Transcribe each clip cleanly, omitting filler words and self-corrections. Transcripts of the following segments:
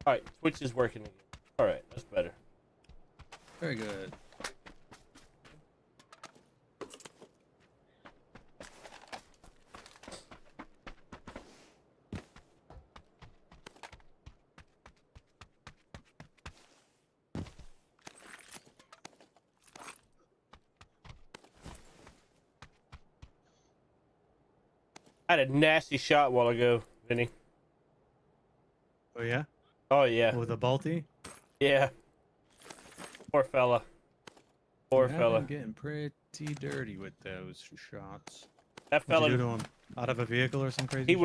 All right, Twitch is working again. All right, that's better. Very good. I had a nasty shot a while ago, Vinny. Oh yeah? Oh yeah, With a bolty? yeah. Poor fella. Poor Yeah, I've fella. been getting pretty dirty with those shots. That What'd fella. you do to him? Out of a vehicle or some crazy He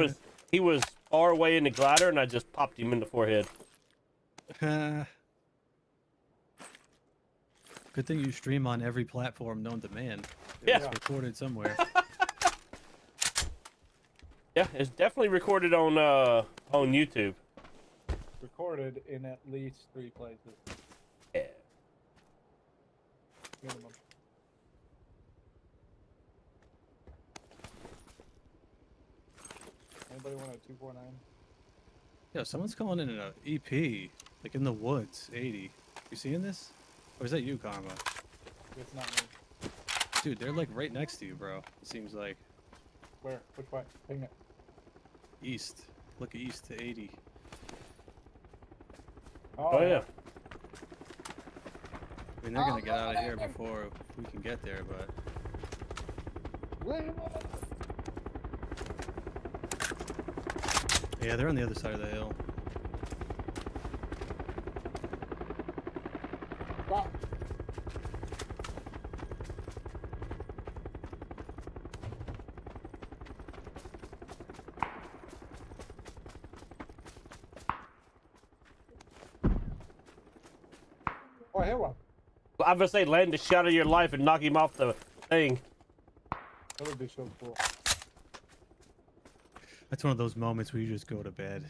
shit? was far away in the glider, and I just popped him in the forehead. Good thing you stream on every platform known to man. Yeah. It's recorded somewhere. Yeah, it's definitely recorded on YouTube. Recorded in at least 3 places. Yeah. Minimum. Anybody want a 249? Yo, someone's calling in an EP, like in the woods, 80. You seeing this? Or is that you, Karma? It's not me. Dude, they're like right next to you, bro. It seems like. Where? Which way? Ping it. East. Look east to 80. Oh yeah. I mean, they're gonna get out of here before we can get there, but... Yeah, they're on the other side of the hill. Stop. Oh, I hit one. I'm gonna say land the shot of your life and knock him off the thing. That would be so cool. That's one of those moments where you just go to bed.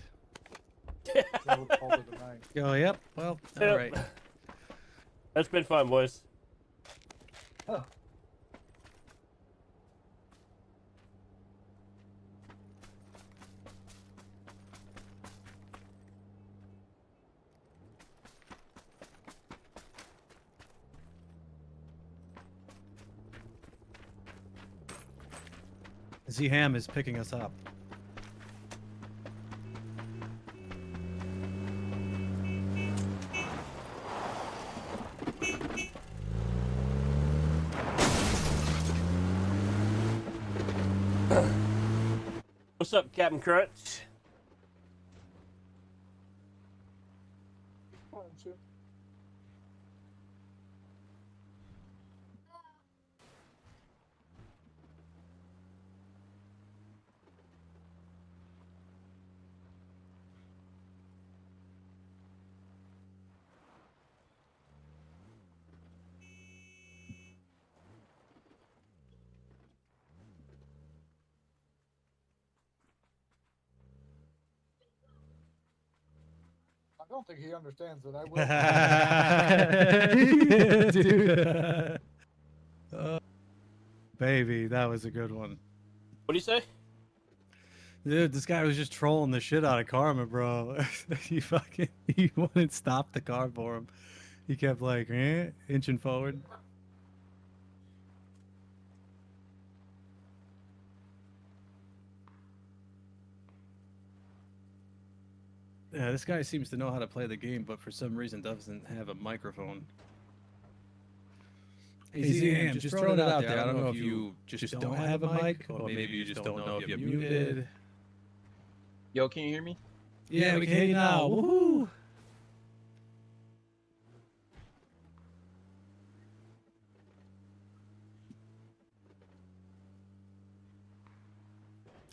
I would call it a night. Go, yep, well, Yep. alright. That's been fun, boys. Huh. Z-Ham is picking us up. What's up, Captain Crutch? I don't think he understands that I will. Dude. Baby, that was a good one. What do you say? Dude, this guy was just trolling the shit out of Karma, bro. he wouldn't stop the car for him. He kept like, inching forward. Yeah, this guy seems to know how to play the game, but for some reason doesn't have a microphone. Hey, Z-Ham, just throwing it out there. I don't know if you just don't have a mic, or maybe you just don't know if you're muted. Yo, can you hear me? Yeah, we can hear you now. Woohoo!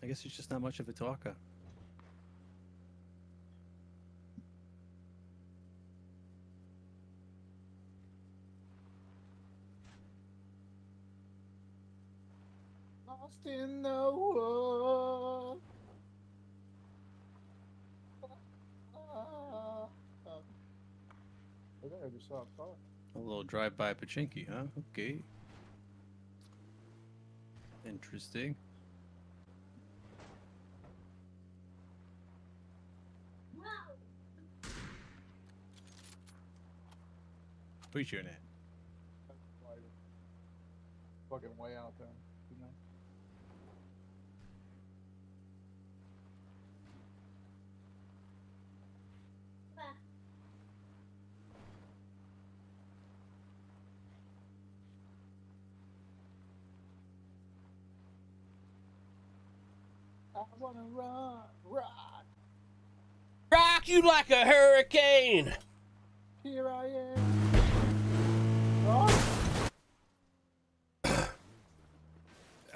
I guess he's just not much of a talker. Lost in the world. I think I just saw a car. A little drive-by Pachinki, huh? Okay. Interesting. Appreciate it. Like, fucking way out there, you know. I wanna run, rock. Rock you like a hurricane. Here I am. Oh,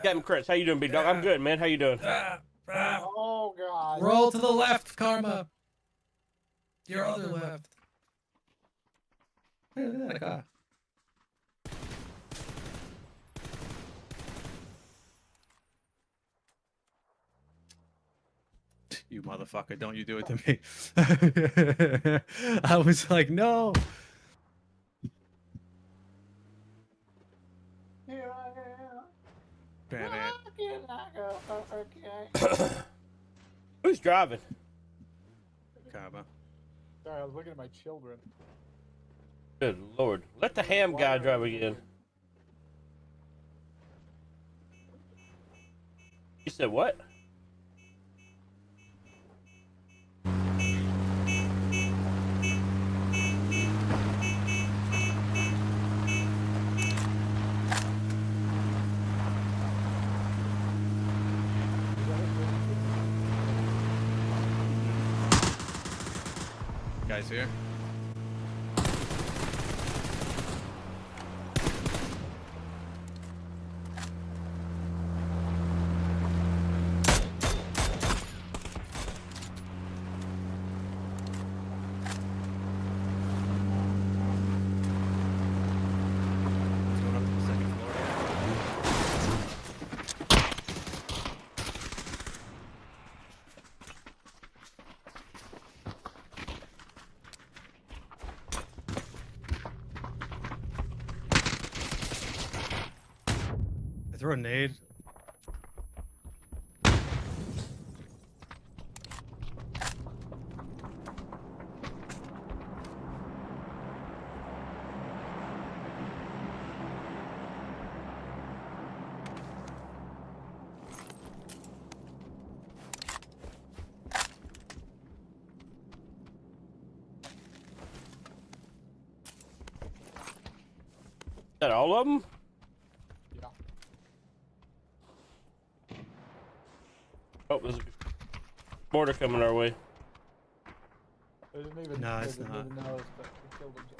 Captain Chris, how you doing, big dog? I'm good, man. How you doing? oh God. Roll to the left, Karma. Your other left. Hey, look at that guy. You motherfucker, don't you do it to me. I was like, no. Here I am. Damn it. Rocking like a hurricane. Who's driving? Karma. Sorry, I was looking at my children. Good Lord. Let the ham guy drive again. You said what? Guys here. Going up to the second floor. I throw a nade. Is that all of them? Yeah. Oh, there's a mortar coming our way. They didn't even, No, they it's didn't not. even notice that we killed them so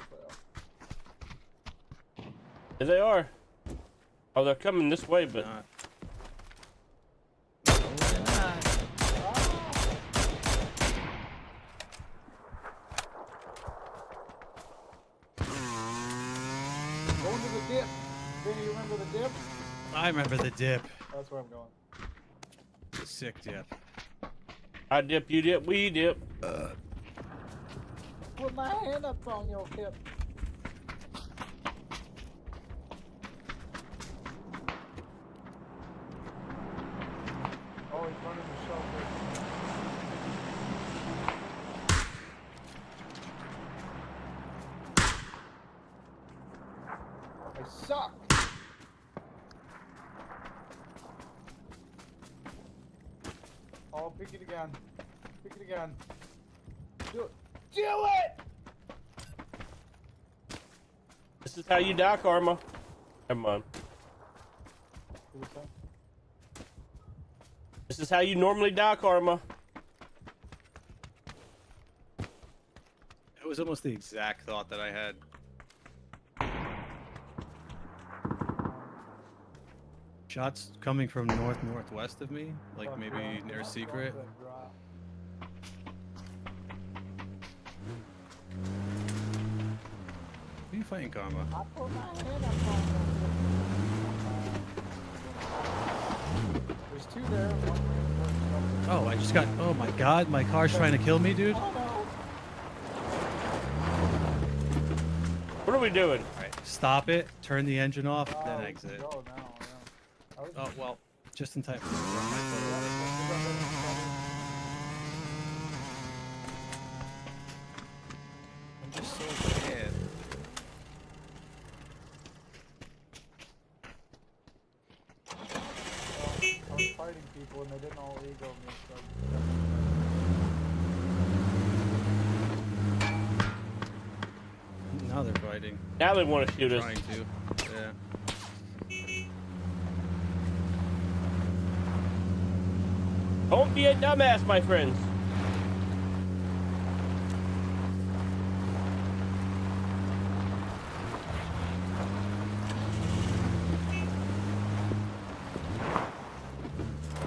fast. There they are. Oh, they're coming this way, but Not. Going to the dip. Do you remember the dip? I remember the dip. That's where I'm going. The sick dip. I dip, you dip, we dip. Put my hand up on your hip. Oh, he's running the shelter. I suck. Oh, pick it again. Pick it again. Do it. Do it! This is how you die, Karma. Never mind. What was that? This is how you normally die, Karma. It was almost the exact thought that I had. Shots coming from northwest of me, like Fuck, maybe drop, near drop, secret. drop, drop. Who are you fighting, Karma? I put my hand up on it. There's two there. One Oh, I just got. Oh my God, my car's trying to kill me, dude. Oh no. What are we doing? All right, stop it. Turn the engine off, then Oh, exit. go now, yeah. I was- Oh well, just in time. I'm just so scared. didn't all ego me. So Now they're fighting. Now they want to shoot us. Trying to. Yeah. Don't be a dumbass, my friends.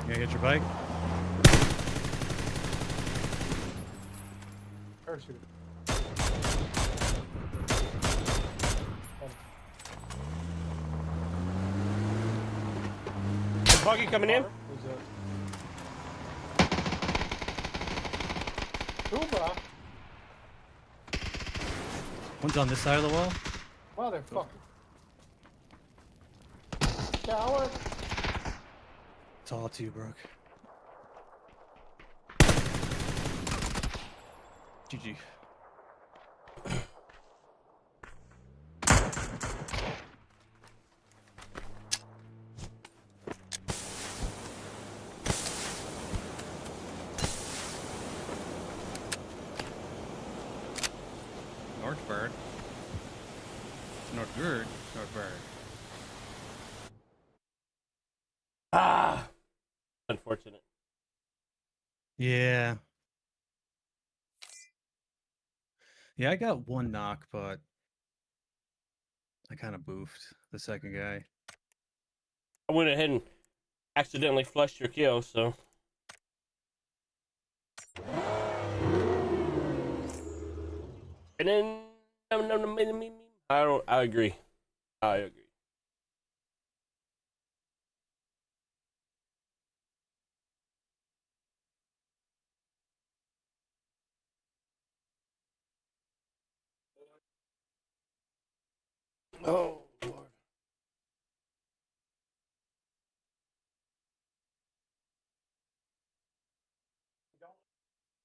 You gonna get your bike? parachute. Buggy coming in. Who's that? Tuba? One's on this side of the wall. Motherfucker. Coward. It's all to you, Brooke. GG. Northbird. Northbird. Northbird. Ah, unfortunate. Yeah. Yeah, I got one knock, but I kind of boofed the second guy. I went ahead and accidentally flushed your kill, so. And then I agree. I agree. Oh Lord.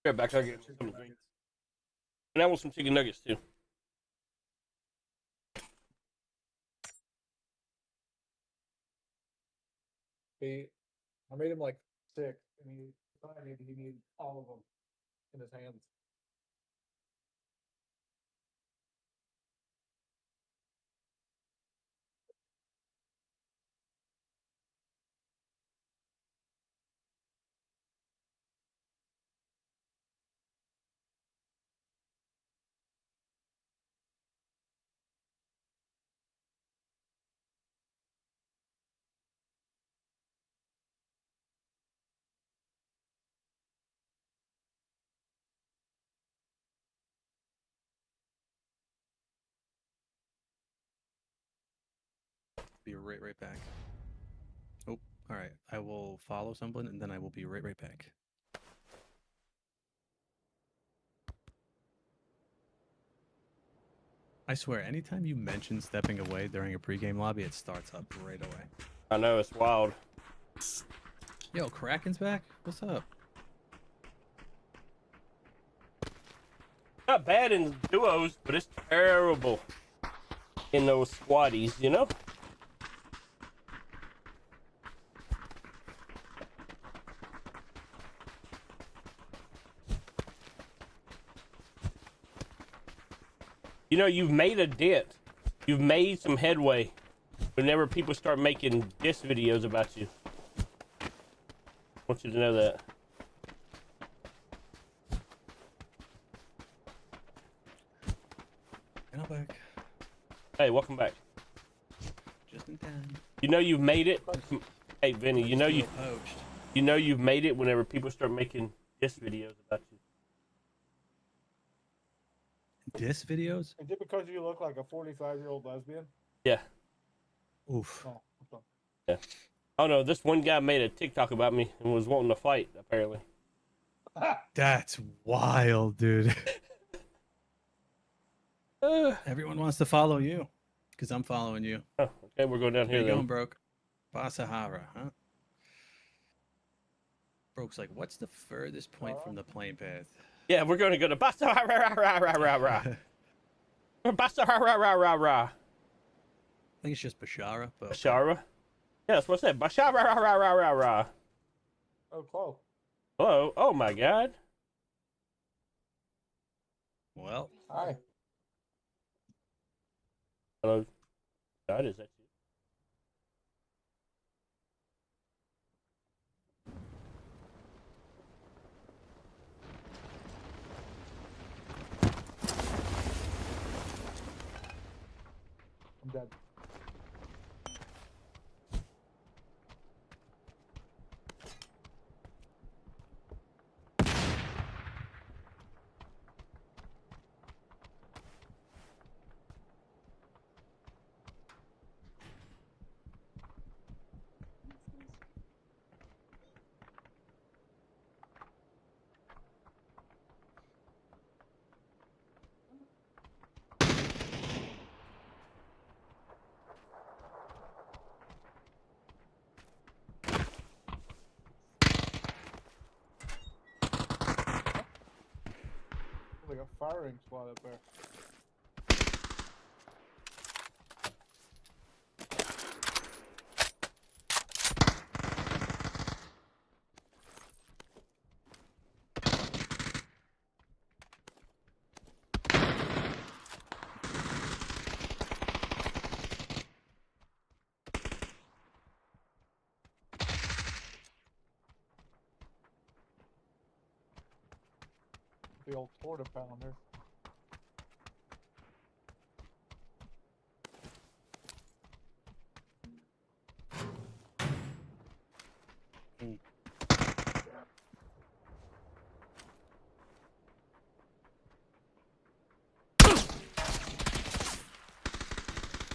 Right back, I'll get some drink. And I want some chicken nuggets too. I made him like 6, and he decided he needed all of them in his hands. Be right back. Oh, all right. I will follow someone and then I will be right back. I swear, anytime you mention stepping away during a pregame lobby, it starts up right away. I know, it's wild. Yo, Kraken's back? What's up? Not bad in duos, but it's terrible in those squaddies, you know? You know, you've made a dent. You've made some headway whenever people start making diss videos about you. I want you to know that. And I'm back. Hey, welcome back. Just in time. You know you've made it. Hey, Vinny, you know Poached. you know you've made it whenever people start making diss videos about you. Diss videos? Is it because you look like a 45-year-old lesbian? Yeah. Oof. Oh, okay. Yeah. Oh no, this one guy made a TikTok about me and was wanting to fight, apparently. That's wild, dude. Everyone wants to follow you. Because I'm following you. Oh, okay, we're going down Where here you then. going, Broke? Basahara, huh? Broke's like, what's the furthest point from the plane path? Yeah, we're going to go to Basta ra ra ra ra ra ra. Basta ra ra ra ra ra. I think it's just Bashara. But Bashara? Yeah, that's what I said. Bashara ra ra ra ra ra. Oh, close. Hello? Oh my god. Well, Hi. Hello? God, is that you? I'm dead. Like a firing squad up there. The old quarter pounder.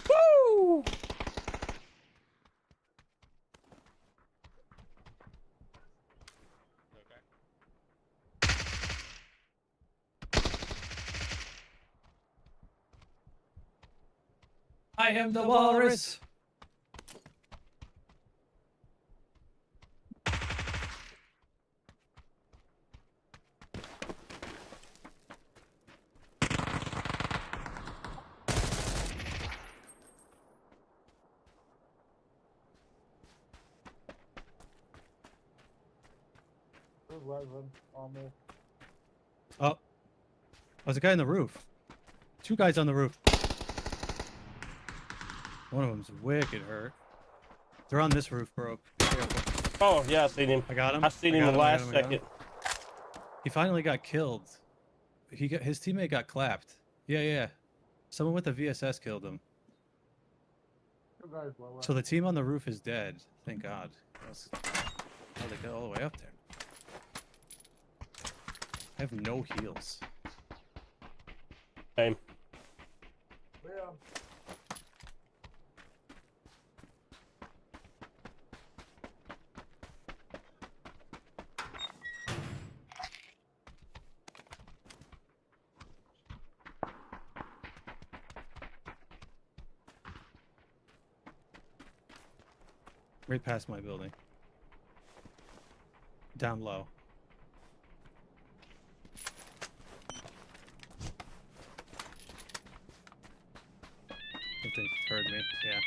Woo! I am the walrus. There's Reverend on me. Oh, there's a guy on the roof. Two guys on the roof. One of them's wicked hurt. They're on this roof, bro. Be careful. Oh, yeah, I seen him. I got him. I seen him got the I got last him, I got second. him. He finally got killed. His teammate got clapped. Yeah, yeah. Someone with a VSS killed him. Two guys lower. So the team on the roof is dead. Thank God. How'd they get all the way up there? I have no heals. Same. Yeah. Right past my building. Down low. I think he heard me. Yeah.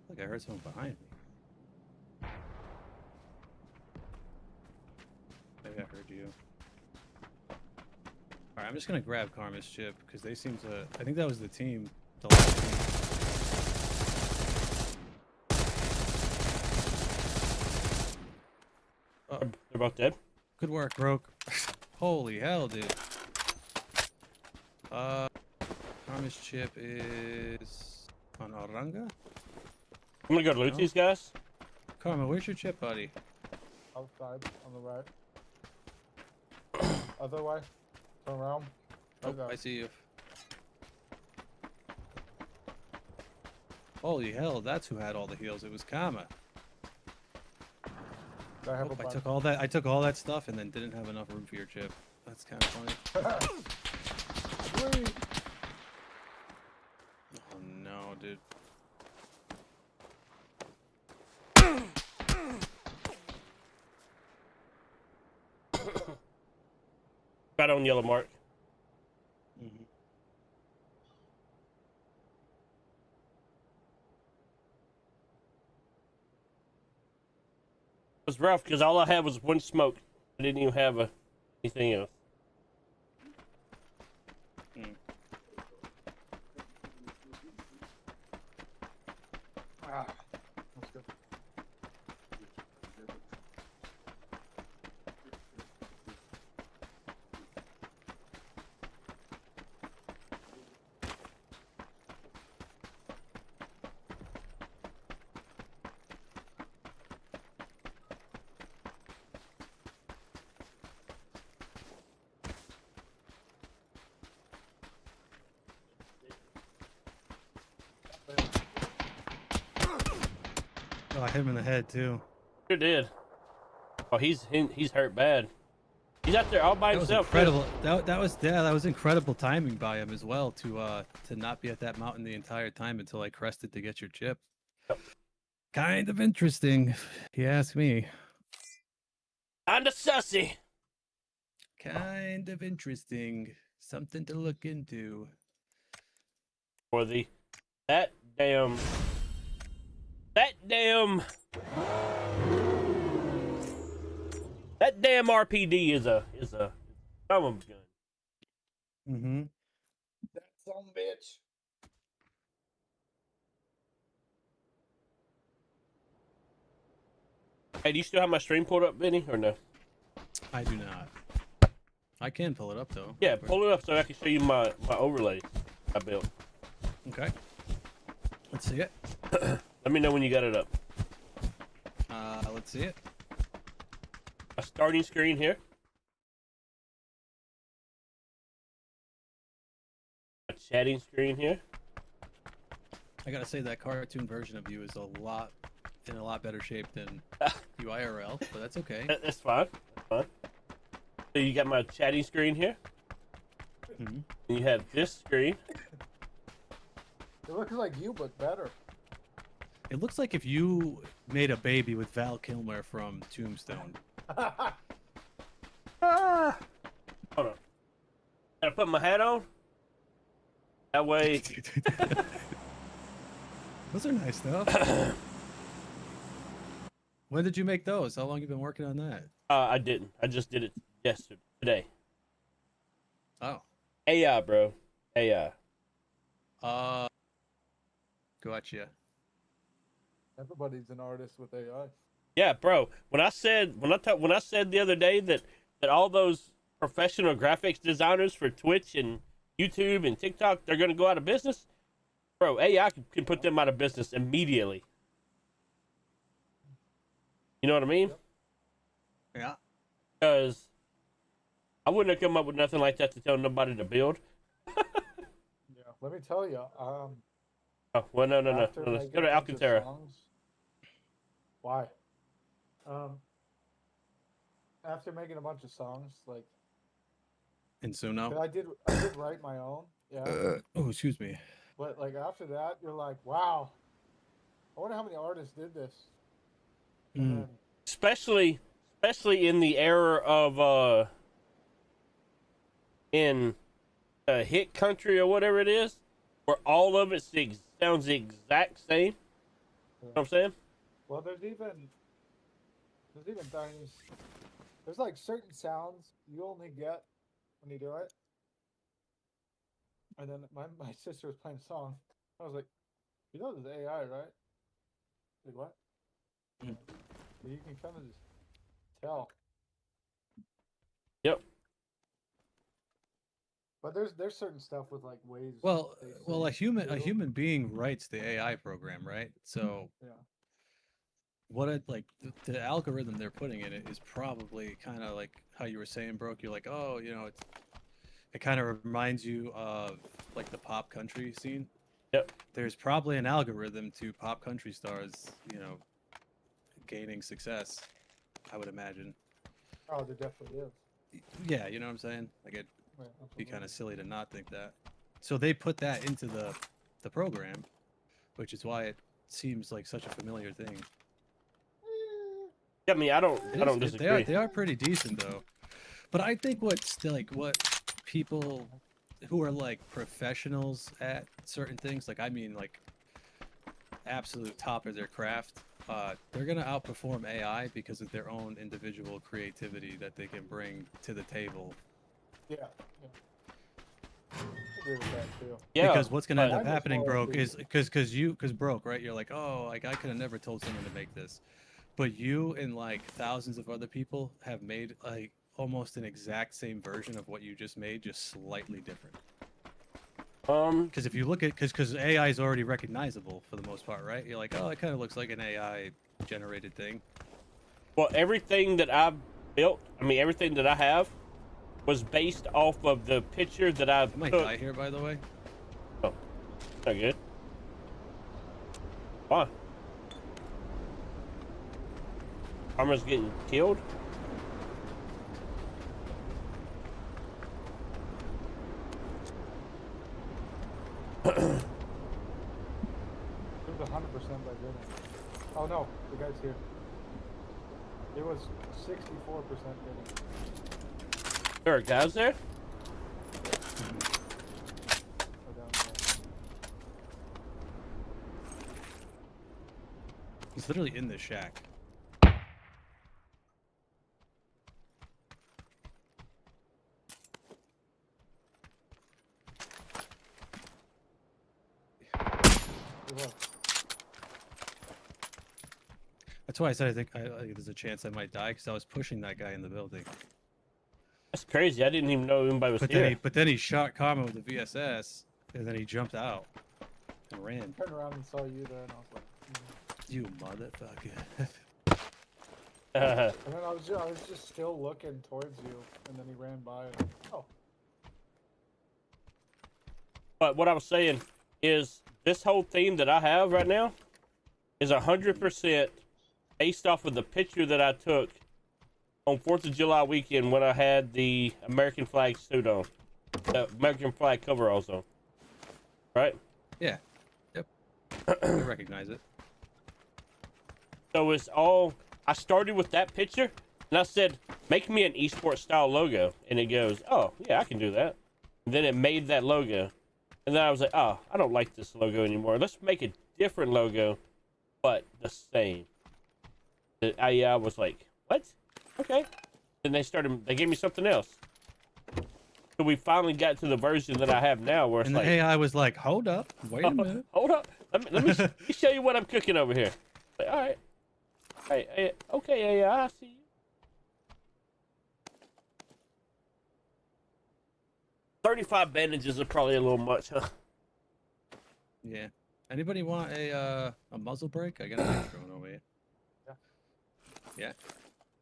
Look, I heard someone behind me. Maybe I heard you. Alright, I'm just gonna grab Karma's chip, because they seem to... I think that was the team. The last team. Oh, They're both dead. good work, Broke. Holy hell, dude. Karma's chip is... on Oranga? I'm gonna go loot No. these guys. Karma, where's your chip, buddy? Outside on the right. Other way. Turn around. Oh, Right there. I see you. Holy hell, that's who had all the heals. It was Karma. I have Oh, a bunch. I took all that stuff and then didn't have enough room for your chip. That's kind of funny. Whee! Oh no, dude. Right on yellow mark. Mm-hmm. It was rough because all I had was one smoke. I didn't even have anything else. Ah, that's good. Oh, I hit him in the head too. Sure did. Oh, he's hurt bad. He's out there all by That was himself. incredible. That was incredible timing by him as well to not be at that mountain the entire time until I crested to get your chip. Yep. Kind of interesting, if you ask me. Kinda sussy. Kind of interesting. Something to look into. For that damn RPD is a son of a gun. Mm-hmm. That son of a bitch. Hey, do you still have my stream pulled up, Benny, or no? I do not. I can pull it up though. Yeah, pull it up so I can show you my overlays I built. Okay. Let's see it. Let me know when you got it up. Let's see it. A starting screen here. A chatting screen here. I gotta say that cartoon version of you is in a lot better shape than you IRL, but that's okay. That's fine. That's fine. So you got my chatting screen here. Mm-hmm. And you have this screen. It looks like you, but better. It looks like if you made a baby with Val Kilmer from Tombstone. Hold on. Gotta put my hat on. That way. Those are nice though. When did you make those? How long you been working on that? I didn't. I just did it today. Oh. AI, bro. AI. Gotcha. Everybody's an artist with AI. Yeah, bro. When I said the other day that all those professional graphics designers for Twitch and YouTube and TikTok, they're gonna go out of business, bro. AI can put them out of business immediately. You know what I mean? Yep. Yeah. Because I wouldn't have come up with nothing like that to tell nobody to build. Yeah. Let me tell you. Oh, well, no. After Let's making go to a bunch of Alcantara. songs- Why? After making a bunch of songs, like And so now. 'cause I did write my own, yeah. Oh, excuse me. But like after that, you're like, wow. I wonder how many artists did this. And Mm. then, Especially in the era of in a hit country or whatever it is, where all of it sounds the exact same. You know what I'm saying? well, there's even things. There's like certain sounds you only get when you do it. And then my sister was playing a song. I was like, you know, this is AI, right? Like what? Mm. You can kind of just tell. Yep. But there's certain stuff with like ways. Well, they a say feel. human being writes the AI program, right? So Yeah. what it like the algorithm they're putting in it is probably kind of like how you were saying, Broke. You're like, oh, you know, it kind of reminds you of like the pop country scene. Yep. There's probably an algorithm to pop country stars, you know, gaining success. I would imagine. Oh, there definitely is. Yeah, you know what I'm saying? Like it'd Right, be kind absolutely. of silly to not think that. So they put that into the program, which is why it seems like such a familiar thing. I mean, I don't They disagree. are pretty decent though. But I think what's like what people who are like professionals at certain things, like I mean like absolute top of their craft, they're gonna outperform AI because of their own individual creativity that they can bring to the table. Yeah. I agree with that too. Yeah, Because what's gonna end but- up Mine was happening, more broke, the- is because broke, right? You're like, oh, like I could have never told someone to make this, but you and like thousands of other people have made like almost an exact same version of what you just made, just slightly different. Because if you look at, because AI is already recognizable for the most part, right? You're like, oh, it kind of looks like an AI generated thing. well, everything that I've built, I mean, everything that I have, was based off of the picture that I I might took. die here, by the way. Oh, not good. Why? Armor's getting killed. It was 100% by Vinny. Oh no, the guy's here. It was 64% Vinny. There are guys there. Oh, down there. He's literally in this shack. He was. That's why I said I think there's a chance I might die because I was pushing that guy in the building. That's crazy. I didn't even know anybody was here. But then he shot Karma with the VSS, and then he jumped out and ran. Turned around and saw you there, and I was like, You motherfucker. And then I was just still looking towards you, and then he ran by. And, oh, But what I was saying is this whole theme that I have right now is 100% based off of the picture that I took on 4th of July weekend when I had the American flag suit on, the American flag coveralls on, right? Yeah. Yep. I recognize it. So it's all, I started with that picture and I said, make me an esports style logo. And it goes, oh yeah, I can do that. And then it made that logo. And then I was like, oh, I don't like this logo anymore. Let's make a different logo, but the same. The AI was like, what? Okay. Then they gave me something else. So we finally got to the version that I have now where it's And like, the AI was like, hold up, wait a minute. hold up. Let me show you what I'm cooking over here. Like, all right. Hey, okay, AI, I see you. $35 bandages are probably a little much, huh? Yeah. Anybody want a muzzle brake? I got an extra one over here. Yeah.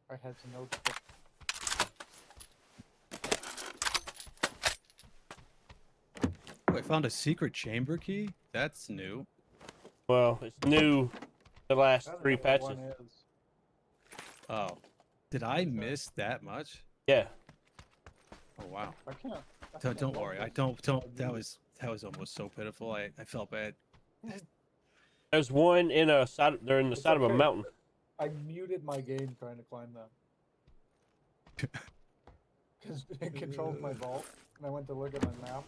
I had some notes. Oh, I found a secret chamber key. That's new. Well, it's new the last I don't 3 know what patches. one is. Oh, did I miss that much? Yeah. Oh wow. I can't. Don't worry. I don't. That was almost so pitiful. I felt bad. There's one in a side. They're in the It's side of a okay. mountain. I muted my game trying to climb them. Because it controls my vault, and I went to look at my map.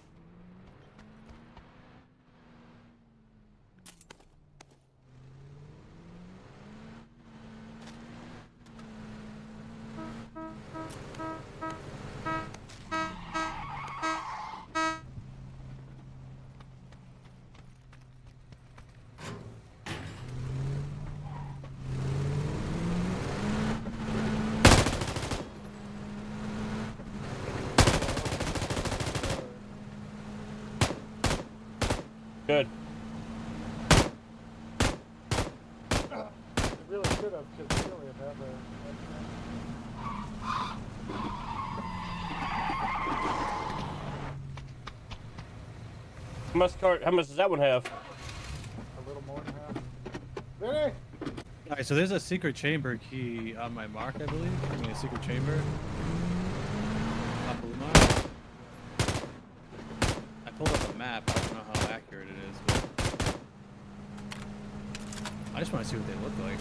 Good. It really should have, because really I've had How much does that one have? a little more than half. Vinny! All right, so there's a secret chamber key on my mark, I believe. I mean, a secret chamber. Top of the map. I pulled up a map. I don't know how accurate it is, but I just want to see what they look like.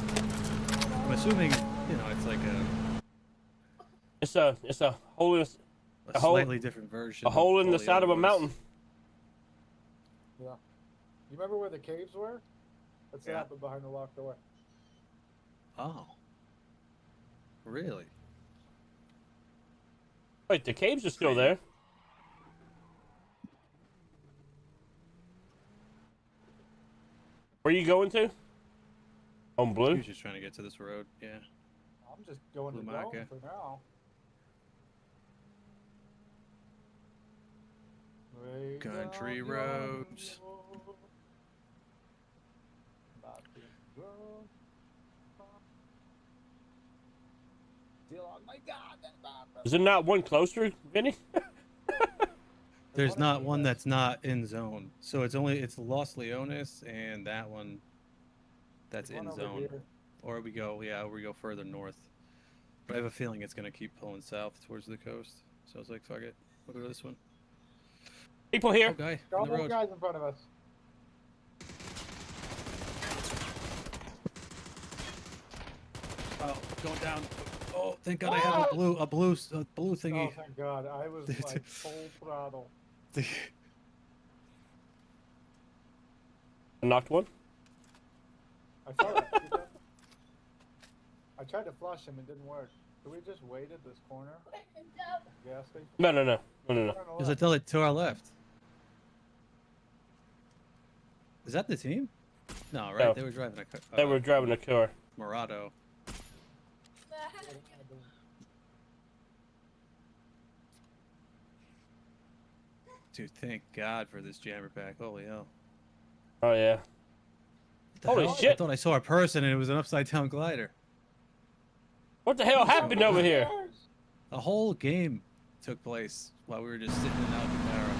I'm assuming, you know, it's like a. It's a hole in A hole- slightly different version. a hole of in the all side other of a ones. mountain. Yeah. You remember where the caves were? That's Yeah. that, but behind the locked door. Oh. Really? Wait, the caves are still Crazy. there. Where you going to? On He blue. was just trying to get to this road. Yeah. I'm just going to Blue go marker. for now. Way Country down your roads. road. About to road. Still on my God. Is there not one closer, Vinny? There's not one that's not in zone. So it's Los Leones and that one that's There's one in over zone. here. Or we go further north. But I have a feeling it's gonna keep pulling south towards the coast. So I was like, fuck it. We'll go to this one. People Oh, here. guy on the Double road. guys in front of us. Oh, going down. Oh, thank God I have a blue thingy. Oh, thank God. I was like full throttle. I knocked one. I saw that. See that? I tried to flush him. It didn't work. Did we just wait at this corner? Gas station? No. Turn on the There's left. to our left. Is that the team? No, right? No. They were driving a car. They were driving a car. Murado. Dude, thank God for this jammer pack. Holy hell. Oh yeah. The Holy hell? I shit. thought I saw a person and it was an upside down glider. What the hell happened over here? A whole game took place while we were just sitting in Alcantara.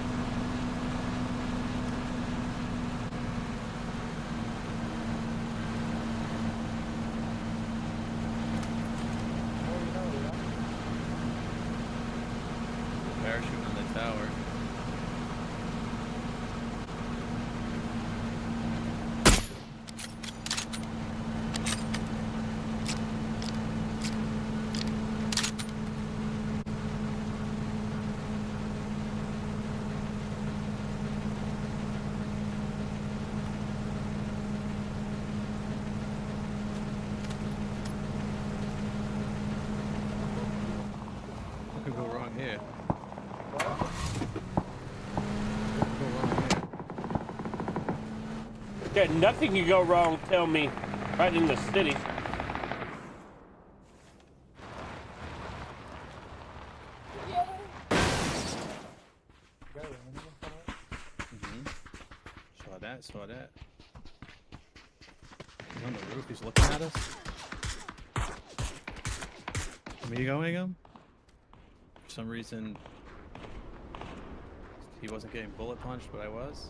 Parachute on the tower. What could go wrong here? What could go wrong here? Yeah, nothing can go wrong. Tell me, right in the city. Saw that. He's on the roof, he's looking at us. Me going him? For some reason, he wasn't getting bullet punched, but I was.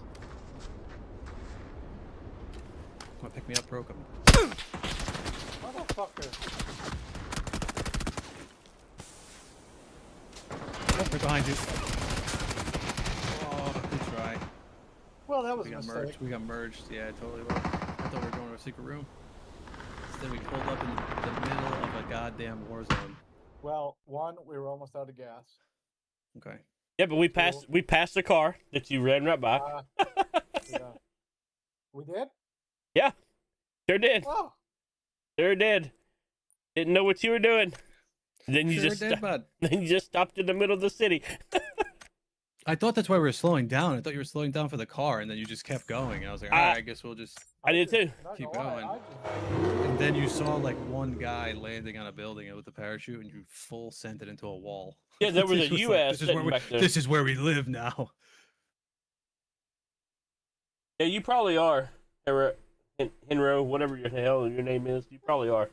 Come on, pick me up, broke him. Motherfucker. Oh, they're behind you. Oh, good try. Well, that was We a got mistake. merged. We got merged. Yeah, it totally was. I thought we were going to a secret room. Instead, we pulled up in the middle of a goddamn war zone. Well, one, we were almost out of gas. Okay. Yeah, but we passed the car that you ran right by. Yeah. We did? Yeah, sure did. Oh, Sure did. Didn't know what you were doing. Then you Sure just did, bud. then you just stopped in the middle of the city. I thought that's why we were slowing down. I thought you were slowing down for the car, and then you just kept going. And I was like, all right, I guess we'll just. I did too. not Keep gonna lie, going. I And then you saw like one guy landing on a building with a parachute, and you full sent it into a wall. Yeah, there was a This like, U.S. this is where sitting we, back there. this is where we live now. Yeah, you probably are. Henro, whatever your hell your name is, you probably are.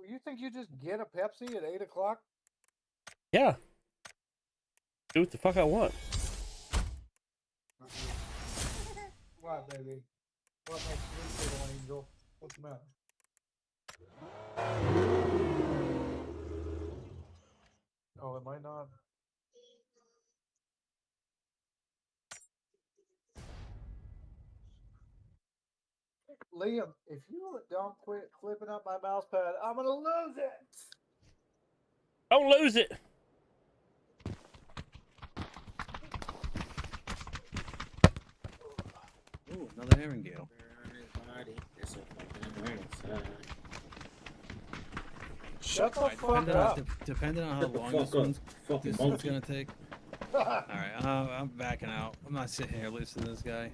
You think you just get a Pepsi at 8 o'clock? Yeah. Do what the fuck I want. What, baby? What makes you little angel? What's the matter? Oh, am I not? Liam, if you don't quit flipping up my mouse pad, I'm gonna lose it. Don't lose it. Ooh, another herringale. Shut the fuck Depending up. on, depending on how Shut the long fuck this up, one's fucking this one's monkey. gonna take. Alright, I'm backing out. I'm not sitting here listening to this guy.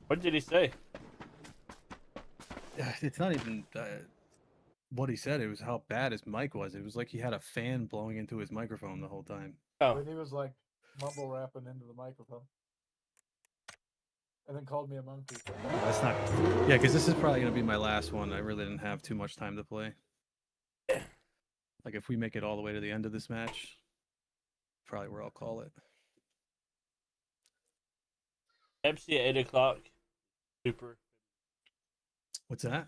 What did he say? It's not even what he said. It was how bad his mic was. It was like he had a fan blowing into his microphone the whole time. Oh, When he was like mumble rapping into the microphone. And then called me a monkey. That's not. Yeah, because this is probably gonna be my last one. I really didn't have too much time to play. Like if we make it all the way to the end of this match, probably where I'll call it. Pepsi at 8 o'clock. Super. What's that?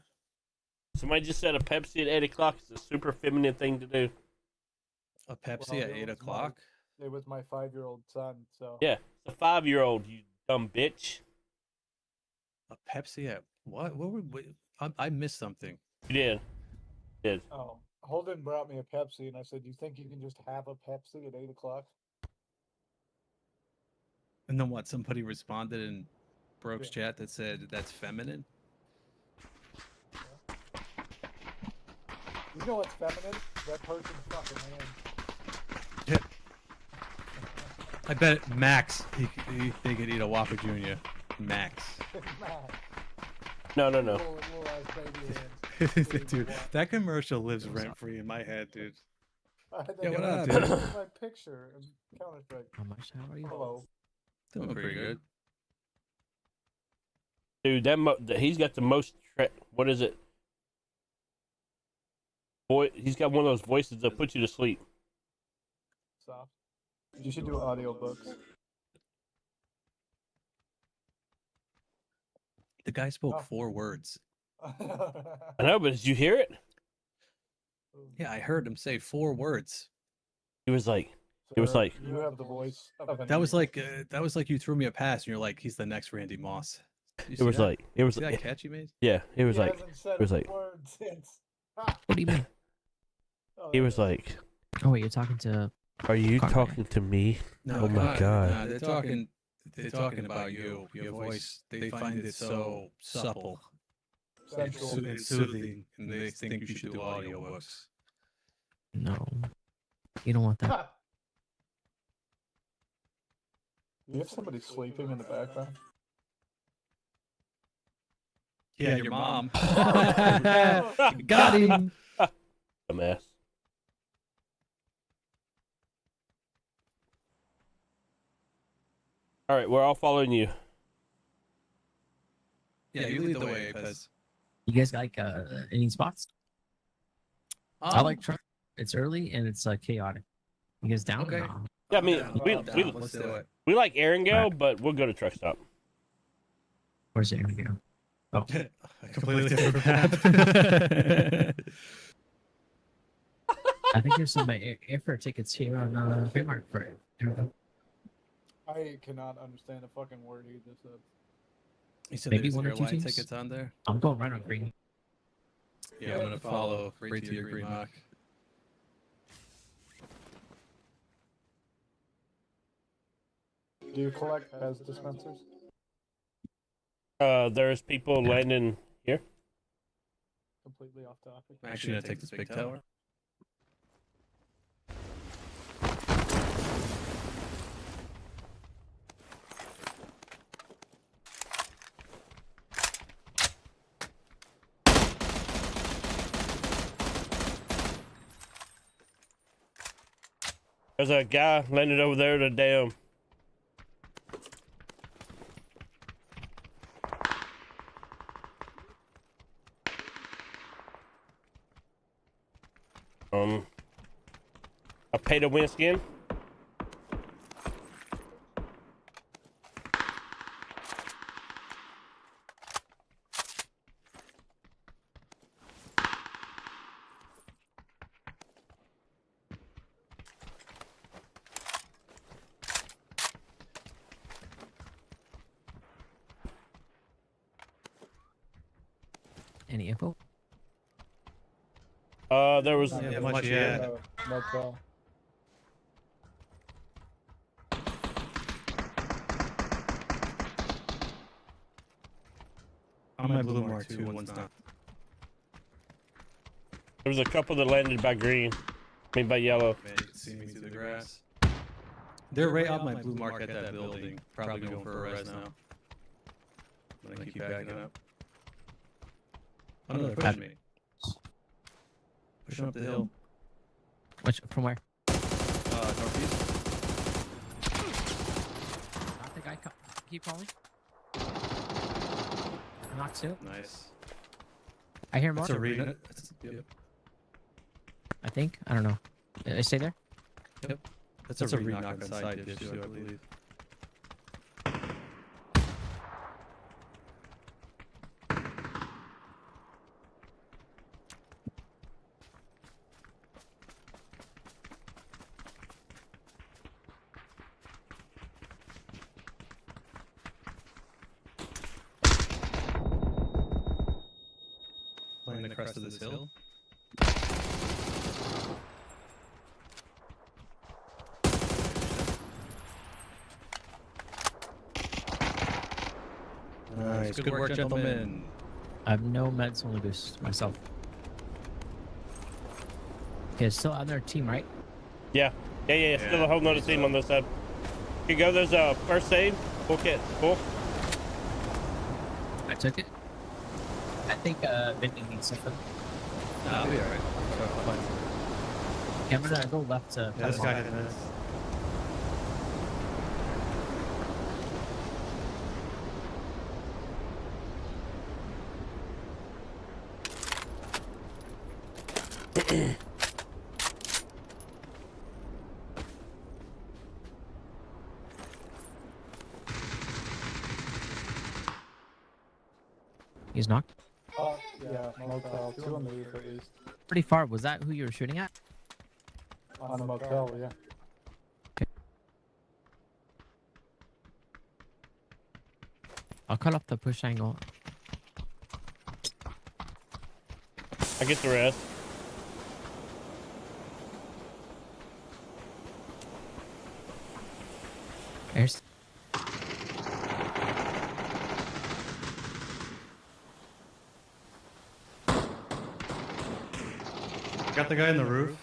Somebody just said a Pepsi at 8 o'clock is a super feminine thing to do. A Pepsi Well, at it 8 was o'clock? It was my 5-year-old son, so. Yeah, it's a 5-year-old, you dumb bitch. A Pepsi at what? What were we? I missed something. You did. You did. Oh, Holden brought me a Pepsi, and I said, "Do you think you can just have a Pepsi at 8 o'clock?" And then what? Somebody responded in Broke's Yeah. chat that said that's feminine. You know what's feminine? That person's fucking hand. I bet Max they could eat a Whopper Jr. Max. No. Little ass baby hands. Dude, that commercial lives rent free in my head, dude. Yeah, what up, Look dude? at my picture and Counter Strike. How much? How are you? Hello. Doing pretty good. Dude, he's got the most. What is it? Boy, he's got one of those voices that put you to sleep. Soft. You should do audiobooks. The guy spoke Oh. 4 words. I know, but did you hear it? Yeah, I heard him say 4 words. He was like, it was Sir, like- you have the voice of an That was idiot. like you threw me a pass and you're like, he's the next Randy Moss. You it see was that? like, it was See that like, catch you made? yeah, it was He like, hasn't said it was a like- word since. What do you mean? Oh, he there was it is. like, Oh wait, you're talking to. are you Conrad. talking to me? No, Oh my God. They're talking about you. Your voice. They find it so supple Sensual. and soothing, and they think you should do audiobooks. No, you don't want that. You have somebody sleeping in the background? Yeah, your mom. Got him. A mess. All right, we're all following you. Yeah, you lead the way, Pez. You guys like any spots? I like trying. It's early and it's chaotic. You guys down? Okay. No. Yeah, I mean, Let's do it. we like Erringale, Alright. but we'll go to truck stop. Where's it gonna go? Oh, A completely different map. I think there's some airfare tickets here on Kmart for it. I cannot understand a fucking word he just said. You said Maybe there's 1 or 2 airline teams? tickets on there? I'm going right on green. Yeah, I'm gonna follow right to your green mark. Do you collect Pez dispensers? There's people landing here. Completely off topic. I'm actually gonna take this big tower. There's a guy landed over there at a damn. A pay to win skin. Any info? There was. Yeah, much yet. Motel. On my blue mark too, one's not. There was a couple that landed by green. I mean by yellow. Man, you can see me through the grass. They're right on my blue mark at that building. Probably going for a res now. I'm gonna keep backing up. Oh no, they're pushing me. Pushing up the hill. Which from where? Northeast. Not the guy. Keep calling. Knocked two. Nice. I hear more. That's a read. Yep. I think. I don't know. They stay there. That's a read knock on side dish too, I believe. Playing the crest of this hill. Nice. Good work, gentlemen. I have no meds, only boost myself. Okay, it's still on their team, right? Yeah. Still a whole nother team on this side. You go. There's a first aid. Full kit. Full. I took it. I think Vinny needs something. Nah, I'll be alright. Okay, I'm gonna go left to. Yeah, this guy had meds. He's knocked. Yeah, motel. 2 on the roof at least. Pretty far. Was that who you were shooting at? On the motel, yeah. I'll cut off the push angle. I get the rest. There's. Got the guy in the roof.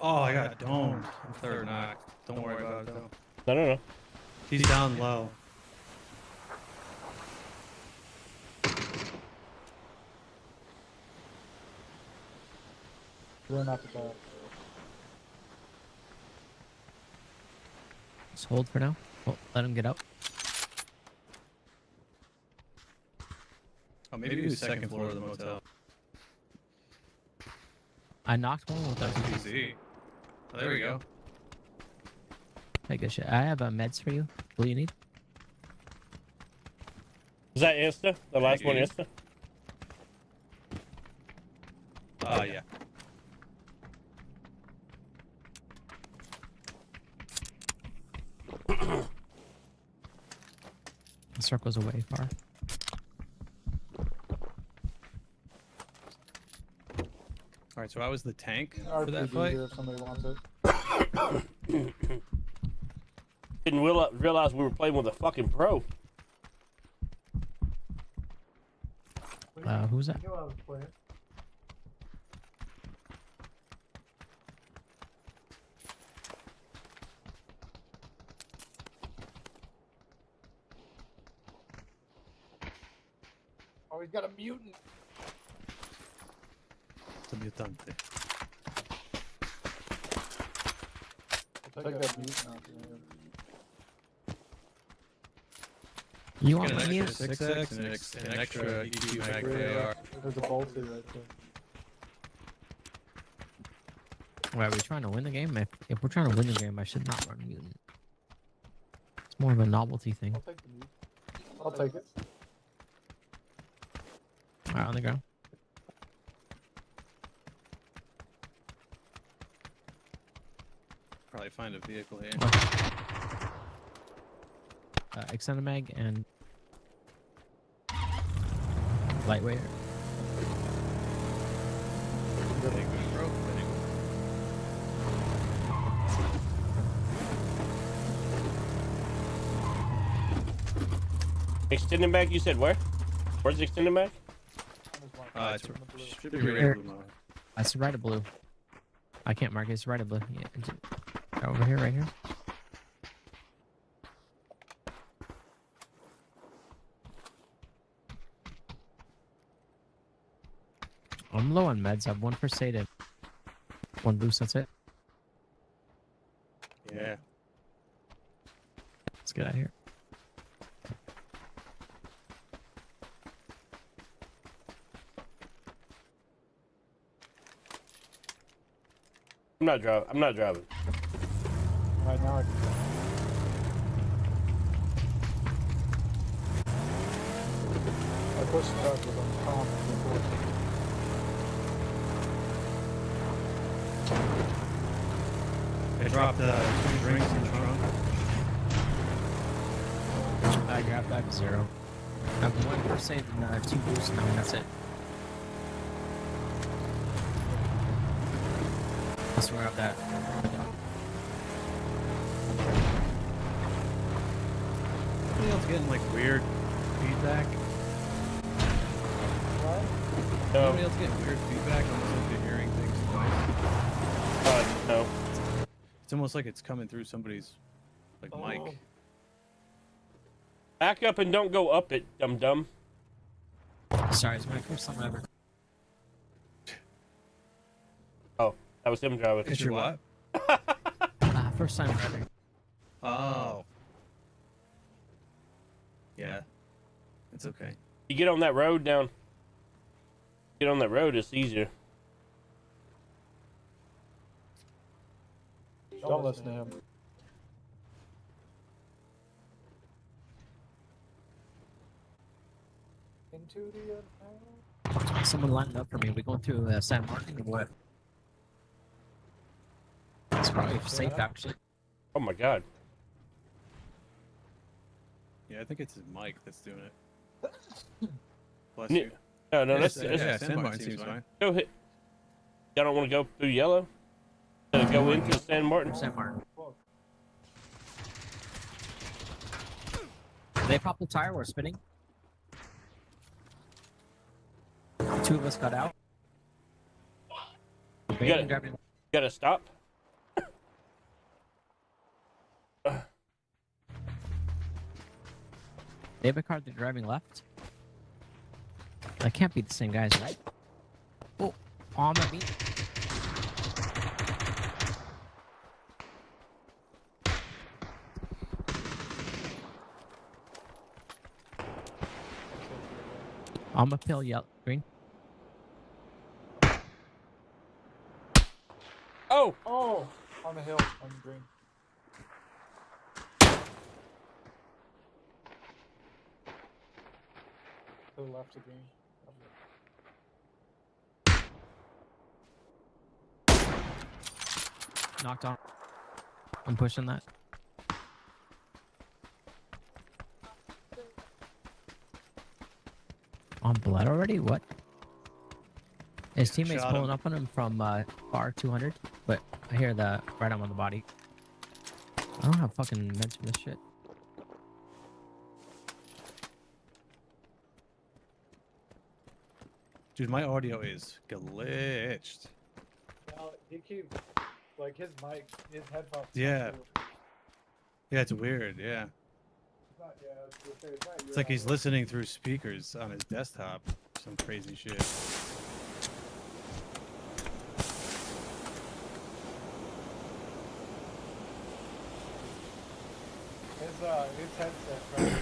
Oh, I got domed. I'm third knock. Don't worry about it though. No. He's down low. Run up the back. Just hold for now. Oh, let him get out. Oh, maybe he was second floor of the motel. I knocked one with That's that. PC. Oh, there we go. Take good shit. I have meds for you. What do you need? Was that Insta? The last one dude. Insta? Yeah. The circle's away far. Alright, so I was the tank for that RPG fight. here if somebody wants it. Didn't realize we were playing with a fucking pro. Who's that? You knew I was playing. Oh, he's got a mutant. It's a mutante. I'll take that mutant out there. You Get want an my extra mute? 6x and an extra EQ mag AR. There's a bolty right there. Why are we trying to win the game? If we're trying to win the game, I should not run mutant. It's more of a novelty thing. I'll take the mutant. I'll take it. Alright, on the ground. Probably find a vehicle here. Extend a mag and Lightweight. Very good, bro. Very good. Extending back, you said where? Where's the extending back? There's one. It's in the blue. should be right blue mode. It's right of blue. I can't mark it. It's right of blue. Yeah, over here, right here. I'm low on meds. I have one first aid and one boost. That's it. Yeah. Let's get out of here. I'm not driving. I'm not driving. Right now I can. I pushed the truck with a calm before. I dropped 2 drinks in the trunk. I grabbed. I have 0. I have one first aid and 2 boosts now, and that's it. I swear up that. Somebody else getting like weird feedback. What? No. Somebody else getting weird feedback. Almost like they're hearing things twice. No. It's almost like it's coming through somebody's like Oh. mic. Back up and don't go up it, dum dum. Sorry, it's my first time ever. Oh, that was him driving. It's your what? First time ever. Oh. Yeah. It's okay. You get on that road down. Get on that road, it's easier. Don't listen to him. Into the unknown. Someone lined up for me. We going through San Martin or what? It's probably safe, actually. Oh my god. Yeah, I think it's his mic that's doing it. Bless Ne- you. No, no, Yeah, that's yeah, San Martin seems fine. go hit. Y'all don't want to go through yellow? Go into San Martin? San Martin. Whoa. They popped the tire. We're spinning. 2 of us got out. You gotta stop. They have a car that's driving left. That can't be the same guys, right? Oh, palm at me. I'm a pill yellow green. Oh! Oh, on the hill, on the green. To the left of green. Knocked on. I'm pushing that. On blood already? What? His teammates Shot him. pulling up on him from bar 200, but I hear the right arm on the body. I don't have fucking meds for this shit. Dude, my audio is glitched. Well, he keeps, like his mic, his headphones. Yeah. Yeah, it's weird, yeah. It's not, yeah, it's not It's like he's listening through speakers on his desktop. Some crazy shit. His headset, right?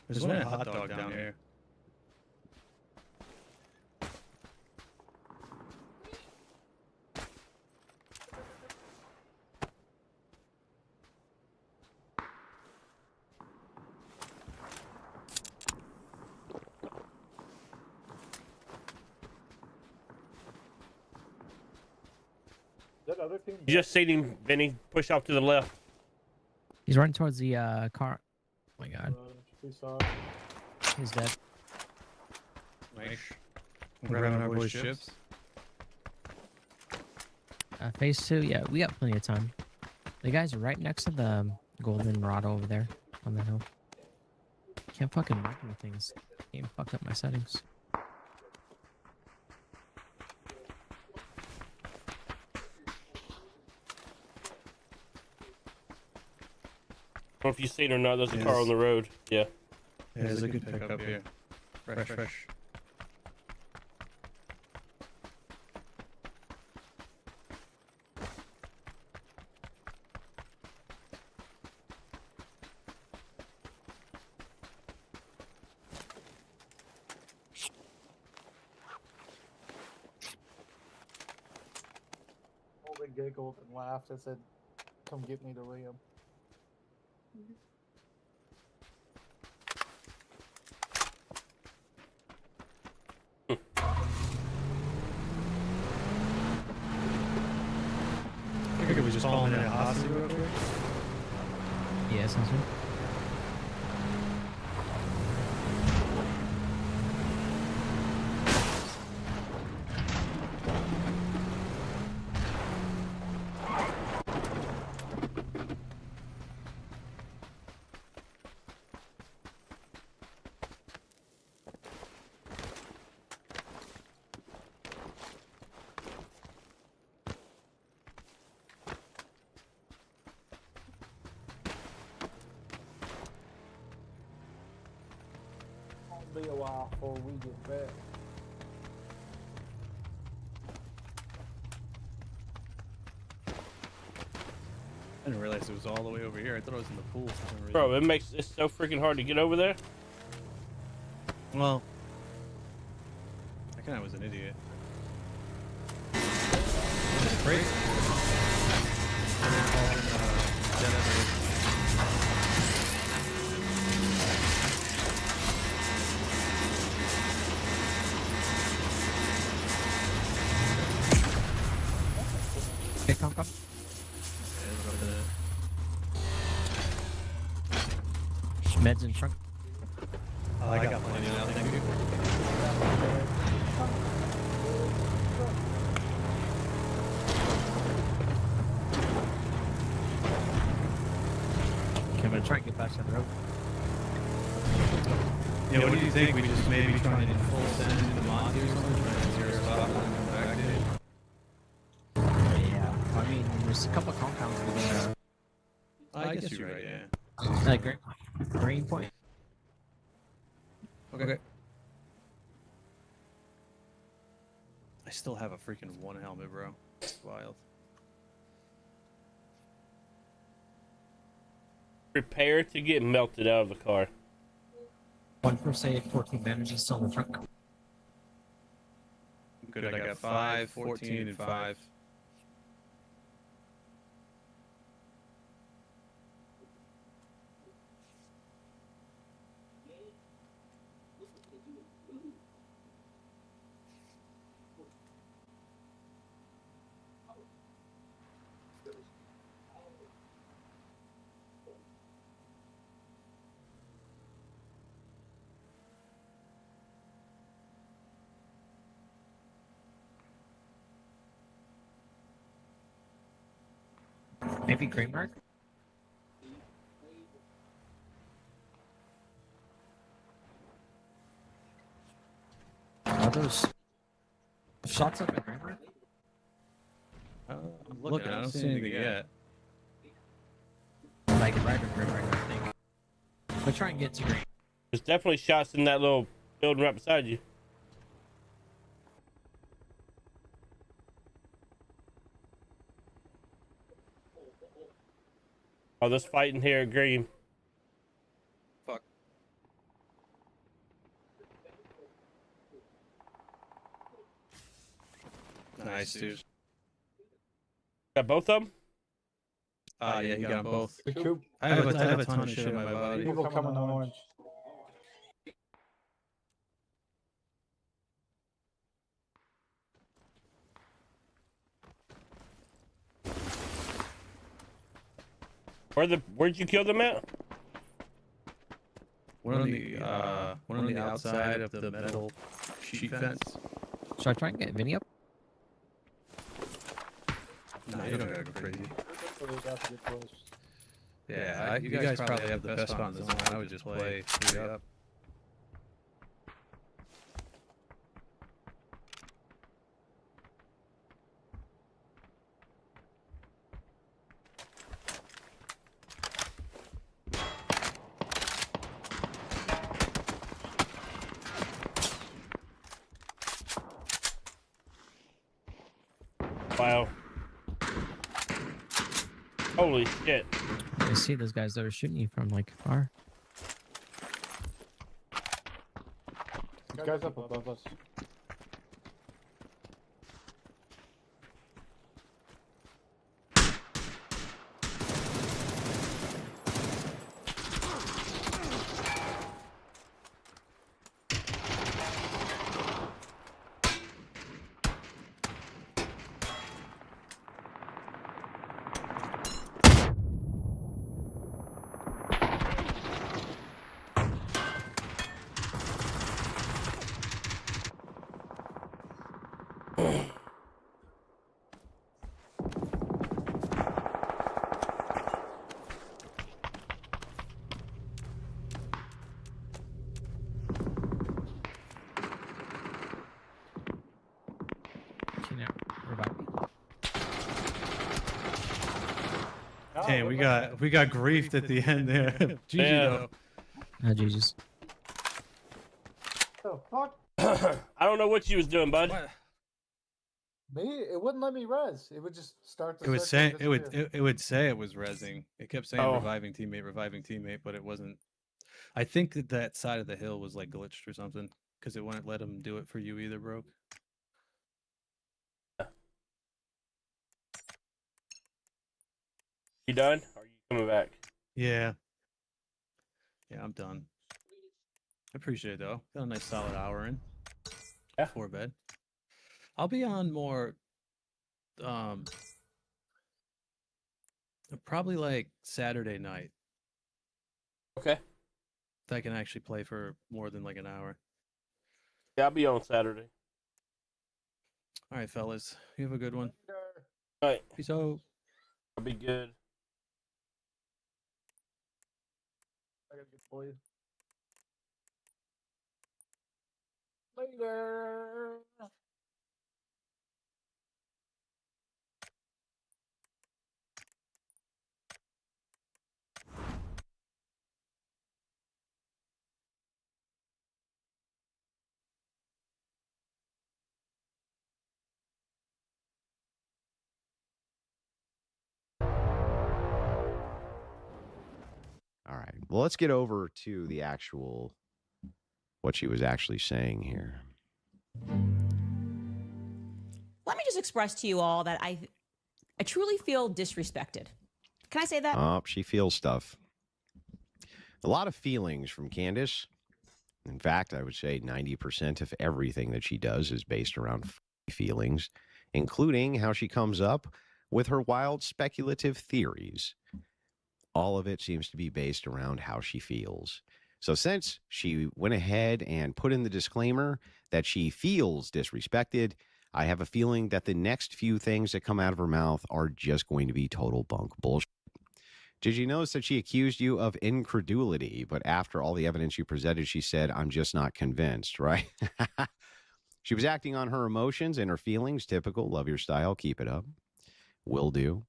There's one hot dog down here. That other team. You just seen him, Benny, push off to the left. He's running towards the car. Oh my god. We saw it. He's dead. Nice. Grabbing our boys' ships. Phase 2, yeah, we got plenty of time. The guy's right next to the golden rod over there on the hill. Can't fucking mark any things. Game fucked up my settings. I don't know if you've seen or not. There's a car Yes. on the road. Yeah. Yeah, there's a good pickup here. Fresh. Holden giggled and laughed. I said, "Come get me to Liam." I figured we just call him in a hostage real quick. Yeah, sounds good. It'll be a while before we get back. I didn't realize it was all the way over here. I thought it was in the pool for some reason. Bro, it's so freaking hard to get over there. Well, I kind of was an idiot. Great. Okay, come. Meds in front. Oh, I got plenty now, thank you. Okay, I'm gonna try and get back to the road. Yeah, what do you think? We just maybe try and full send into Monty or something? Try and zero stop and come back to it? Yeah. I mean, there's a couple of compounds we can I guess you're right, yeah. like green point. Okay. I still have a freaking one helmet, bro. It's wild. Prepare to get melted out of the car. 1 first aid, 14 bandages still in the trunk. Good, I got 5, 14, and 5. Maybe green mark? Are those shots up at green mark? I'm looking, I don't see anything yet. Like right at green mark, I think. But try and get to green. There's definitely shots in that little building right beside you. Oh, there's fighting here at green. Fuck. Nice, dude. Got both of them? Yeah, you got them both. The coop. I have a ton of shit in my body. People coming on orange. Where'd you kill them at? One on the outside of the metal sheet fence. Should I try and get Vinny up? No, you don't gotta go crazy. We'd have to get close. Yeah, you guys probably have the best spot in the zone. I would just play 3 up. Wow. Holy shit. I see those guys that are shooting you from like far. These guys up above us. Okay, now revive me. Damn, we got griefed at the end there. GG Yeah. though. Oh Jesus. The fuck? I don't know what she was doing, bud. What? Me? It wouldn't let me res. It would just start the It was circle and saying it would disappear. it would say it was rezzing. It kept saying Oh. reviving teammate, but it wasn't. I think that side of the hill was like glitched or something because it wouldn't let him do it for you either, bro. You done? Or are you coming back? Yeah. Yeah, I'm done. I appreciate it though. Got a nice solid hour in. Yeah. Before bed. I'll be on more probably like Saturday night. Okay. If I can actually play for more than like an hour. Yeah, I'll be on Saturday. All right, fellas. You have a good one. All right. Peace out. I'll be good. I gotta get for you. Later. All right. Well, let's get over to the actual what she was actually saying here. Let me just express to you all that I truly feel disrespected. Can I say that? Oh, she feels stuff. A lot of feelings from Candice. In fact, I would say 90% of everything that she does is based around feelings, including how she comes up with her wild speculative theories. All of it seems to be based around how she feels. So since she went ahead and put in the disclaimer that she feels disrespected, I have a feeling that the next few things that come out of her mouth are just going to be total bunk bullshit. Did you notice that she accused you of incredulity, but after all the evidence you presented, she said, I'm just not convinced, right? She was acting on her emotions and her feelings. Typical. Love your style. Keep it up. Will do.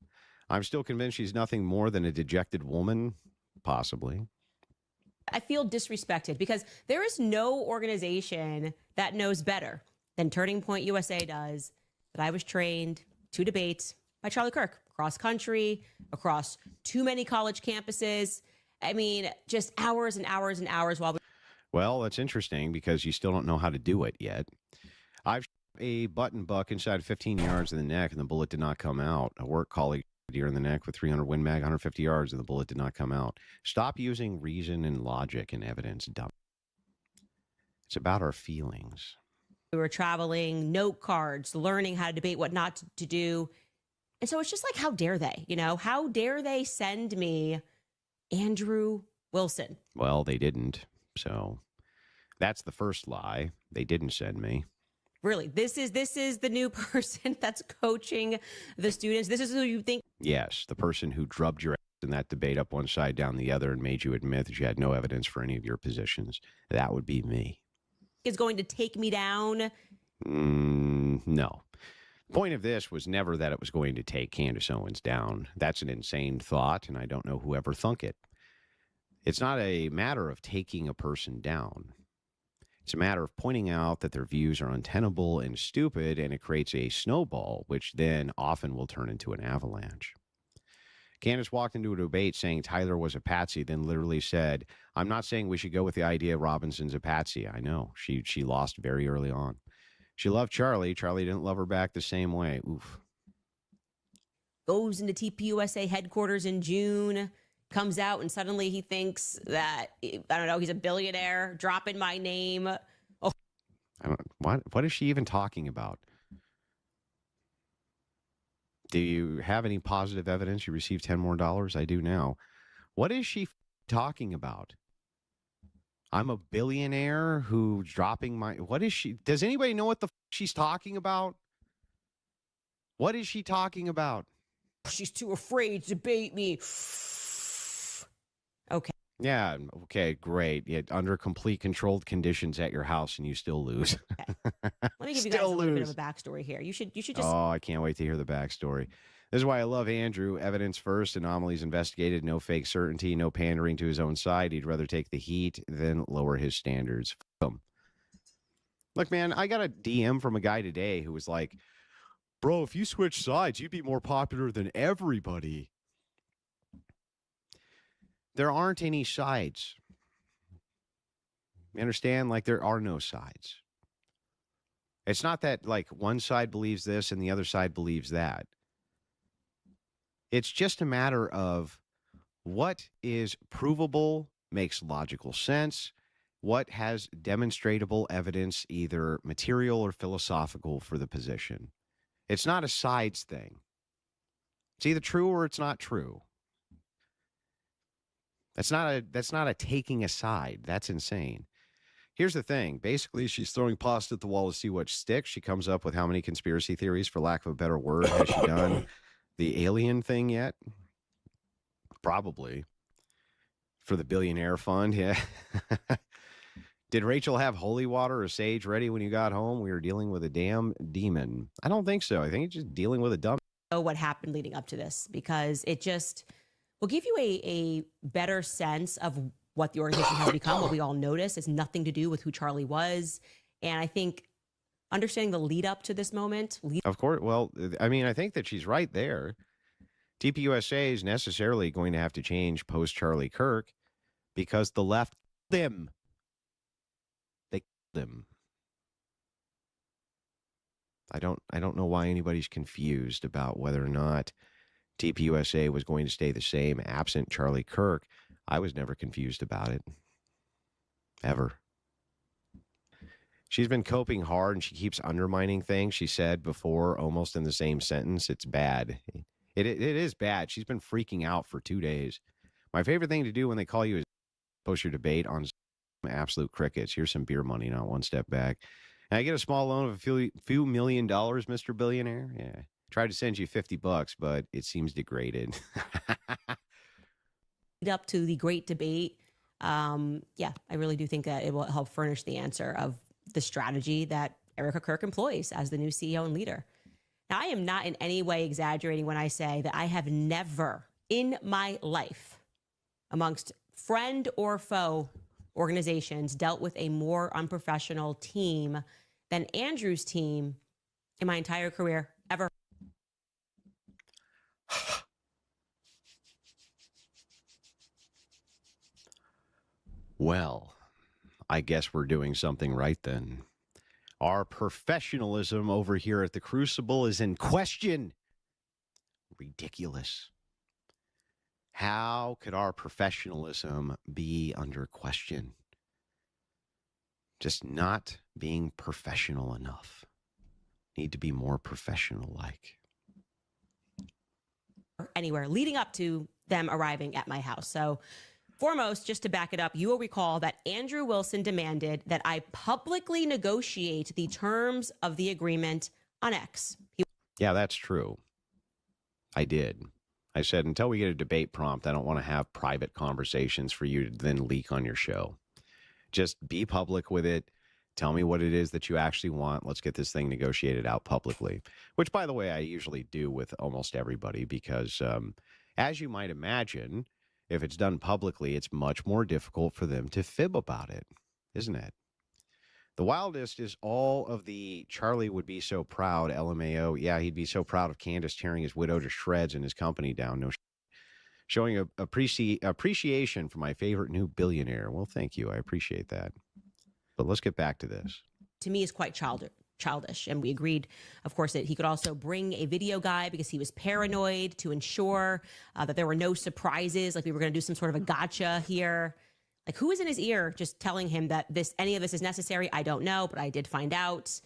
I'm still convinced she's nothing more than a dejected woman. Possibly. I feel disrespected because there is no organization that knows better than Turning Point USA does that I was trained to debate by Charlie Kirk across country, across too many college campuses. I mean, just hours and hours and hours while we. Well, that's interesting because you still don't know how to do it yet. I've shot a button buck inside 15 yards in the neck and the bullet did not come out. A work colleague deer in the neck with 300 Win Mag, 150 yards, and the bullet did not come out. Stop using reason and logic and evidence, dumb. It's about our feelings. We were traveling, note cards, learning how to debate, what not to do. And so it's just like, how dare they? You know, how dare they send me Andrew Wilson? Well, they didn't. So that's the first lie. They didn't send me. Really, this is the new person that's coaching the students. This is who you think Yes, the person who drubbed your ass in that debate up one side, down the other, and made you admit that you had no evidence for any of your positions. That would be me. is going to take me down. No. The point of this was never that it was going to take Candace Owens down. That's an insane thought, and I don't know whoever thunk it. It's not a matter of taking a person down. It's a matter of pointing out that their views are untenable and stupid, and it creates a snowball, which then often will turn into an avalanche. Candace walked into a debate saying Tyler was a patsy, then literally said, I'm not saying we should go with the idea Robinson's a patsy. I know. She lost very early on. She loved Charlie. Charlie didn't love her back the same way. Oof. Goes into TPUSA headquarters in June, comes out, and suddenly he thinks that, I don't know, he's a billionaire, dropping my name. Oh, What is she even talking about? Do you have any positive evidence you received $10 more? I do now. What is she talking about? I'm a billionaire who's dropping my... What is she... Does anybody know what the she's talking about? What is she talking about? she's too afraid to debate me. Okay. Yeah, okay, great. Under complete controlled conditions at your house, and you still lose. Okay. Let me give you guys a little bit of a backstory here. You should just... Oh, I can't wait to hear the backstory. This is why I love Andrew. Evidence first, anomalies investigated, no fake certainty, no pandering to his own side. He'd rather take the heat than lower his standards. Look, man, I got a DM from a guy today who was like, bro, if you switch sides, you'd be more popular than everybody. There aren't any sides. You understand? Like, there are no sides. It's not that, like, one side believes this and the other side believes that. It's just a matter of what is provable, makes logical sense, what has demonstrable evidence, either material or philosophical, for the position. It's not a sides thing. It's either true or it's not true. That's not a taking a side. That's insane. Here's the thing. Basically, she's throwing pasta at the wall to see what sticks. She comes up with how many conspiracy theories, for lack of a better word, has she done the alien thing yet? Probably. For the billionaire fund, yeah. Did Rachel have holy water or sage ready when you got home? We were dealing with a damn demon. I don't think so. I think it's just dealing with a dumb. Know what happened leading up to this, because it just will give you a better sense of what the organization has become. What we all notice is nothing to do with who Charlie was. And I think understanding the lead up to this moment. Of course. Well, I mean, I think that she's right there. TPUSA is necessarily going to have to change post Charlie Kirk because the left them. They killed him. I don't know why anybody's confused about whether or not TPUSA was going to stay the same absent Charlie Kirk. I was never confused about it. Ever. She's been coping hard, and she keeps undermining things she said before almost in the same sentence. It's bad. It is bad. She's been freaking out for 2 days. My favorite thing to do when they call you is post your debate on absolute crickets. Here's some beer money, not one step back. And I get a small loan of a few $1 million, Mr. Billionaire. Yeah. Tried to send you $50, but it seems degraded. Lead up to the great debate. Yeah, I really do think that it will help furnish the answer of the strategy that Erica Kirk employs as the new CEO and leader. Now, I am not in any way exaggerating when I say that I have never in my life, amongst friend or foe organizations, dealt with a more unprofessional team than Andrew's team in my entire career ever. Well, I guess we're doing something right then. Our professionalism over here at the Crucible is in question. Ridiculous. How could our professionalism be under question? Just not being professional enough. Need to be more professional-like. anywhere leading up to them arriving at my house. So, foremost, just to back it up, you will recall that Andrew Wilson demanded that I publicly negotiate the terms of the agreement on X. Yeah, that's true. I did. I said, until we get a debate prompt, I don't want to have private conversations for you to then leak on your show. Just be public with it. Tell me what it is that you actually want. Let's get this thing negotiated out publicly, which, by the way, I usually do with almost everybody because, as you might imagine, if it's done publicly, it's much more difficult for them to fib about it, isn't it? The wildest is all of the Charlie would be so proud, LMAO. Yeah, he'd be so proud of Candice tearing his widow to shreds and his company down. No, showing appreciation for my favorite new billionaire. Well, thank you. I appreciate that. But let's get back to this. To me, is quite childish. And we agreed, of course, that he could also bring a video guy because he was paranoid to ensure that there were no surprises, like we were going to do some sort of a gotcha here. Like, who is in his ear just telling him that any of this is necessary? I don't know, but I did find out.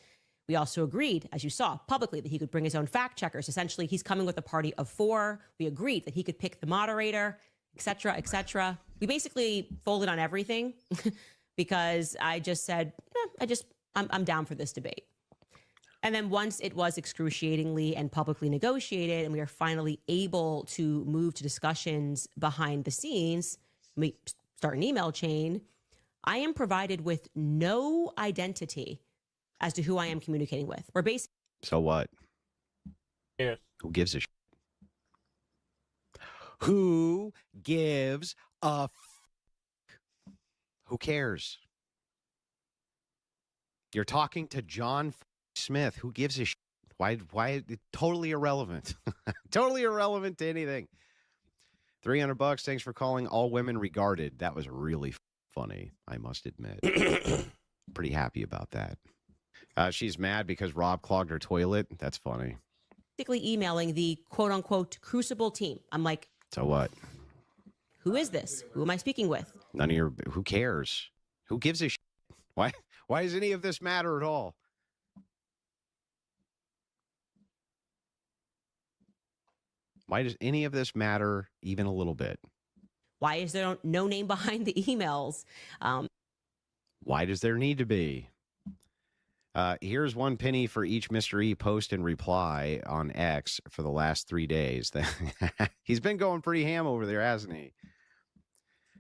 We also agreed, as you saw publicly, that he could bring his own fact checkers. Essentially, he's coming with a party of 4. We agreed that he could pick the moderator, etc., etc. We basically folded on everything because I just said, I'm down for this debate. And then once it was excruciatingly and publicly negotiated, and we are finally able to move to discussions behind the scenes, we start an email chain, I am provided with no identity as to who I am communicating with. We're basically... So what? Yes. Who gives a shit? Who gives a Who cares? You're talking to John Smith. Who gives a shit? Why? Totally irrelevant. Totally irrelevant to anything. $300. Thanks for calling All Women Regarded. That was really funny, I must admit. Pretty happy about that. She's mad because Rob clogged her toilet. That's funny. Emailing the quote-unquote Crucible team. I'm like, so what? Who is this? Who am I speaking with? None of your... Who cares? Who gives a shit? Why does any of this matter at all? Why does any of this matter even a little bit? Why is there no name behind the emails? Why does there need to be? Here's 1 penny for each Mr. E post and reply on X for the last 3 days. He's been going pretty ham over there, hasn't he?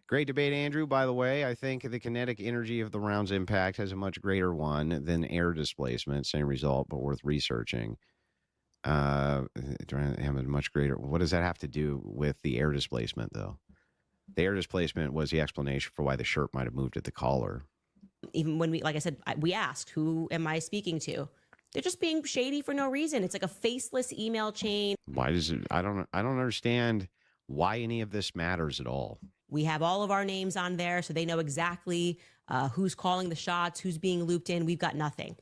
Great debate, Andrew. By the way, I think the kinetic energy of the round's impact has a much greater one than air displacement. Same result, but worth researching. Have a much greater. What does that have to do with the air displacement, though? The air displacement was the explanation for why the shirt might have moved at the collar. Even when like I said, we asked, who am I speaking to? They're just being shady for no reason. It's like a faceless email chain. Why does it? I don't understand why any of this matters at all. We have all of our names on there, so they know exactly who's calling the shots, who's being looped in. We've got nothing.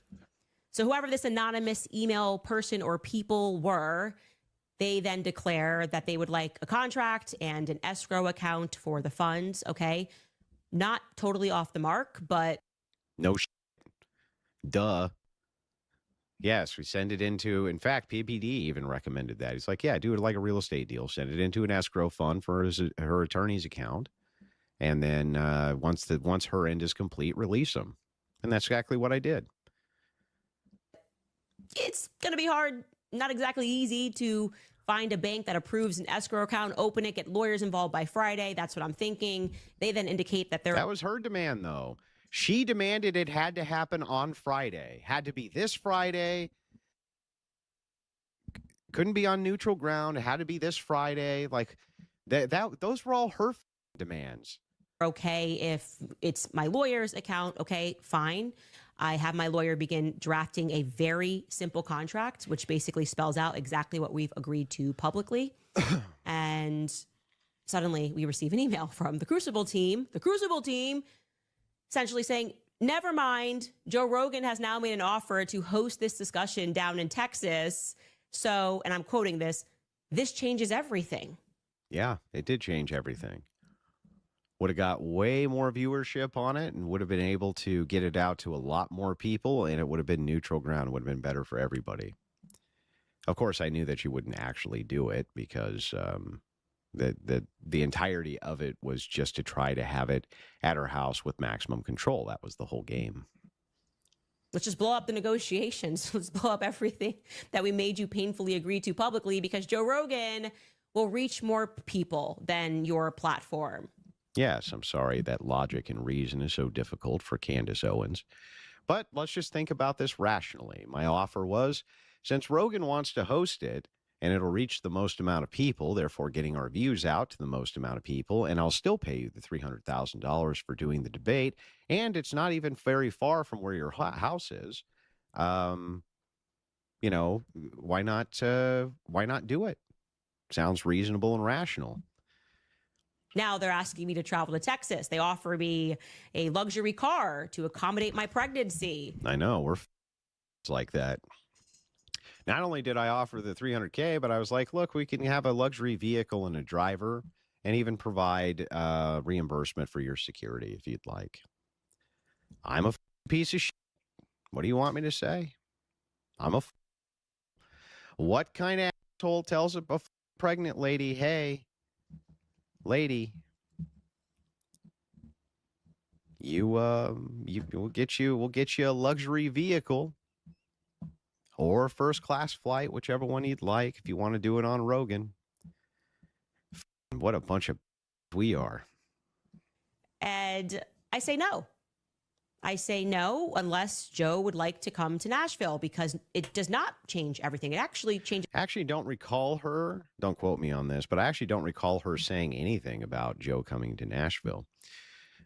So whoever this anonymous email person or people were, they then declare that they would like a contract and an escrow account for the funds. Okay. Not totally off the mark, but. No duh. Yes, we send it into, in fact, PPD even recommended that. He's like, yeah, do it like a real estate deal. Send it into an escrow fund for her attorney's account. And then once her end is complete, release them. And that's exactly what I did. It's going to be hard, not exactly easy to find a bank that approves an escrow account, open it, get lawyers involved by Friday. That's what I'm thinking. They then indicate that that was her demand, though. She demanded it had to happen on Friday. Had to be this Friday. Couldn't be on neutral ground. It had to be this Friday. Like those were all her demands. Okay, if it's my lawyer's account, okay, fine. I have my lawyer begin drafting a very simple contract, which basically spells out exactly what we've agreed to publicly. And suddenly we receive an email from the Crucible team essentially saying, never mind, Joe Rogan has now made an offer to host this discussion down in Texas. So, and I'm quoting this changes everything. Yeah, it did change everything. Would have got way more viewership on it and would have been able to get it out to a lot more people, and it would have been neutral ground. It would have been better for everybody. Of course, I knew that you wouldn't actually do it because the entirety of it was just to try to have it at her house with maximum control. That was the whole game. Let's just blow up the negotiations. Let's blow up everything that we made you painfully agree to publicly, because Joe Rogan will reach more people than your platform. Yes, I'm sorry that logic and reason is so difficult for Candace Owens. But let's just think about this rationally. My offer was, since Rogan wants to host it, and it'll reach the most amount of people, therefore getting our views out to the most amount of people, and I'll still pay you the $300,000 for doing the debate, and it's not even very far from where your house is. You know, why not do it? Sounds reasonable and rational. Now they're asking me to travel to Texas. They offer me a luxury car to accommodate my pregnancy. I know, we're like that. Not only did I offer the $300K, but I was like, look, we can have a luxury vehicle and a driver and even provide reimbursement for your security if you'd like. I'm a piece of shit. What do you want me to say? What kind of asshole tells a pregnant lady, hey, lady, we'll get you a luxury vehicle or a first class flight, whichever one you'd like, if you want to do it on Rogan. What a bunch of we are. And I say no. I say no unless Joe would like to come to Nashville, because it does not change everything. It actually changes. Actually, don't recall her. Don't quote me on this, but I actually don't recall her saying anything about Joe coming to Nashville.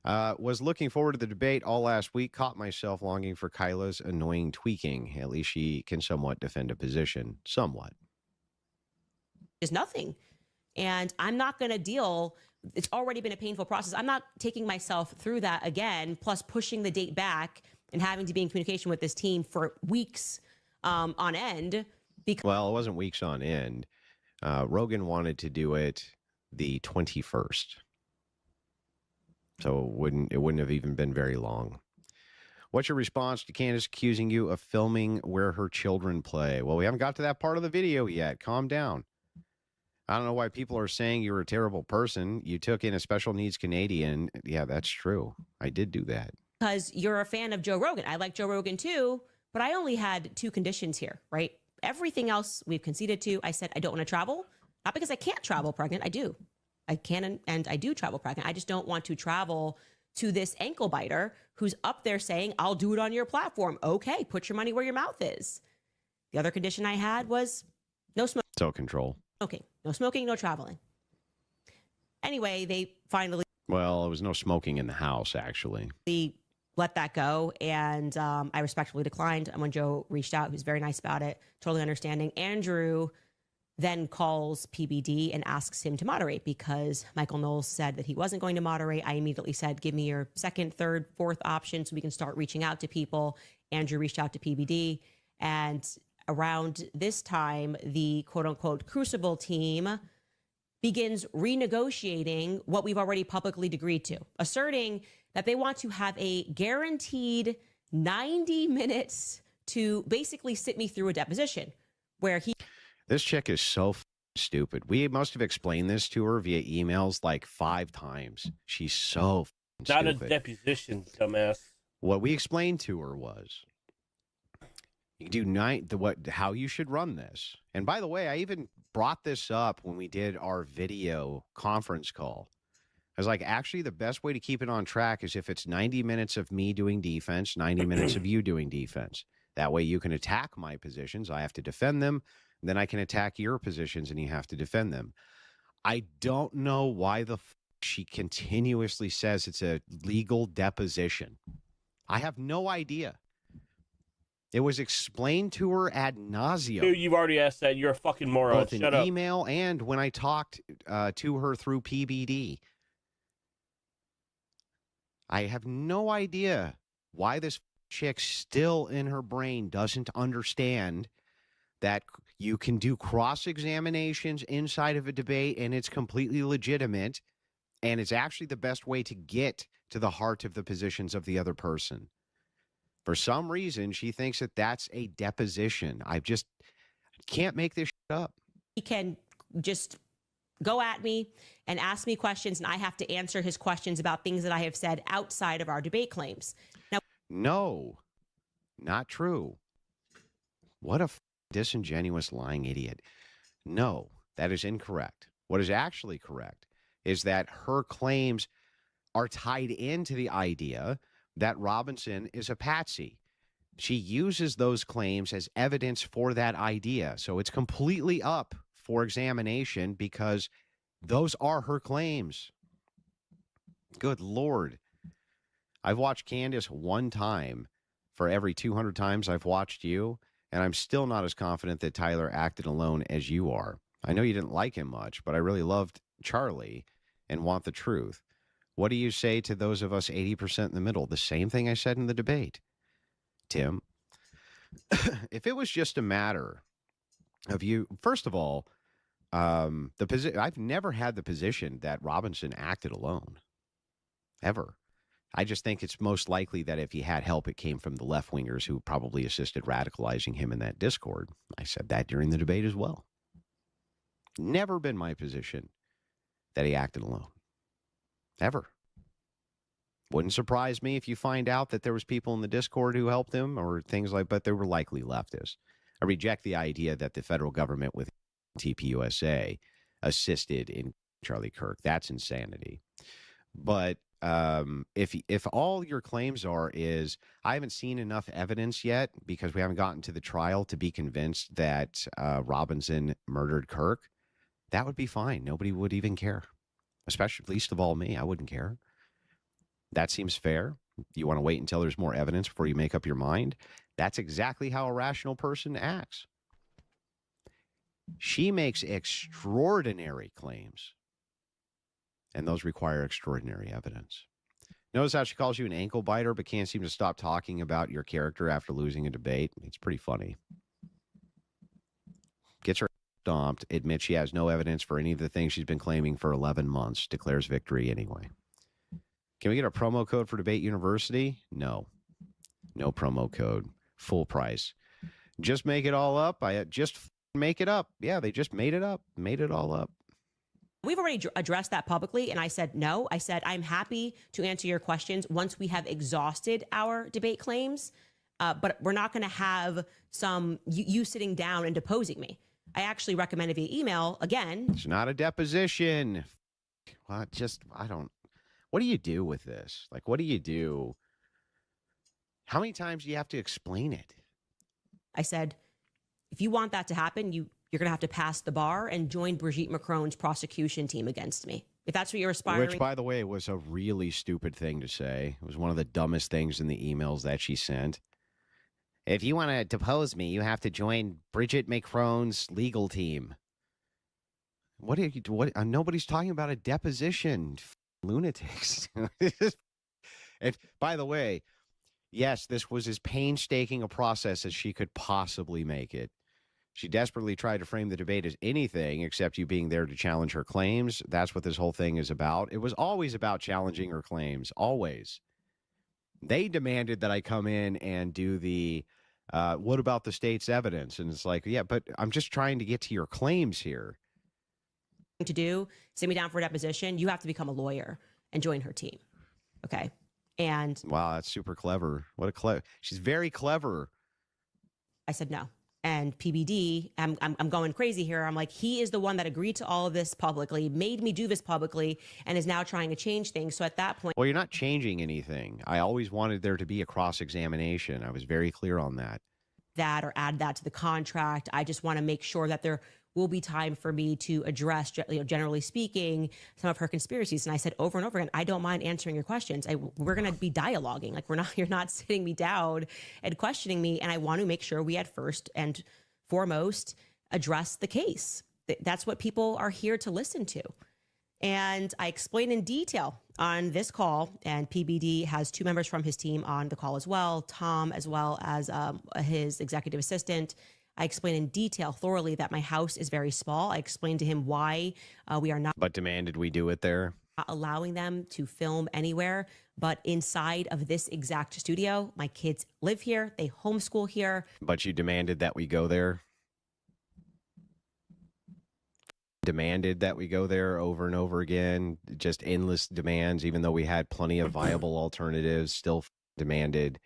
Was looking forward to the debate all last week. Caught myself longing for Kyla's annoying tweaking. At least she can somewhat defend a position. Somewhat. Is nothing. And I'm not going to deal. It's already been a painful process. I'm not taking myself through that again, plus pushing the date back and having to be in communication with this team for weeks on end. Well, it wasn't weeks on end. Rogan wanted to do it the 21st. So it wouldn't have even been very long. What's your response to Candace accusing you of filming where her children play? Well, we haven't got to that part of the video yet. Calm down. I don't know why people are saying you're a terrible person. You took in a special needs Canadian. Yeah, that's true. I did do that. Because you're a fan of Joe Rogan. I like Joe Rogan too, but I only had 2 conditions here, right? Everything else we've conceded to. I said I don't want to travel, not because I can't travel pregnant. I do. I can and I do travel pregnant. I just don't want to travel to this ankle biter who's up there saying, I'll do it on your platform. Okay, put your money where your mouth is. The other condition I had was no smoking. So control. Okay, no smoking, no traveling. Anyway, they finally. Well, it was no smoking in the house, actually. Let that go, and I respectfully declined. And when Joe reached out, he was very nice about it, totally understanding. Andrew then calls PBD and asks him to moderate because Michael Knowles said that he wasn't going to moderate. I immediately said, give me your second, third, fourth option so we can start reaching out to people. Andrew reached out to PBD, and around this time, the quote-unquote Crucible team begins renegotiating what we've already publicly agreed to, asserting that they want to have a guaranteed 90 minutes to basically sit me through a deposition where he... This chick is so stupid. We must have explained this to her via emails like 5 times. She's so not stupid. A deposition, dumbass. What we explained to her was you do how you should run this. And by the way, I even brought this up when we did our video conference call. I was like, actually, the best way to keep it on track is if it's 90 minutes of me doing defense, 90 minutes of you doing defense. That way you can attack my positions. I have to defend them. Then I can attack your positions and you have to defend them. I don't know why she continuously says it's a legal deposition. I have no idea. It was explained to her ad nauseum. Dude, you've already asked that. You're a fucking moron. Both in email and when I talked to her through PBD. I have no idea why this chick still in her brain doesn't understand that you can do cross-examinations inside of a debate and it's completely legitimate and it's actually the best way to get to the heart of the positions of the other person. For some reason, she thinks that that's a deposition. Can't make this shit up. He can just go at me and ask me questions, and I have to answer his questions about things that I have said outside of our debate claims. Now, No, not true. What a disingenuous, lying idiot. No, that is incorrect. What is actually correct is that her claims are tied into the idea that Robinson is a patsy. She uses those claims as evidence for that idea. So it's completely up for examination because those are her claims. Good Lord. I've watched Candice one time for every 200 times I've watched you, and I'm still not as confident that Tyler acted alone as you are. I know you didn't like him much, but I really loved Charlie and want the truth. What do you say to those of us 80% in the middle? The same thing I said in the debate. Tim, if it was just a matter of you, first of all, I've never had the position that Robinson acted alone, ever. I just think it's most likely that if he had help, it came from the left wingers who probably assisted radicalizing him in that Discord. I said that during the debate as well. Never been my position that he acted alone, ever. Wouldn't surprise me if you find out that there was people in the Discord who helped him or things like, but they were likely leftists. I reject the idea that the federal government with TPUSA assisted in Charlie Kirk. That's insanity. But if all your claims is, I haven't seen enough evidence yet because we haven't gotten to the trial to be convinced that Robinson murdered Kirk, that would be fine. Nobody would even care, especially least of all me. I wouldn't care. That seems fair. You want to wait until there's more evidence before you make up your mind? That's exactly how a rational person acts. She makes extraordinary claims, and those require extraordinary evidence. Notice how she calls you an ankle biter, but can't seem to stop talking about your character after losing a debate. It's pretty funny. Gets her stomped, admits she has no evidence for any of the things she's been claiming for 11 months, declares victory anyway. Can we get a promo code for Debate University? No. No promo code. Full price. Just make it all up. Just make it up. Yeah, they just made it up. Made it all up. we've already addressed that publicly, and I said no. I said I'm happy to answer your questions once we have exhausted our debate claims, but we're not going to have you sitting down and deposing me. I actually recommended via email again. It's not a deposition. Well, I don't. What do you do with this? Like, what do you do? How many times do you have to explain it? I said, if you want that to happen, you're going to have to pass the bar and join Brigitte Macron's prosecution team against me. If that's what you're aspiring. Which, by the way, was a really stupid thing to say. It was one of the dumbest things in the emails that she sent. If you want to depose me, you have to join Brigitte Macron's legal team. What? Nobody's talking about a deposition. Lunatics. And by the way, yes, this was as painstaking a process as she could possibly make it. She desperately tried to frame the debate as anything except you being there to challenge her claims. That's what this whole thing is about. It was always about challenging her claims. Always. They demanded that I come in and do the, what about the state's evidence? And it's like, yeah, but I'm just trying to get to your claims here. To do, sit me down for a deposition, you have to become a lawyer and join her team. Okay. And wow, that's super clever. What a clever. She's very clever. I said no. And PBD, I'm going crazy here. I'm like, he is the one that agreed to all of this publicly, made me do this publicly, and is now trying to change things. So at that point, well, you're not changing anything. I always wanted there to be a cross-examination. I was very clear on that. That or add that to the contract. I just want to make sure that there will be time for me to address, generally speaking, some of her conspiracies. And I said over and over again, I don't mind answering your questions. We're going to be dialoguing. Like you're not sitting me down and questioning me. And I want to make sure we at first and foremost address the case. That's what people are here to listen to. And I explained in detail on this call, and PBD has two members from his team on the call as well, Tom, as well as his executive assistant. I explained in detail, thoroughly, that my house is very small. I explained to him why we are not. But demanded we do it there. Not allowing them to film anywhere, but inside of this exact studio. My kids live here. They homeschool here. But you demanded that we go there. demanded that we go there over and over again, just endless demands, even though we had plenty of viable alternatives, still demanded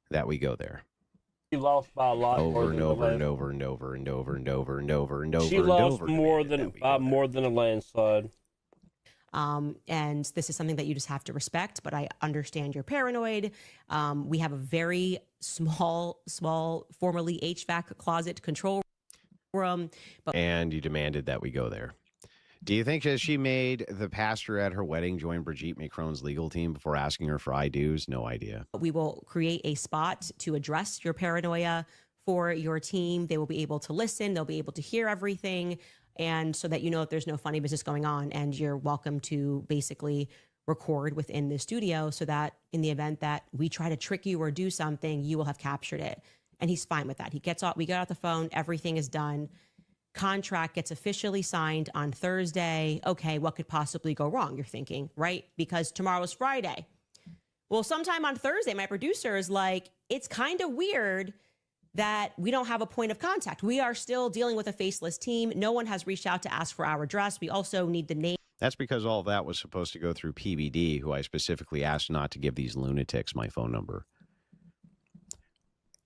that we go there She lost by a lot more over and than over the and over and over and over and over and over and over She and lost over. more demanded than that we by go there. more than a landslide. And this is something that you just have to respect, but I understand you're paranoid. We have a very small, formerly HVAC closet control room. But And you demanded that we go there. Do you think that she made the pastor at her wedding join Brigitte Macron's legal team before asking her for I-do's? No idea. we will create a spot to address your paranoia for your team. They will be able to listen. They'll be able to hear everything. And so that you know that there's no funny business going on, and you're welcome to basically record within the studio so that in the event that we try to trick you or do something, you will have captured it. And he's fine with that. He gets off, we get off the phone, everything is done. Contract gets officially signed on Thursday. Okay, what could possibly go wrong? You're thinking, right? Because tomorrow's Friday. Well, sometime on Thursday, my producer is like, it's kind of weird that we don't have a point of contact. We are still dealing with a faceless team. No one has reached out to ask for our address. We also need the name. That's because all of that was supposed to go through PBD, who I specifically asked not to give these lunatics my phone number.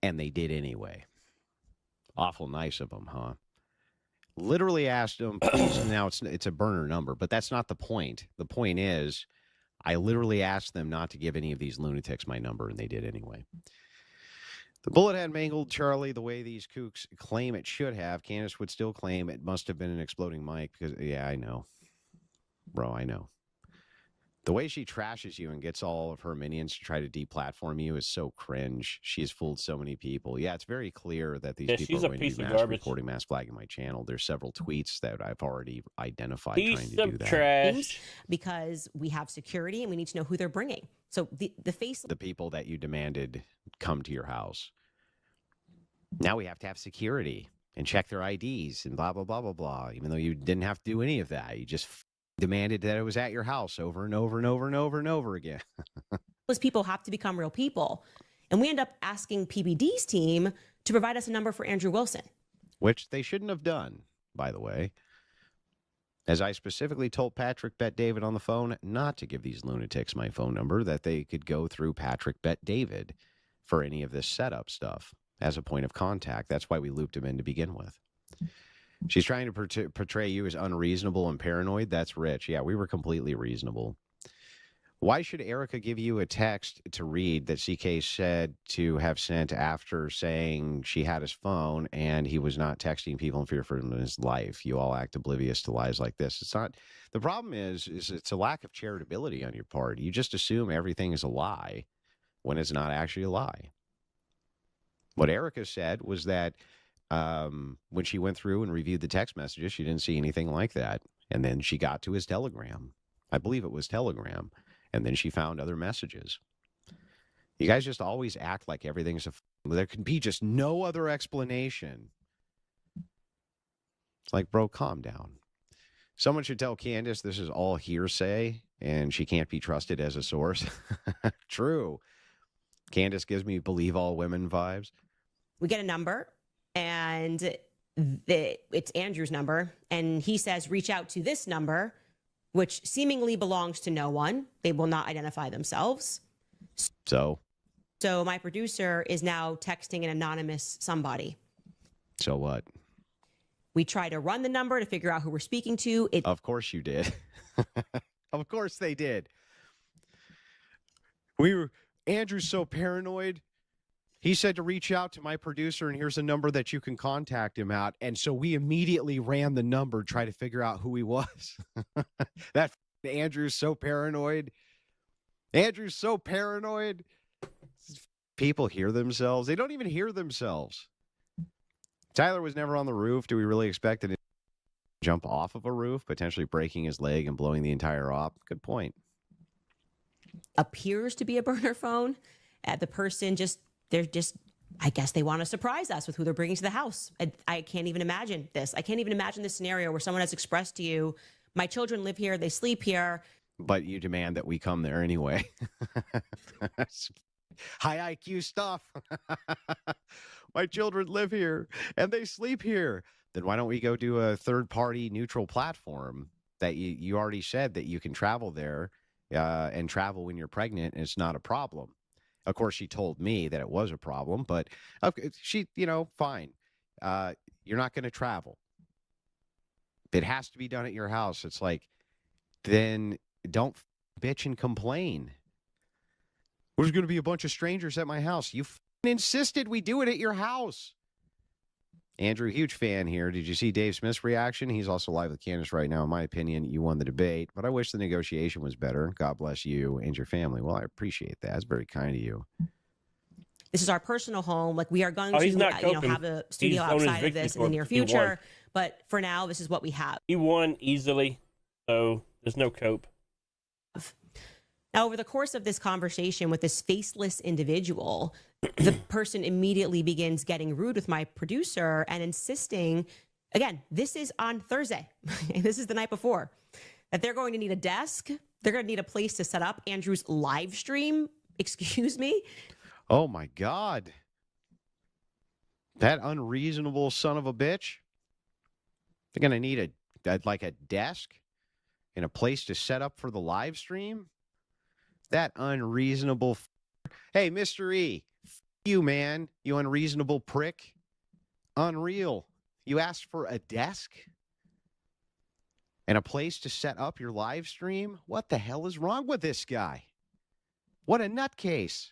And they did anyway. Awful nice of them, huh? Literally asked them, please, now it's a burner number, but that's not the point. The point is, I literally asked them not to give any of these lunatics my number, and they did anyway. The bullet had mangled Charlie the way these kooks claim it should have. Candice would still claim it must have been an exploding mic because, yeah, I know. Bro, I know. The way she trashes you and gets all of her minions to try to deplatform you is so cringe. She has fooled so many people. Yeah, it's very clear that these people she's are a going to piece be of mass garbage. reporting, mass flagging my channel. There's several tweets that I've already identified Piece trying to do of that. trash. Because we have security and we need to know who they're bringing. So the face. The people that you demanded come to your house. Now we have to have security and check their IDs and blah, blah, blah, blah, blah. Even though you didn't have to do any of that. You just demanded that it was at your house over and over and over and over and over again. Those people have to become real people. And we end up asking PBD's team to provide us a number for Andrew Wilson. Which they shouldn't have done, by the way. As I specifically told Patrick Bet David on the phone not to give these lunatics my phone number, that they could go through Patrick Bet David for any of this setup stuff as a point of contact. That's why we looped him in to begin with. She's trying to portray you as unreasonable and paranoid. That's rich. Yeah, we were completely reasonable. Why should Erica give you a text to read that CK said to have sent after saying she had his phone and he was not texting people in fear for his life? You all act oblivious to lies like this. It's not. The problem is it's a lack of charitability on your part. You just assume everything is a lie when it's not actually a lie. What Erica said was that when she went through and reviewed the text messages, she didn't see anything like that. And then she got to his Telegram. I believe it was Telegram. And then she found other messages. You guys just always act like everything's there can be just no other explanation. It's like, bro, calm down. Someone should tell Candice this is all hearsay and she can't be trusted as a source. True. Candice gives me believe all women vibes. We get a number, and it's Andrew's number, and he says, reach out to this number, which seemingly belongs to no one. They will not identify themselves. So my producer is now texting an anonymous somebody. So what? We try to run the number to figure out who we're speaking to. Of course you did. Of course they did. Andrew's so paranoid. He said to reach out to my producer, and here's a number that you can contact him at. And so we immediately ran the number, try to figure out who he was. That Andrew's so paranoid. Andrew's so paranoid. People hear themselves. They don't even hear themselves. Tyler was never on the roof. Do we really expect him to jump off of a roof, potentially breaking his leg and blowing the entire op? Good point. Appears to be a burner phone. The person I guess they want to surprise us with who they're bringing to the house. I can't even imagine this. I can't even imagine this scenario where someone has expressed to you, my children live here, they sleep here. But you demand that we come there anyway. High IQ stuff. My children live here and they sleep here. then why don't we go do a third-party neutral platform that you already said that you can travel there and travel when you're pregnant, and it's not a problem. Of course, she told me that it was a problem, but she, fine. You're not going to travel. It has to be done at your house. It's like, then don't bitch and complain. There's going to be a bunch of strangers at my house. You insisted we do it at your house. Andrew, huge fan here. Did you see Dave Smith's reaction? He's also live with Candice right now. In my opinion, you won the debate, but I wish the negotiation was better. God bless you and your family. Well, I appreciate that. It's very kind of you. This is our personal home. Like, we are going he's to not have a studio outside of this in the near future. But for now, this is what we have. He won easily, so there's no cope. Now, over the course of this conversation with this faceless individual, the person immediately begins getting rude with my producer and insisting, again, this is on Thursday. This is the night before, that they're going to need a desk. They're going to need a place to set up Andrew's live stream. Excuse me. Oh, my God. That unreasonable son of a bitch. They're going to need a desk and a place to set up for the live stream. That unreasonable. Hey, Mr. E, you, man, you unreasonable prick. Unreal. You asked for a desk and a place to set up your live stream? What the hell is wrong with this guy? What a nutcase.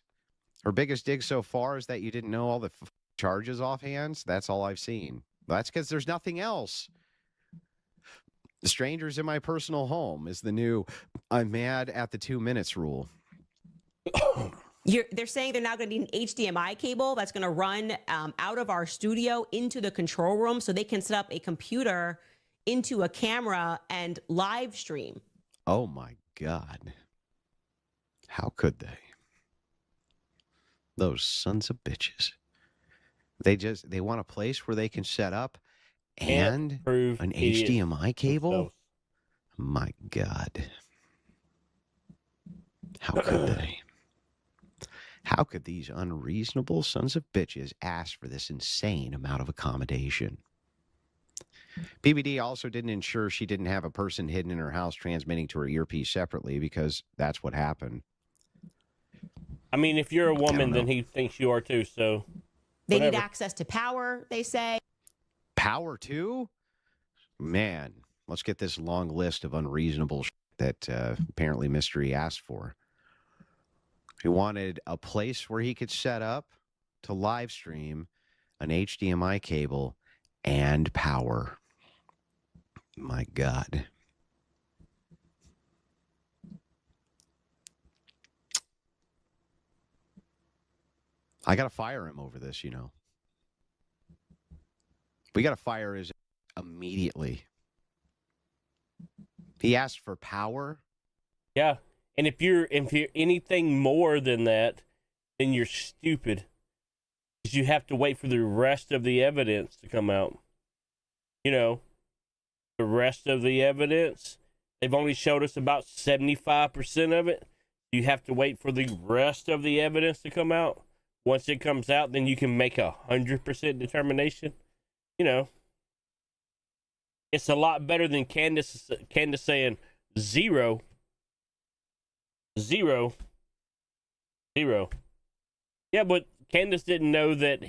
Her biggest dig so far is that you didn't know all the charges offhand. That's all I've seen. That's because there's nothing else. The strangers in my personal home is the new I'm mad at the 2 minutes rule. They're saying they're now going to need an HDMI cable that's going to run out of our studio into the control room so they can set up a computer into a camera and live stream. Oh, my God. How could they? Those sons of bitches. They want a place where they can set up and an HDMI cable? My God. How could they? How could these unreasonable sons of bitches ask for this insane amount of accommodation? PBD also didn't ensure she didn't have a person hidden in her house transmitting to her earpiece separately because that's what happened. I mean, if you're a woman, then he thinks you are too, so. They need access to power, they say. Power too? Man, let's get this long list of unreasonable that apparently Mystery asked for. He wanted a place where he could set up to live stream an HDMI cable and power. My God. I got to fire him over this, We got to fire his immediately. He asked for power. Yeah. And if you're anything more than that, then you're stupid. Because you have to wait for the rest of the evidence to come out. The rest of the evidence, they've only showed us about 75% of it. You have to wait for the rest of the evidence to come out. Once it comes out, then you can make 100% determination. It's a lot better than Candice saying 0. 0. 0. Yeah, but Candice didn't know that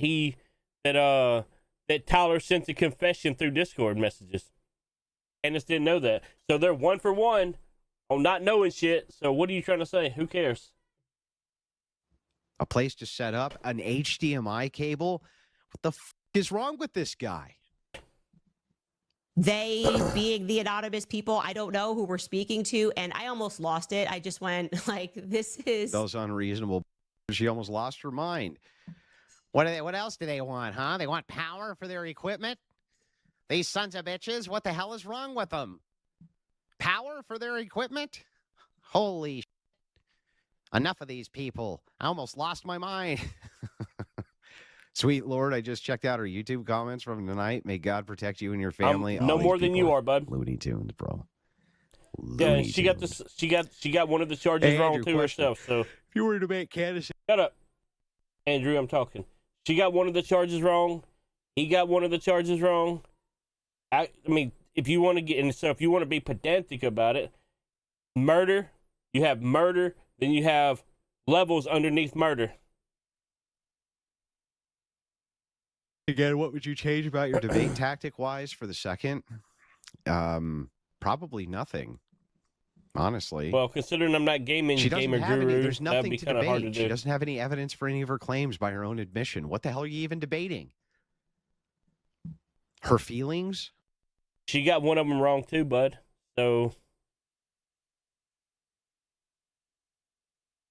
that Tyler sent a confession through Discord messages. Candice didn't know that. So they're 1 for 1 on not knowing shit. So what are you trying to say? Who cares? A place to set up an HDMI cable? What the is wrong with this guy? They being the anonymous people, I don't know who we're speaking to, and I almost lost it. I just went this is those unreasonable. She almost lost her mind. What else do they want, huh? They want power for their equipment? These sons of bitches, what the hell is wrong with them? Power for their equipment? Holy shit. Enough of these people. I almost lost my mind. Sweet Lord, I just checked out her YouTube comments from tonight. May God protect you and your family. No more than you are, bud. Looney Tunes, bro. Yeah, she got this. She got one of the charges wrong to herself. So if you were to make Candice, shut up, Andrew. I'm talking. She got one of the charges wrong. He got one of the charges wrong. I mean, if you want to get, and so if you want to be pedantic about it, murder, you have murder, then you have levels underneath murder. Again, what would you change about your debate tactic wise for the second? Probably nothing. Honestly. Well, considering I'm not gaming She doesn't gamer have guru, any. There's that'd nothing be to kind of hard to debate. do. She doesn't have any evidence for any of her claims by her own admission. What the hell are you even debating? Her feelings? She got one of them wrong too, bud. So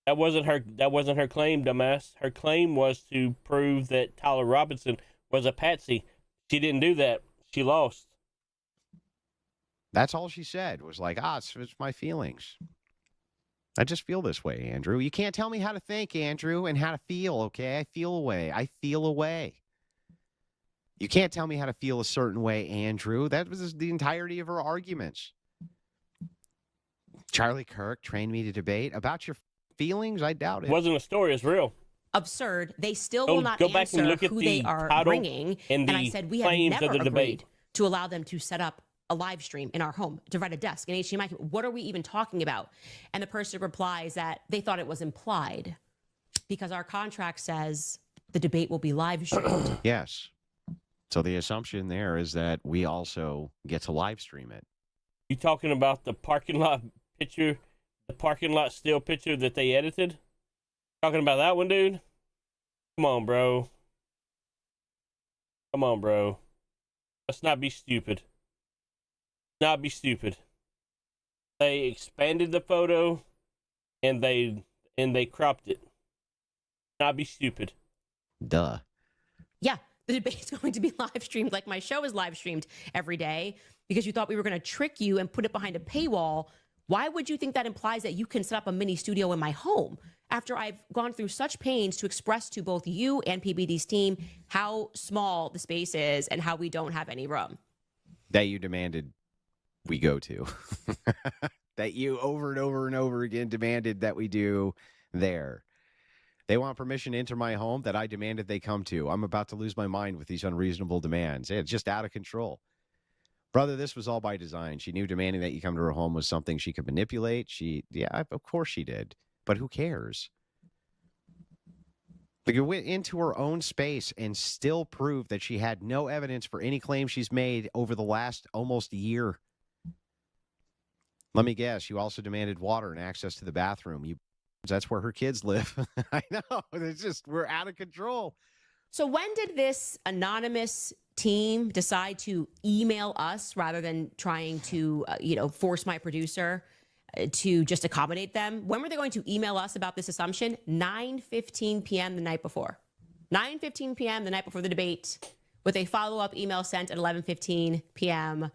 that wasn't her. That wasn't her claim, dumbass. Her claim was to prove that Tyler Robinson was a patsy. She didn't do that. She lost. That's all she said was like, it's my feelings. I just feel this way, Andrew. You can't tell me how to think, Andrew, and how to feel, okay? I feel a way. I feel a way. You can't tell me how to feel a certain way, Andrew. That was the entirety of her arguments. Charlie Kirk trained me to debate about your feelings. I doubt it. It wasn't a story. It's real. Absurd. They still Go- will not go back and answer look at who the they are title bringing. and I the said we have claims of never the debate. agreed to allow them to set up a live stream in our home, to provide a desk, an HDMI. What are we even talking about? And the person replies that they thought it was implied because our contract says the debate will be live streamed. Yes. So the assumption there is that we also get to live stream it. You talking about the parking lot picture, the parking lot still picture that they edited? Talking about that one, dude? Come on, bro. Come on, bro. Let's not be stupid. Not be stupid. They expanded the photo and they cropped it. Not be stupid. Duh. Yeah, the debate's going to be live streamed like my show is live streamed every day because you thought we were going to trick you and put it behind a paywall. Why would you think that implies that you can set up a mini studio in my home after I've gone through such pains to express to both you and PBD's team how small the space is and how we don't have any room? That you demanded we go to. That you over and over and over again demanded that we do there. They want permission to enter my home that I demanded they come to. I'm about to lose my mind with these unreasonable demands. It's just out of control. Brother, this was all by design. She knew demanding that you come to her home was something she could manipulate. Of course she did. But who cares? Like, you went into her own space and still proved that she had no evidence for any claim she's made over the last almost year. Let me guess, you also demanded water and access to the bathroom. That's where her kids live. I know. It's just, we're out of control. So when did this anonymous team decide to email us rather than trying to, force my producer to just accommodate them? When were they going to email us about this assumption? 9:15 p.m. the night before. 9:15 p.m. the night before the debate, with a follow-up email sent at 11:15 p.m.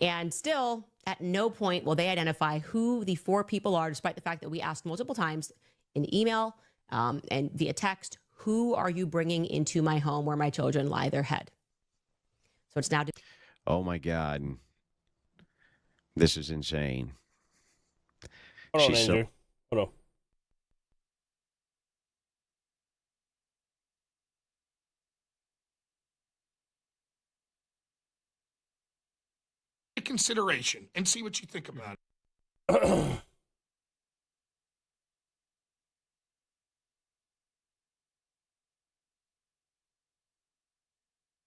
And still, at no point will they identify who the four people are, despite the fact that we asked multiple times in email and via text, who are you bringing into my home where my children lie their head? So it's now... Oh, my God. This is insane. Hold on, She's Andrew. Hold on. Consideration and see what you think about it.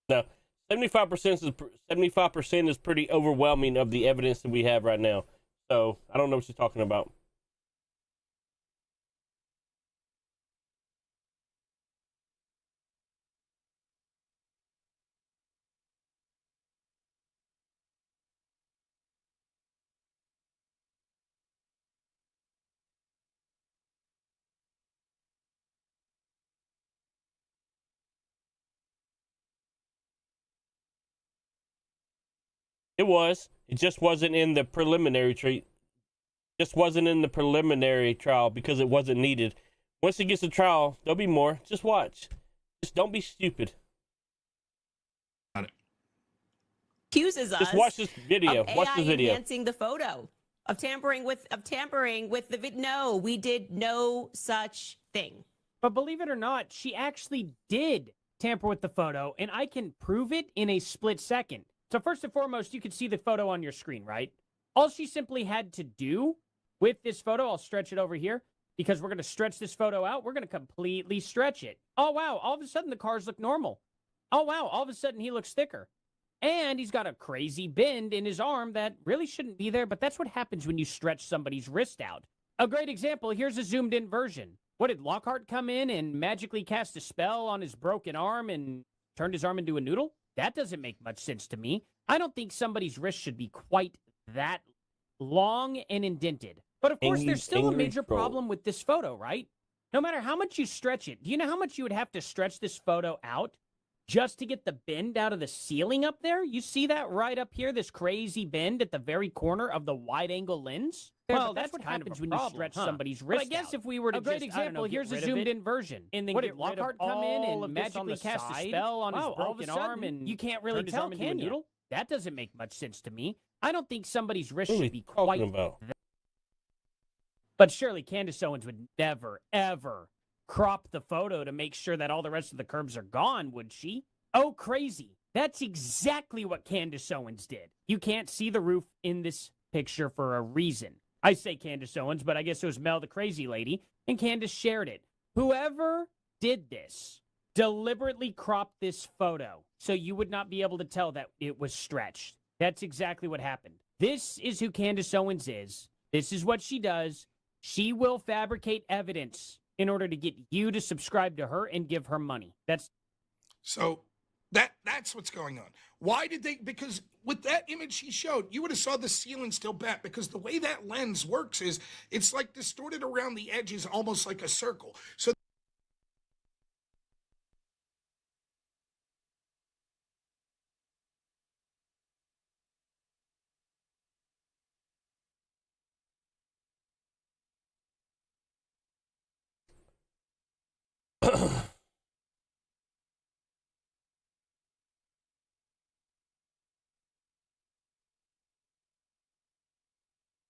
Now, 75% is pretty overwhelming of the evidence that we have right now. So I don't know what you're talking about. It was. It just wasn't in the preliminary Just wasn't in the preliminary trial because it wasn't needed. Once it gets to trial, there'll be more. Just watch. Just don't be stupid. Accuses us. Just watch this video. Of Watch AI the video. enhancing the photo, of tampering with the video. No, we did no such thing. But believe it or not, she actually did tamper with the photo, and I can prove it in a split second. So first and foremost, you can see the photo on your screen, right? All she simply had to do with this photo, I'll stretch it over here because we're going to stretch this photo out. We're going to completely stretch it. Oh, wow. All of a sudden, the cars look normal. Oh, wow. All of a sudden, he looks thicker. And he's got a crazy bend in his arm that really shouldn't be there, but that's what happens when you stretch somebody's wrist out. A great example, here's a zoomed in version. What, did Lockhart come in and magically cast a spell on his broken arm and turned his arm into a noodle? That doesn't make much sense to me. I don't think somebody's wrist should be quite that long and indented. But of course, there's still a major problem with this photo, right? No matter how much you stretch it, do you know how much you would have to stretch this photo out just to get the bend out of the ceiling up there? You see that right up here, this crazy bend at the very corner of the wide-angle lens? Well, that's what happens when you stretch somebody's wrist out. But I guess if we were to great example, here's a zoomed-in version. And then did Lockhart come in and magically cast a spell on his broken arm and you can't really tell, can you? That doesn't make much sense to me. I don't think somebody's wrist should be quite that. But surely Candice Owens would never, ever crop the photo to make sure that all the rest of the curbs are gone, would she? Oh, crazy. That's exactly what Candice Owens did. You can't see the roof in this picture for a reason. I say Candice Owens, but I guess it was Mel the crazy lady, and Candice shared it. Whoever did this deliberately cropped this photo so you would not be able to tell that it was stretched. That's exactly what happened. This is who Candice Owens is. This is what she does. She will fabricate evidence in order to get you to subscribe to her and give her money. So that's what's going on. Why did they? Because with that image he showed, you would have saw the ceiling still bent, because the way that lens works is it's like distorted around the edges, almost like a circle. So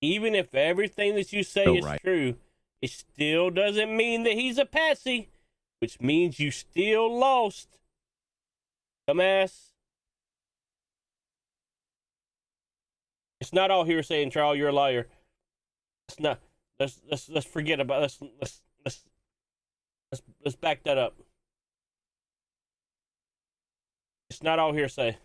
Even if everything that you say is true, it still doesn't mean that he's a patsy, which means you still lost. Dumbass. It's not all hearsay and Charles, you're a liar. It's not. Let's forget about let's back that up. It's not all hearsay.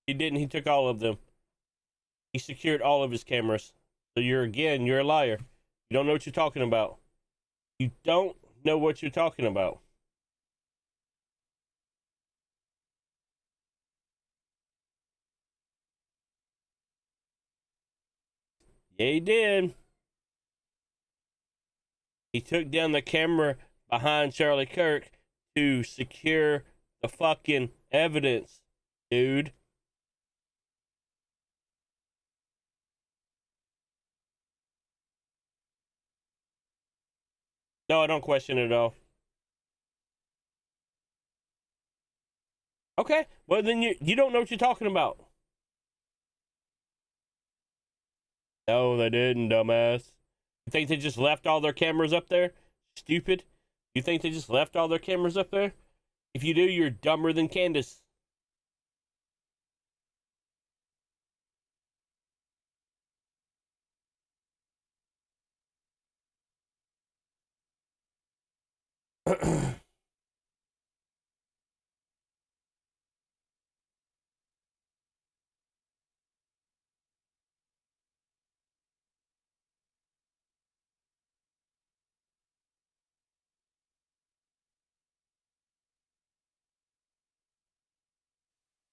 He didn't. He took all of them. He secured all of his cameras. So you're a liar. You don't know what you're talking about. You don't know what you're talking about. Yeah, he did. He took down the camera behind Charlie Kirk to secure the fucking evidence, dude. No, I don't question it at all. Okay, well then you don't know what you're talking about. No, they didn't, dumbass. You think they just left all their cameras up there? Stupid. You think they just left all their cameras up there? If you do, you're dumber than Candice.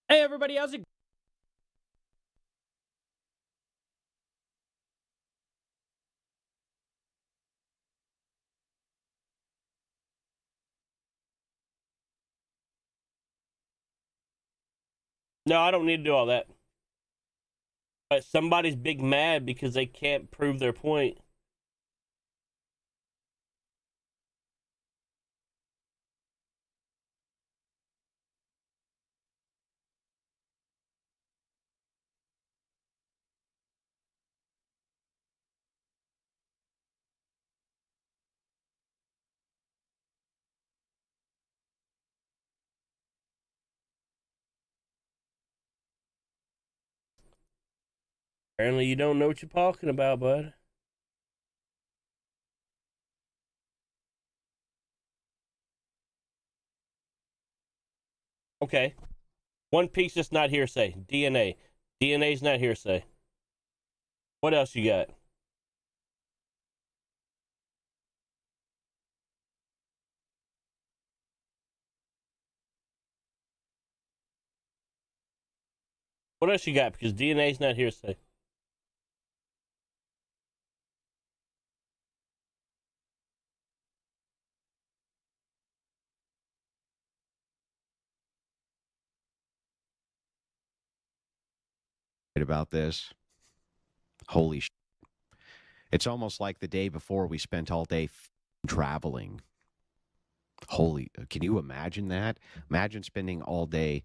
Hey, everybody, how's it? No, I don't need to do all that. But somebody's big mad because they can't prove their point. Apparently, you don't know what you're talking about, bud. Okay. One piece that's not hearsay. DNA. DNA's not hearsay. What else you got? What else you got? Because DNA's not hearsay. About this. Holy shit. It's almost like the day before we spent all day traveling. Holy, can you imagine that? Imagine spending all day.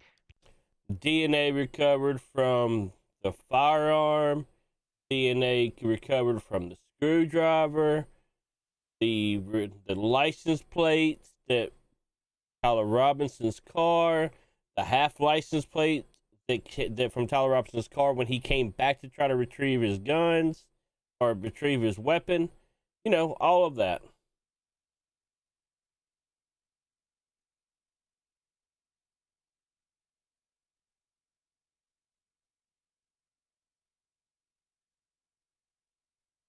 DNA recovered from the firearm. DNA recovered from the screwdriver. The license plates that Tyler Robinson's car. The half license plate that from Tyler Robinson's car when he came back to try to retrieve his guns or retrieve his weapon. You know, all of that.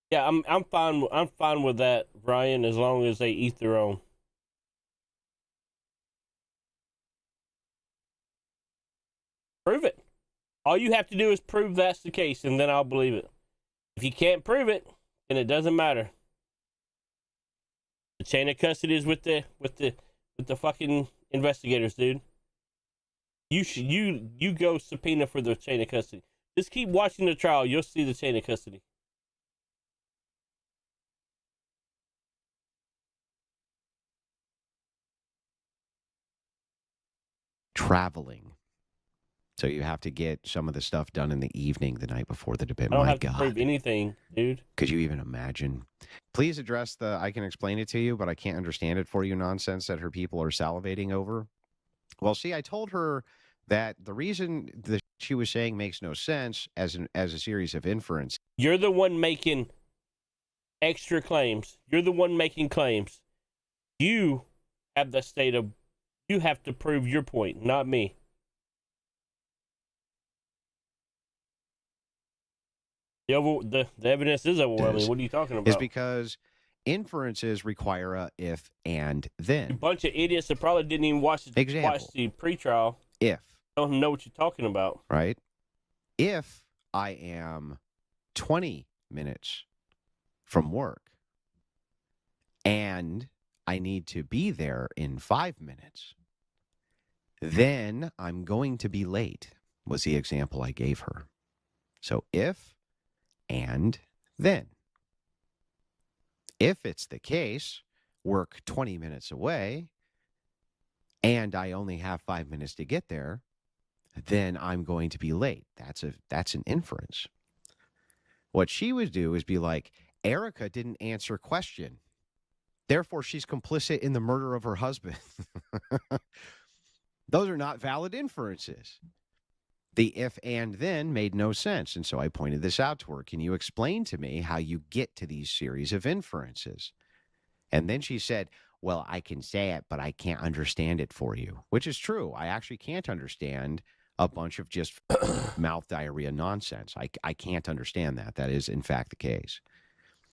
Yeah, I'm fine. I'm fine with that, Ryan, as long as they eat their own. Prove it. All you have to do is prove that's the case, and then I'll believe it. If you can't prove it, then it doesn't matter. The chain of custody is with the fucking investigators, dude. You go subpoena for the chain of custody. Just keep watching the trial. You'll see the chain of custody. Traveling. So you have to get some of the stuff done in the evening, the night before the debate. I don't My have God. to prove anything, dude. Could you even imagine? Please address the I can explain it to you, but I can't understand it for you nonsense that her people are salivating over. Well, see, I told her that the reason that she was saying makes no sense as a series of inference. You're the one making extra claims. You're the one making claims. You have the state of, you have to prove your point, not me. The evidence is overwhelming. What are you talking about? Is because inferences require a if and then. A bunch of idiots that probably didn't even watch the pretrial. If. Don't know what you're talking about. Right? If I am 20 minutes from work and I need to be there in 5 minutes, then I'm going to be late, was the example I gave her. So if and then. If it's the case, work 20 minutes away, and I only have 5 minutes to get there, then I'm going to be late. That's an inference. What she would do is be like, Erica didn't answer question. Therefore, she's complicit in the murder of her husband. Those are not valid inferences. The if and then made no sense. And so I pointed this out to her. Can you explain to me how you get to these series of inferences? And then she said, well, I can say it, but I can't understand it for you, which is true. I actually can't understand a bunch of just mouth diarrhea nonsense. I can't understand that. That is, in fact, the case.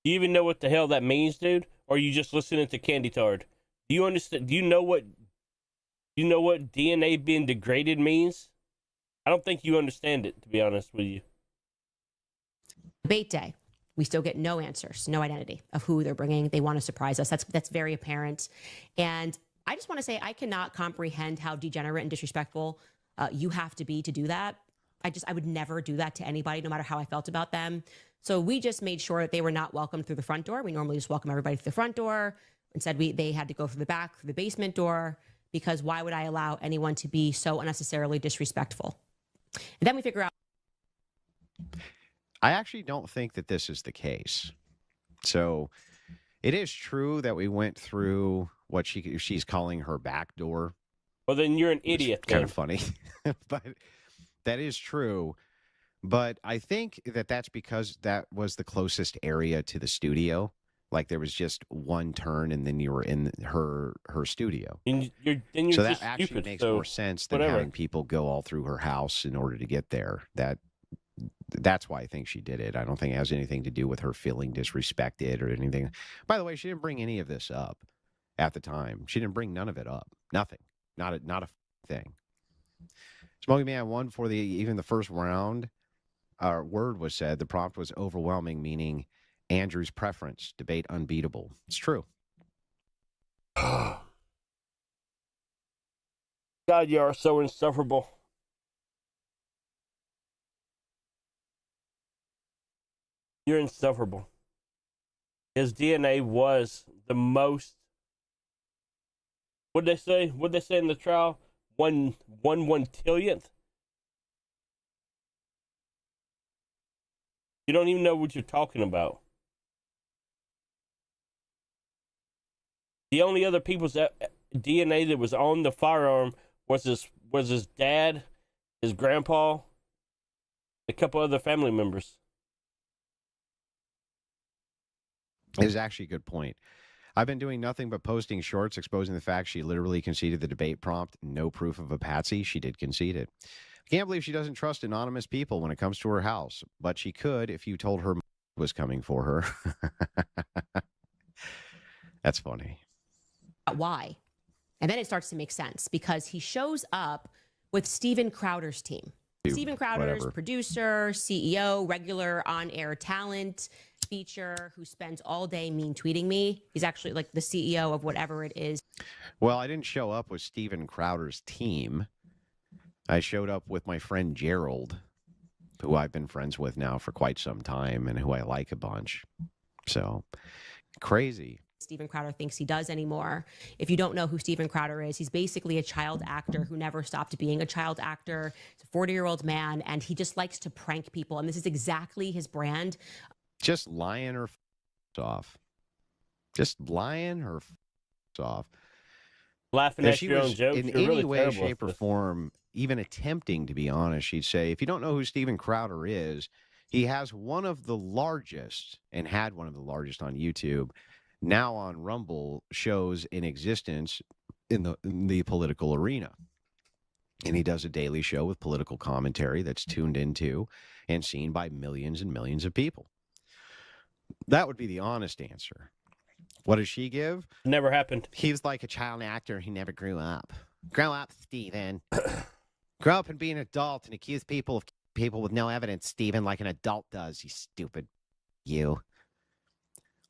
Do you even know what the hell that means, dude? Or are you just listening to Candy Tard? Do you understand? Do you know what DNA being degraded means? I don't think you understand it, to be honest with you. Debate day. We still get no answers, no identity of who they're bringing. They want to surprise us. That's very apparent. And I just want to say I cannot comprehend how degenerate and disrespectful you have to be to do that. I would never do that to anybody, no matter how I felt about them. So we just made sure that they were not welcomed through the front door. We normally just welcome everybody through the front door. Instead, they had to go through the back, through the basement door, because why would I allow anyone to be so unnecessarily disrespectful? And then we figure out. I actually don't think that this is the case. So it is true that we went through what she's calling her back door. Well, then you're an idiot. Kind of funny, but that is true. But I think that that's because that was the closest area to the studio. Like there was just one turn, and then you were in her studio. And you're So that just actually stupid, makes so more sense than whatever. having people go all through her house in order to get there. That's why I think she did it. I don't think it has anything to do with her feeling disrespected or anything. By the way, she didn't bring any of this up at the time. She didn't bring none of it up. Nothing. Not a thing. Smoky Man won for even the first round. Our word was said. The prompt was overwhelming, meaning Andrew's preference. Debate unbeatable. It's true. God, you are so insufferable. You're insufferable. His DNA was the most. What'd they say? What'd they say in the trial? One tillionth. You don't even know what you're talking about. The only other people's DNA that was on the firearm was his dad, his grandpa, a couple other family members. It is actually a good point. I've been doing nothing but posting shorts exposing the fact she literally conceded the debate prompt. No proof of a patsy. She did concede it. I can't believe she doesn't trust anonymous people when it comes to her house, but she could if you told her was coming for her. That's funny. Why? And then it starts to make sense because he shows up with Steven Crowder's team. Steven Crowder's producer, CEO, regular on-air talent, feature, who spends all day mean tweeting me. He's actually like the CEO of whatever it is. Well, I didn't show up with Steven Crowder's team. I showed up with my friend Gerald, who I've been friends with now for quite some time and who I like a bunch. So, crazy. Steven Crowder thinks he does anymore. If you don't know who Steven Crowder is, he's basically a child actor who never stopped being a child actor. He's a 40-year-old man, and he just likes to prank people. And this is exactly his brand. Just lying her off. Just lying her off. Laughing at your own jokes. In You're any really way, terrible shape, at or this. form, even attempting to be honest, she'd say, if you don't know who Steven Crowder is, he has one of the largest, and had one of the largest on YouTube, now on Rumble, shows in existence in the political arena. And he does a daily show with political commentary that's tuned into and seen by millions and millions of people. That would be the honest answer. What does she give? Never happened. He's like a child actor. He never grew up. Grow up, Steven. Grow up and be an adult and accuse people of people with no evidence, Steven, like an adult does, you stupid. You.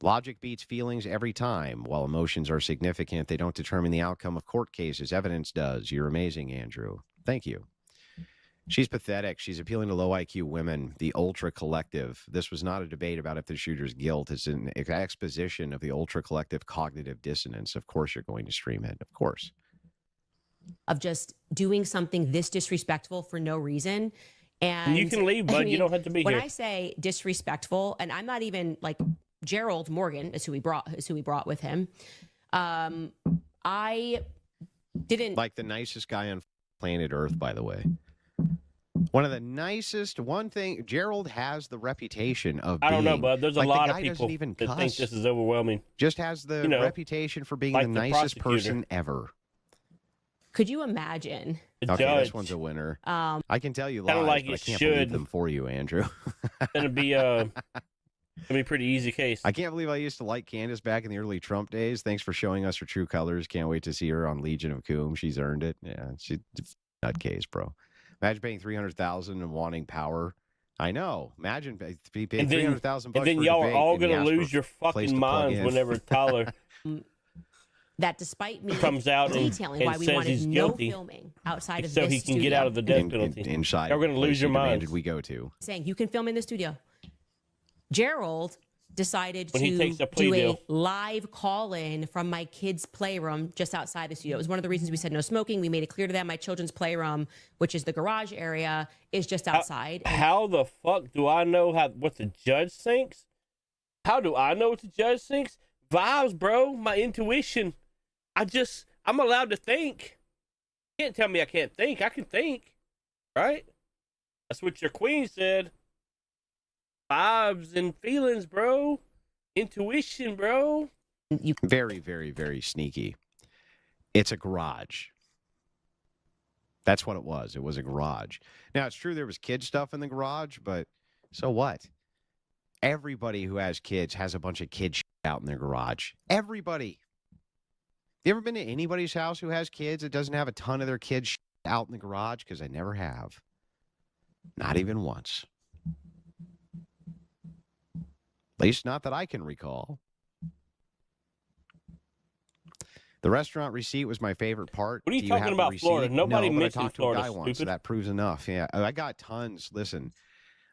Logic beats feelings every time. While emotions are significant, they don't determine the outcome of court cases. Evidence does. You're amazing, Andrew. Thank you. She's pathetic. She's appealing to low IQ women, the ultra collective. This was not a debate about if the shooter's guilt. It's an exposition of the ultra collective cognitive dissonance. Of course you're going to stream it. Of course. Of just doing something this disrespectful for no reason. And you can leave, bud. I mean, you don't have to be when here. I say disrespectful, and I'm not even like Gerald Morgan is who he brought with him. I didn't like the nicest guy on planet Earth, by the way. One of the nicest. One thing, Gerald has the reputation of being, I don't know, bud. There's a like, lot the of guy people doesn't even that cuss. think this is overwhelming. Just has the reputation for being like the the nicest prosecutor. person ever. Could you imagine? The Okay, judge this one's a winner. I can tell you kinda lies, like but I it can't believe should. them for you, Andrew. gonna be a pretty easy case. I can't believe I used to like Candice back in the early Trump days. Thanks for showing us her true colors. Can't wait to see her on Legion of Coom. She's earned it. Yeah, she's a nutcase, bro. Imagine paying $300,000 and wanting power. I know. Imagine paying $300,000. And then for a y'all are debate all and you gonna ask for lose your a place fucking to plug minds in. whenever Tyler That despite me comes out and detailing why we says wanted he's no guilty, filming outside of so this he can studio. get out of the death penalty. Inside, Y'all are gonna lose your minds. Did we go to? Saying you can film in the studio. Gerald decided When he to takes a plea do a deal. live call-in from my kids' playroom just outside the studio. It was one of the reasons we said no smoking. We made it clear to them my children's playroom, which is the garage area, is just outside. How the fuck do I know what the judge thinks? How do I know what the judge thinks? Vibes, bro. My intuition. I'm allowed to think. You can't tell me I can't think. I can think, right? That's what your queen said. Vibes and feelings, bro. Intuition, bro. Very, very, very sneaky. It's a garage. That's what it was. It was a garage. Now, it's true there was kid stuff in the garage, but so what? Everybody who has kids has a bunch of kid shit out in their garage. Everybody. You ever been to anybody's house who has kids that doesn't have a ton of their kids shit out in the garage? Because I never have. Not even once. At least not that I can recall. The restaurant receipt was my favorite part. What are you Do talking have the about, Florida? receipt? Nobody No, but I mentioned talked to Florida, a guy once, so stupid. that proves enough. Yeah, I got tons. Listen,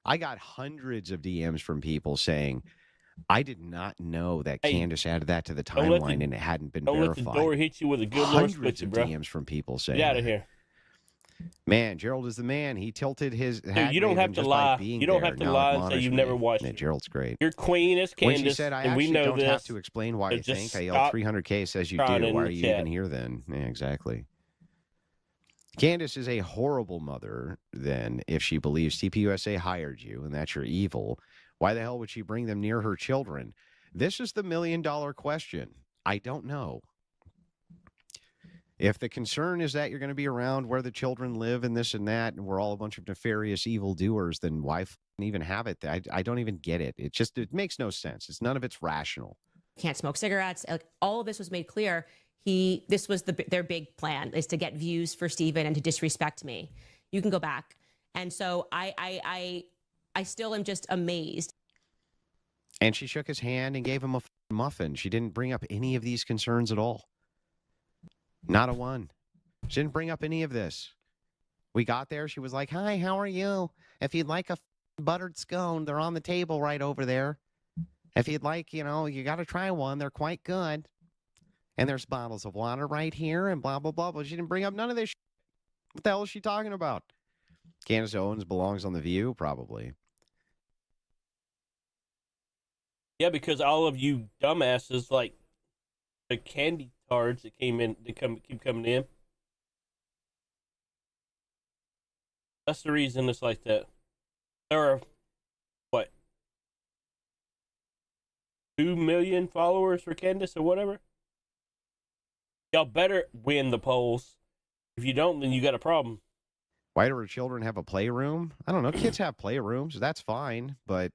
I got hundreds of DMs from people saying, I did not know that Hey, Candice added that to the don't let timeline the- and it hadn't been Don't let verified. the door hit you with a good Lord Hundreds switcher, of bro. DMs from people saying, Get out of that. here. Man, Gerald is the man. He tilted his hat. you don't raven have to just by lie. being You don't there. have to Now lie and say admonish you've me. never watched Yeah, it. Gerald's great. Your queen is When she Candice, said, I and we actually know don't this. have to explain why so you just think. I yelled stop 300K says you crying do. in Why the are you chat. even here then? Yeah, exactly. Candice is a horrible mother, then, if she believes TPUSA hired you and that you're evil. Why the hell would she bring them near her children? This is the million-dollar question. I don't know. If the concern is that you're going to be around where the children live and this and that, and we're all a bunch of nefarious evildoers, then why even have it? I don't even get it. It makes no sense. None of it's rational. Can't smoke cigarettes. Like, all of this was made clear. This was their big plan, is to get views for Steven and to disrespect me. You can go back. And so I still am just amazed. And she shook his hand and gave him a muffin. She didn't bring up any of these concerns at all. Not a one. She didn't bring up any of this. We got there. She was like, hi, how are you? If you'd like a buttered scone, they're on the table right over there. If you'd like, you got to try one. They're quite good. And there's bottles of water right here and blah, blah, blah. But she didn't bring up none of this shit. What the hell is she talking about? Candace Owens belongs on The View? Probably. Yeah, because all of you dumbasses, like the candy cards that came in, keep coming in. That's the reason it's like that. There are, what, 2 million followers for Candice or whatever? Y'all better win the polls. If you don't, then you got a problem. Why do her children have a playroom? I don't know. Kids have playrooms. That's fine. But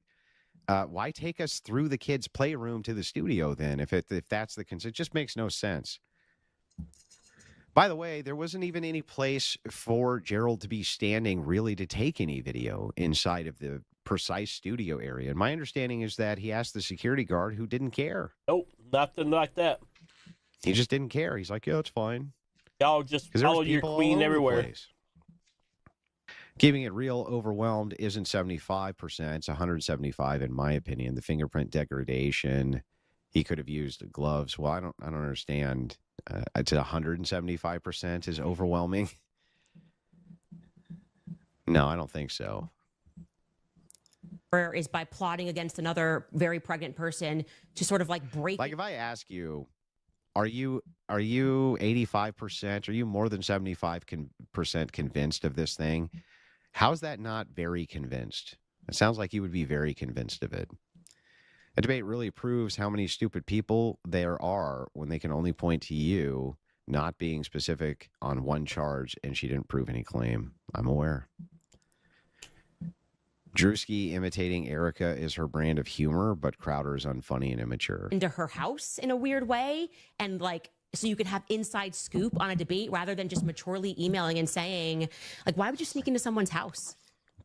why take us through the kids' playroom to the studio then? If that's the concern, it just makes no sense. By the way, there wasn't even any place for Gerald to be standing really to take any video inside of the precise studio area. And my understanding is that he asked the security guard, who didn't care. Nope, nothing like that. He just didn't care. He's like, yeah, it's fine. Y'all just follow your queen everywhere. Keeping it real, overwhelmed isn't 75%. It's 175 in my opinion. The fingerprint degradation, he could have used gloves. Well, I don't understand. It's 175% is overwhelming. No, I don't think so. Is by plotting against another very pregnant person to sort of like break. Like if I ask you, are you 85%? Are you more than 75% convinced of this thing? How's that not very convinced? It sounds like you would be very convinced of it. A debate really proves how many stupid people there are when they can only point to you not being specific on one charge, and she didn't prove any claim. I'm aware. Drewski imitating Erica is her brand of humor, but Crowder is unfunny and immature. Into her house in a weird way, and like, so you could have inside scoop on a debate rather than just maturely emailing and saying, like, why would you sneak into someone's house?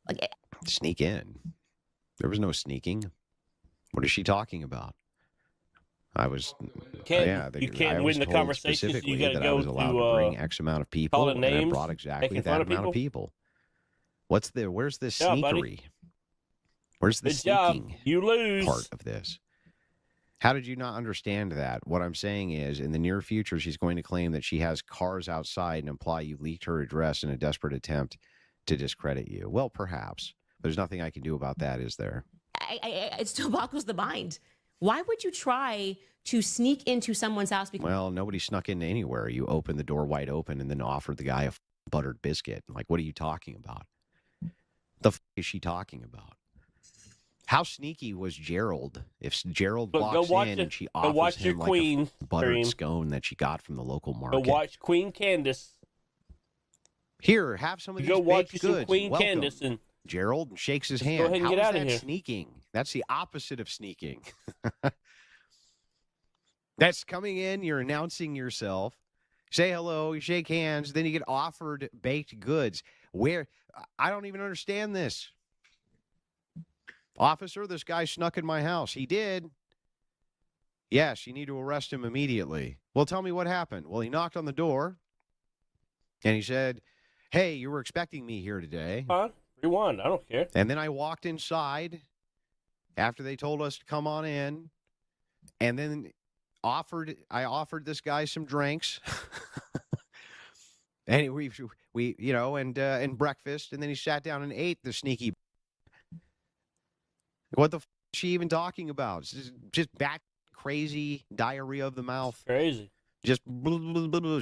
Like, sneak in. There was no sneaking. What is she talking about? I was, you can't win the conversation. So you got to go I was allowed to bring X amount of people, and I brought exactly that amount of people. Where's the sneakery? Buddy. Where's the sneaking you lose part of this? How did you not understand that? What I'm saying is, in the near future, she's going to claim that she has cars outside and imply you leaked her address in a desperate attempt to discredit you. Well, perhaps. There's nothing I can do about that, is there? It still boggles the mind. Why would you try to sneak into someone's house? Well, nobody snuck into anywhere. You opened the door wide open and then offered the guy a buttered biscuit. Like, what are you talking about? The is she talking about? How sneaky was Gerald? If Gerald Look, go walks watch in it. and she Go offers watch your him like queen a buttered stream. scone that she got from the local Go market. watch Queen Candice. Here, have some of You these go watch baked you some goods. Queen Welcome. Candice and Gerald and shakes his Just hand. go ahead and How get is outta that here. sneaking? That's the opposite of sneaking. That's coming in, you're announcing yourself, say hello, you shake hands, then you get offered baked goods. Where? I don't even understand this. Officer, this guy snuck in my house. He did. Yes, you need to arrest him immediately. Well, tell me what happened. Well, he knocked on the door and he said, hey, you were expecting me here today. rewind. I don't care. And then I walked inside after they told us to come on in, and then I offered this guy some drinks, and we and breakfast, and then he sat down and ate the sneaky. What the is she even talking about? It's just bat crazy diarrhea of the mouth. Crazy. Just blah, blah, blah, blah,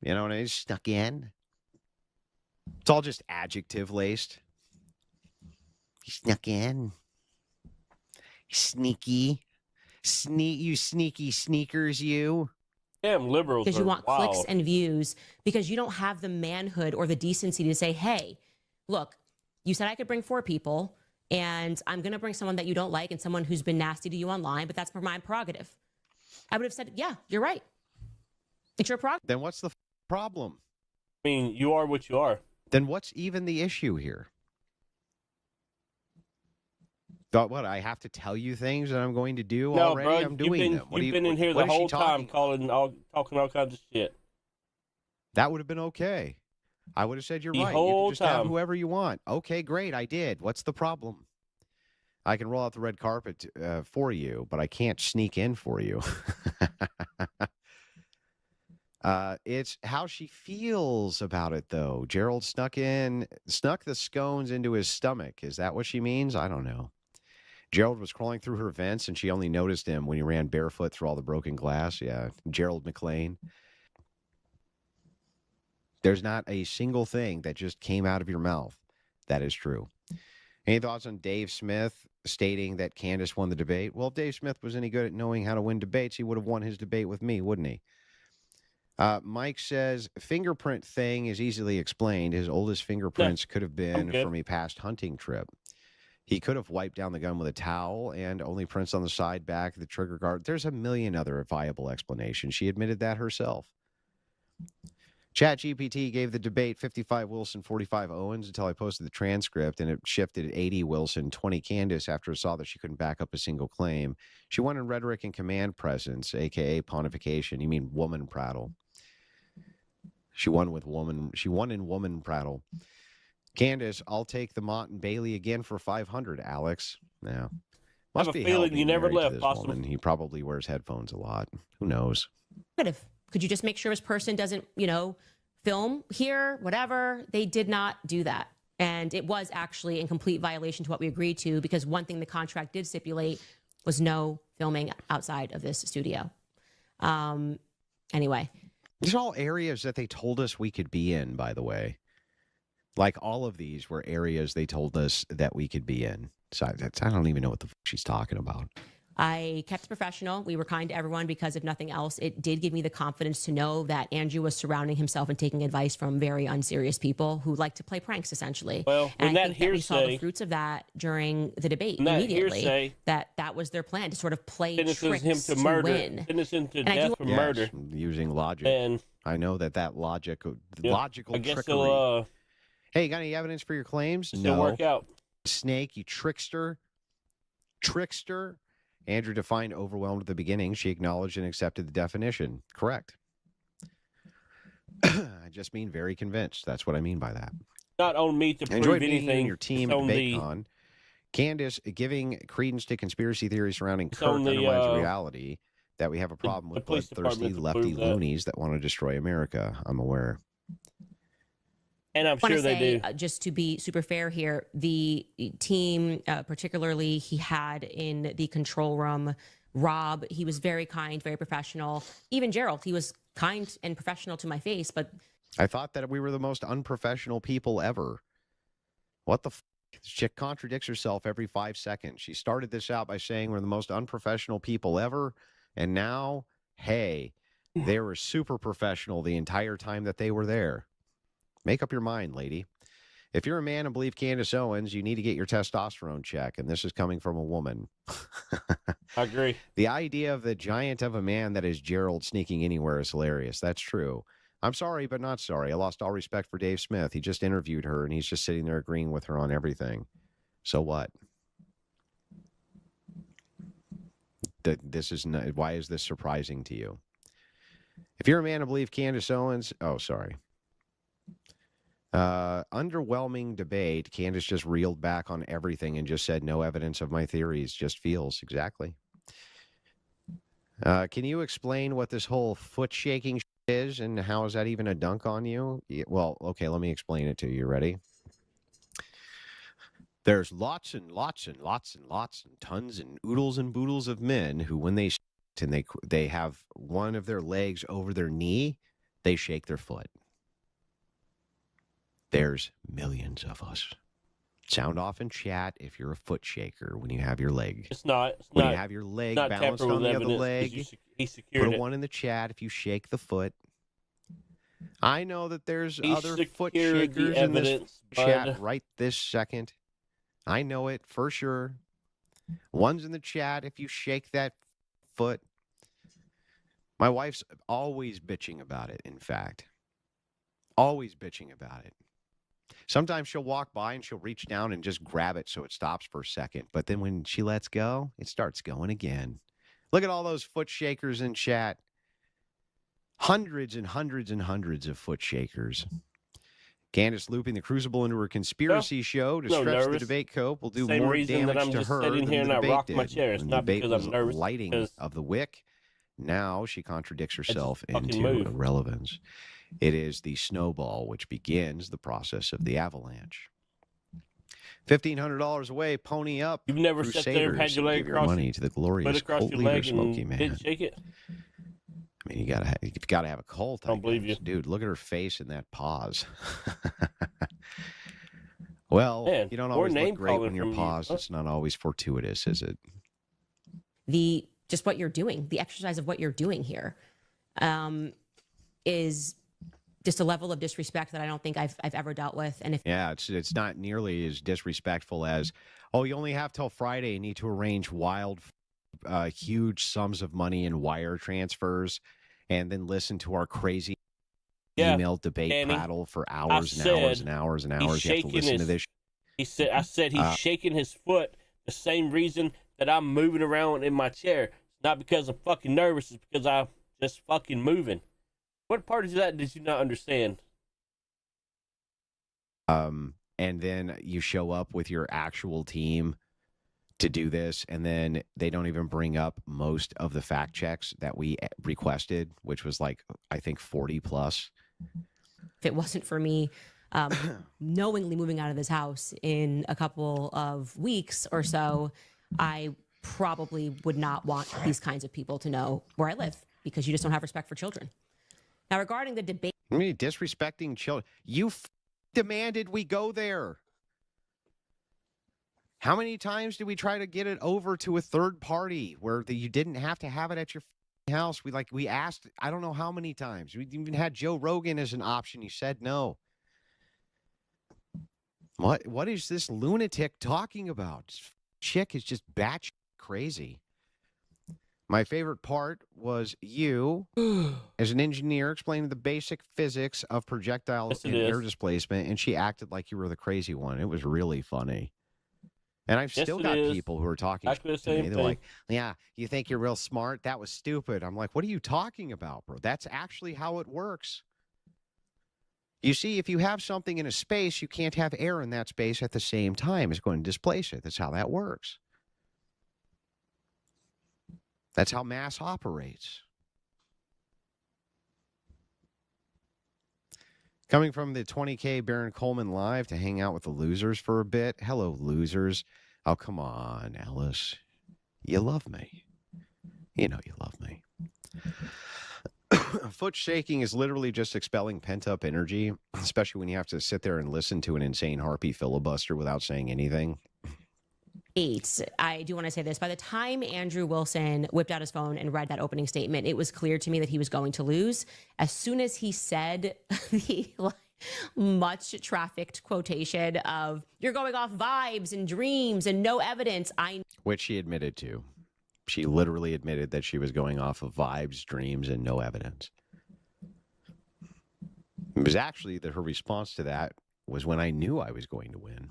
you know, and it's stuck in. It's all just adjective laced. He snuck in. Sneaky. You sneaky sneakers, you. Damn liberals. Because you are want wild. clicks and views, because you don't have the manhood or the decency to say, hey, look, you said I could bring 4 people, and I'm going to bring someone that you don't like and someone who's been nasty to you online, but that's my prerogative. I would have said, yeah, you're right. It's your prerogative. Then what's the problem? I mean, you are what you are. Then what's even the issue here? Thought what? I have to tell you things that I'm going to do No, already? bro, I'm doing them. You've been in here the whole time talking all kinds of shit. That would have been okay. I would have said, you're The right. You whole can just have time. whoever you want. Okay, great. I did. What's the problem? I can roll out the red carpet for you, but I can't sneak in for you. It's how she feels about it, though. Gerald snuck the scones into his stomach. Is that what she means? I don't know. Gerald was crawling through her vents, and she only noticed him when he ran barefoot through all the broken glass. Yeah, Gerald McLean. There's not a single thing that just came out of your mouth that is true. Any thoughts on Dave Smith stating that Candice won the debate? Well, if Dave Smith was any good at knowing how to win debates, he would have won his debate with me, wouldn't he? Mike says, fingerprint thing is easily explained. His oldest fingerprints could have been from a past hunting trip. He could have wiped down the gun with a towel and only prints on the side, back, the trigger guard. There's a million other viable explanations. She admitted that herself. ChatGPT gave the debate 55 Wilson, 45 Owens until I posted the transcript, and it shifted 80 Wilson, 20 Candice after it saw that she couldn't back up a single claim. She won in rhetoric and command presence, a.k.a. pontification. You mean woman prattle. She won in woman prattle. Candice, I'll take the Mott and Bailey again for 500, Alex. Yeah. Must have a be feeling hell you being never married to left, this possible. woman. He probably wears headphones a lot. Who knows? Could you just make sure this person doesn't, film here, whatever? They did not do that. And it was actually in complete violation to what we agreed to, because one thing the contract did stipulate was no filming outside of this studio. Anyway. These are all areas that they told us we could be in, by the way. Like, all of these were areas they told us that we could be in. So I don't even know what the fuck she's talking about. I kept it professional. We were kind to everyone because, if nothing else, it did give me the confidence to know that Andrew was surrounding himself and taking advice from very unserious people who like to play pranks, essentially. Well, and I that think that we saw the hearsay- fruits of that during the debate And that immediately. hearsay That was their plan, to sort of play sentences tricks him to murder, win. sentence him to And I death do- for Yes, murder. using logic. And I know that logical I guess trickery. he'll Hey, you got any evidence for your claims? still work out. Snake, you trickster. Trickster. Andrew defined overwhelmed at the beginning. She acknowledged and accepted the definition. Correct. I just mean very convinced. That's what I mean by that. Not on me to I enjoyed prove meeting you anything. and your team It's at on the DebateCon. Candice giving credence to conspiracy theories surrounding It's Kirk on the, undermines reality that we have a problem the with police bloodthirsty department to lefty prove that. loonies that want to destroy America. I'm aware. and I'm I sure want to they say, do. just to be super fair here, the team, particularly he had in the control room, Rob, he was very kind, very professional. Even Gerald, he was kind and professional to my face, but I thought that we were the most unprofessional people ever. What the This chick contradicts herself every 5 seconds. She started this out by saying we're the most unprofessional people ever. And now, hey, they were super professional the entire time that they were there. Make up your mind, lady. If you're a man and believe Candace Owens, you need to get your testosterone check. And this is coming from a woman. I agree. The idea of the giant of a man that is Gerald sneaking anywhere is hilarious. That's true. I'm sorry, but not sorry. I lost all respect for Dave Smith. He just interviewed her, and he's just sitting there agreeing with her on everything. So what? This is not, why is this surprising to you? If you're a man to believe Candace Owens, oh, sorry. Underwhelming debate. Candace just reeled back on everything and just said no evidence of my theories, just feels. Exactly. Can you explain what this whole foot shaking is and how is that even a dunk on you? Well, okay, let me explain it to you. Ready? There's lots and lots and lots and lots and tons and oodles and boodles of men who, when they and they have one of their legs over their knee, they shake their foot. There's millions of us. Sound off in chat if you're a foot shaker when you have your leg. It's not. When you have your leg balanced on the other leg, put a 1 in the chat if you shake the foot. I know that there's other foot shakers in this chat right this second. I know it for sure. 1's in the chat if you shake that foot. My wife's always bitching about it, in fact. Always bitching about it. Sometimes she'll walk by and she'll reach down and just grab it so it stops for a second. But then when she lets go, it starts going again. Look at all those foot shakers in chat. Hundreds and hundreds and hundreds of foot shakers. Candace looping the Crucible into her conspiracy show to stretch the debate cope will do more damage to her than the debate did. When the debate was lighting of the wick, now she contradicts herself into irrelevance. It is the snowball which begins the process of the avalanche. $1,500 away, pony up. You've never sat there and had your leg across money to the glorious cult leader Smokey Man. Didn't shake it. I mean, you've got to have a cult. I don't believe you, dude. Look at her face and that pause. Well, man, you don't always look great when you're paused. It's not always fortuitous, is it? Just what you're doing, the exercise of what you're doing here, is just a level of disrespect that I don't think I've ever dealt with. And it's not nearly as disrespectful as, oh, you only have till Friday. You need to arrange huge sums of money in wire transfers, and then listen to our crazy email debate prattle for hours and hours and hours and hours. You have to listen to this. I said he's shaking his foot the same reason that I'm moving around in my chair. It's not because I'm fucking nervous. It's because I'm just fucking moving. What part of that did you not understand? And then you show up with your actual team to do this, and then they don't even bring up most of the fact checks that we requested, which was like, I think 40 plus. If it wasn't for me knowingly moving out of this house in a couple of weeks or so, I probably would not want these kinds of people to know where I live, because you just don't have respect for children. Now, regarding the debate... I mean, disrespecting children. You demanded we go there. How many times did we try to get it over to a third party where you didn't have to have it at your house? We asked, I don't know how many times. We even had Joe Rogan as an option. You said no. What is this lunatic talking about? This chick is just batshit crazy. My favorite part was you, as an engineer, explaining the basic physics of projectile and air displacement, and she acted like you were the crazy one. It was really funny. And I've still got people who are talking to me. They're like, yeah, you think you're real smart? That was stupid. I'm like, what are you talking about, bro? That's actually how it works. You see, if you have something in a space, you can't have air in that space at the same time. It's going to displace it. That's how that works. That's how mass operates. Coming from the 20K Baron Coleman live to hang out with the losers for a bit. Hello, losers. Oh, come on, Alice. You love me. You know you love me. foot shaking is literally just expelling pent-up energy, especially when you have to sit there and listen to an insane harpy filibuster without saying anything. I do want to say this. By the time Andrew Wilson whipped out his phone and read that opening statement, it was clear to me that he was going to lose. As soon as he said the much trafficked quotation of "you're going off vibes and dreams and no evidence," Which she admitted to. She literally admitted that she was going off of vibes, dreams, and no evidence. It was actually that her response to that was when I knew I was going to win.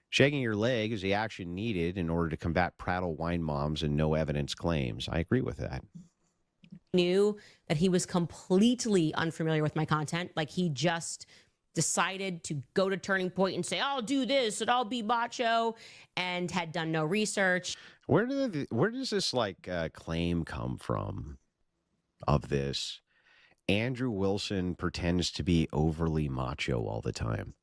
Shaking your leg is the action needed in order to combat prattle wine moms and no evidence claims. I agree with that. knew that he was completely unfamiliar with my content. Like he just decided to go to Turning Point and say, "I'll do this and I'll be macho," and had done no research. Where does this claim come from of this? Andrew Wilson pretends to be overly macho all the time.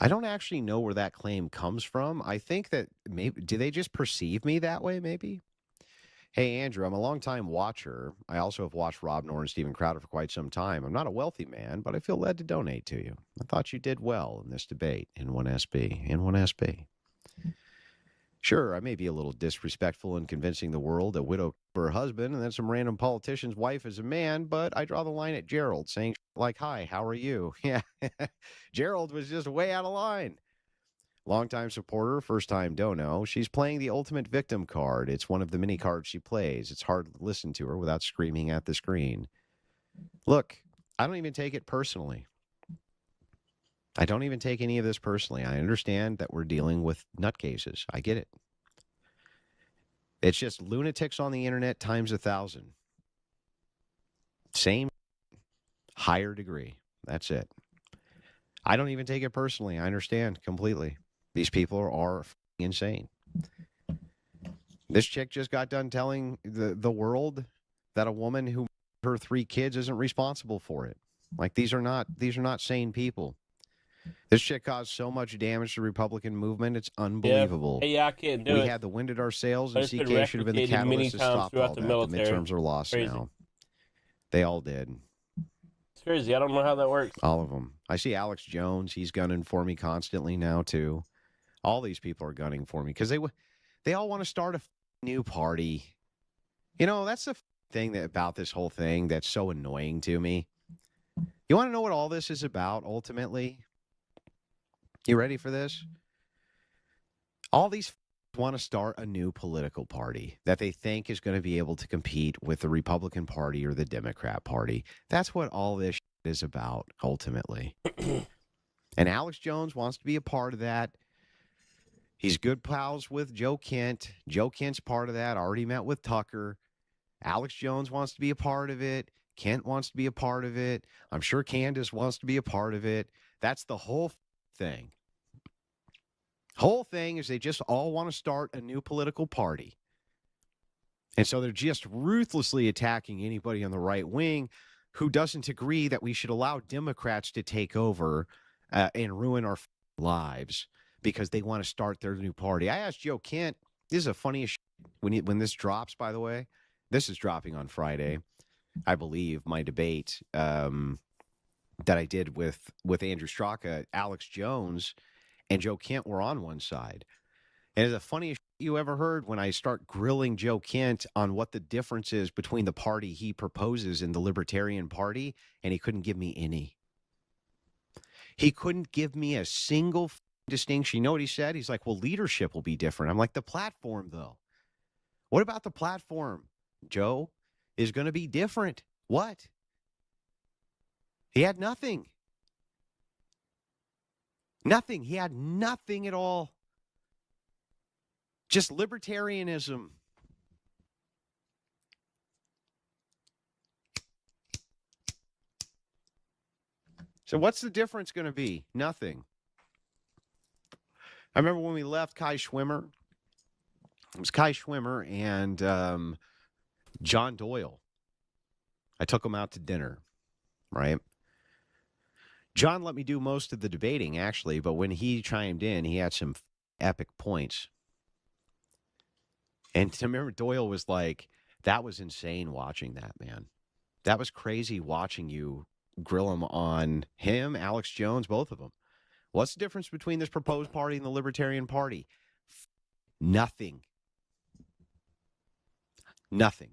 I don't actually know where that claim comes from. I think that maybe, do they just perceive me that way, maybe? Hey, Andrew, I'm a longtime watcher. I also have watched Rob Noor and Steven Crowder for quite some time. I'm not a wealthy man, but I feel led to donate to you. I thought you did well in this debate in 1SB. Sure, I may be a little disrespectful in convincing the world a widow for her husband and then some random politician's wife is a man, but I draw the line at Gerald saying like, "Hi, how are you?" Yeah, Gerald was just way out of line. Longtime supporter, first-time dono. She's playing the ultimate victim card. It's one of the many cards she plays. It's hard to listen to her without screaming at the screen. Look, I don't even take it personally. I don't even take any of this personally. I understand that we're dealing with nutcases. I get it. It's just lunatics on the internet times 1,000. Same, higher degree. That's it. I don't even take it personally. I understand completely. These people are insane. This chick just got done telling the world that a woman who her 3 kids isn't responsible for it. Like these are not sane people. This shit caused so much damage to the Republican movement. It's unbelievable. Yeah, I can't do it. We had the wind at our sails, and It's been CK should have been the replicated many catalyst to times stop throughout all the that. military. The midterms are lost Crazy. now. They all did. It's crazy. I don't know how that works. All of them. I see Alex Jones. He's gunning for me constantly now, too. All these people are gunning for me because they all want to start a new party. You know, that's the thing about this whole thing that's so annoying to me. You want to know what all this is about, ultimately? You ready for this? All these want to start a new political party that they think is going to be able to compete with the Republican Party or the Democrat Party. That's what all this is about, ultimately. And Alex Jones wants to be a part of that. He's good pals with Joe Kent. Joe Kent's part of that. Already met with Tucker. Alex Jones wants to be a part of it. Kent wants to be a part of it. I'm sure Candice wants to be a part of it. That's the whole thing. Whole thing is they just all want to start a new political party. And so they're just ruthlessly attacking anybody on the right wing who doesn't agree that we should allow Democrats to take over and ruin our lives because they want to start their new party. I asked Joe Kent, this is the funniest when this drops, by the way. This is dropping on Friday, I believe, my debate that I did with Andrew Straka, Alex Jones, and Joe Kent were on one side. And it's the funniest you ever heard when I start grilling Joe Kent on what the difference is between the party he proposes and the Libertarian Party, and he couldn't give me any. He couldn't give me a single distinction. You know what he said? He's like, well, leadership will be different. I'm like, the platform, though. What about the platform, Joe, is going to be different? What? He had nothing. Nothing. He had nothing at all. Just libertarianism. So what's the difference going to be? Nothing. I remember when we left Kai Schwimmer. It was Kai Schwimmer and John Doyle. I took them out to dinner, right? John let me do most of the debating, actually, but when he chimed in, he had some epic points. And to remember, Doyle was like, that was insane watching that, man. That was crazy watching you grill him on him, Alex Jones, both of them. What's the difference between this proposed party and the Libertarian Party? Nothing. Nothing.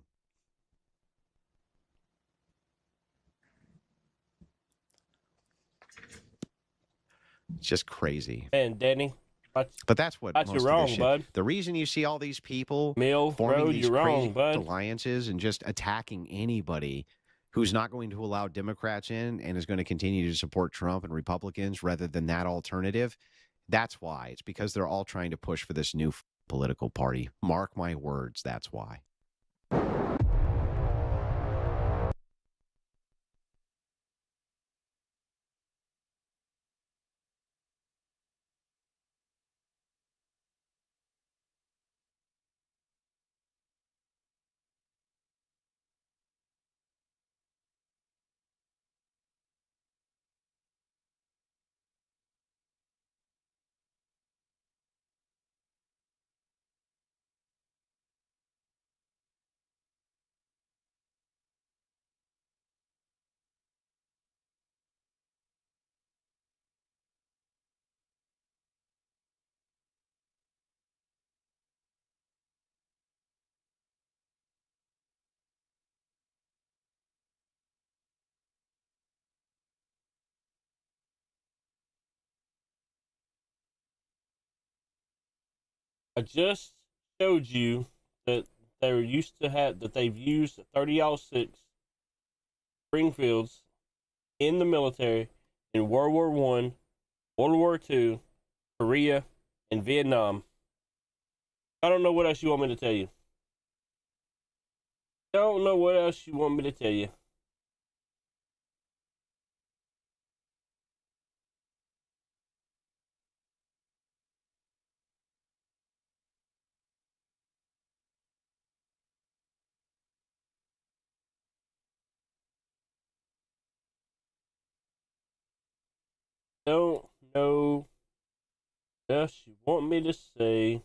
It's just crazy. And Danny, But that's what But most you're of wrong, this shit. bud. The reason you see all these people Mill forming Road, these you're crazy wrong, bud. alliances and just attacking anybody who's not going to allow Democrats in and is going to continue to support Trump and Republicans rather than that alternative. That's why. It's because they're all trying to push for this new political party. Mark my words, that's why. I just showed you that they're used to have that they've used 30-06 Springfields in the military in World War One, World War Two, Korea, and Vietnam. I don't know what else you want me to tell you. Don't know what else you want me to tell you. Don't know what else you want me to say.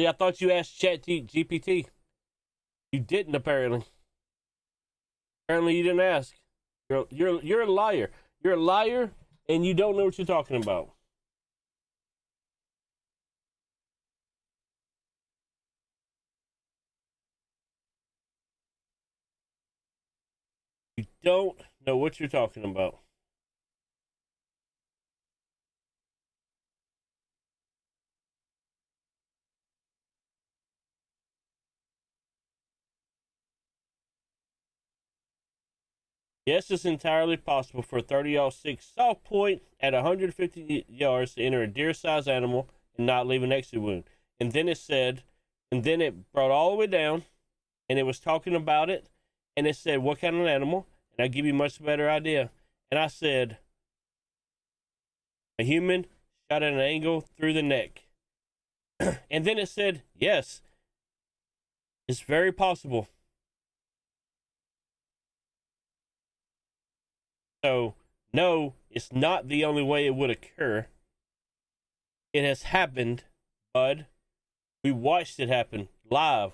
See, I thought you asked GPT. You didn't, apparently. Apparently, you didn't ask. You're a liar. You're a liar, and you don't know what you're talking about. You don't know what you're talking about. Yes, it's entirely possible for a 30-06 soft point at 150 yards to enter a deer-sized animal and not leave an exit wound. And then it brought all the way down, and it was talking about it, and it said, what kind of animal? And I give you a much better idea. And I said, a human shot at an angle through the neck. And then it said, yes, it's very possible. So, no, it's not the only way it would occur. It has happened, bud. We watched it happen live.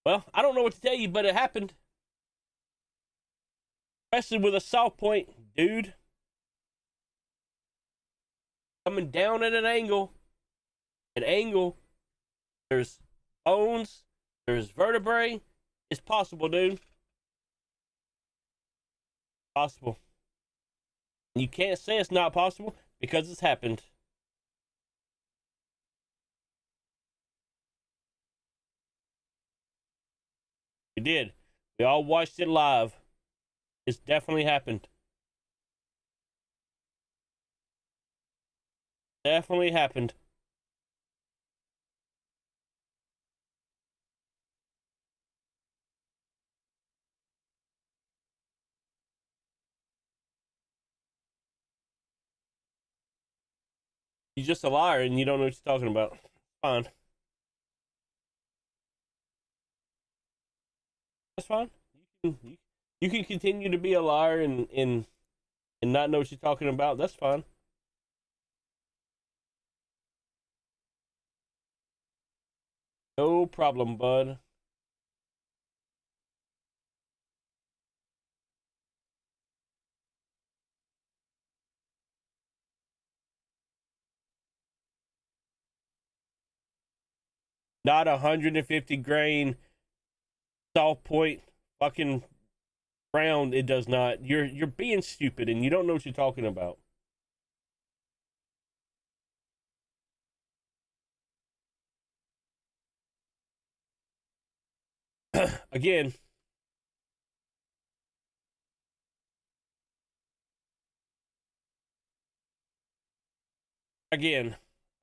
Well, I don't know what to tell you, but it happened. Especially with a soft point, dude. Coming down at an angle. There's bones. There's vertebrae. It's possible, dude. Possible. You can't say it's not possible because it's happened. We did. We all watched it live. It's definitely happened. Definitely happened. You're just a liar and you don't know what you're talking about. Fine. That's fine. You can continue to be a liar and not know what you're talking about. That's fine. No problem, bud. Not 150 grain soft point fucking round. It does not. You're being stupid and you don't know what you're talking about. Again,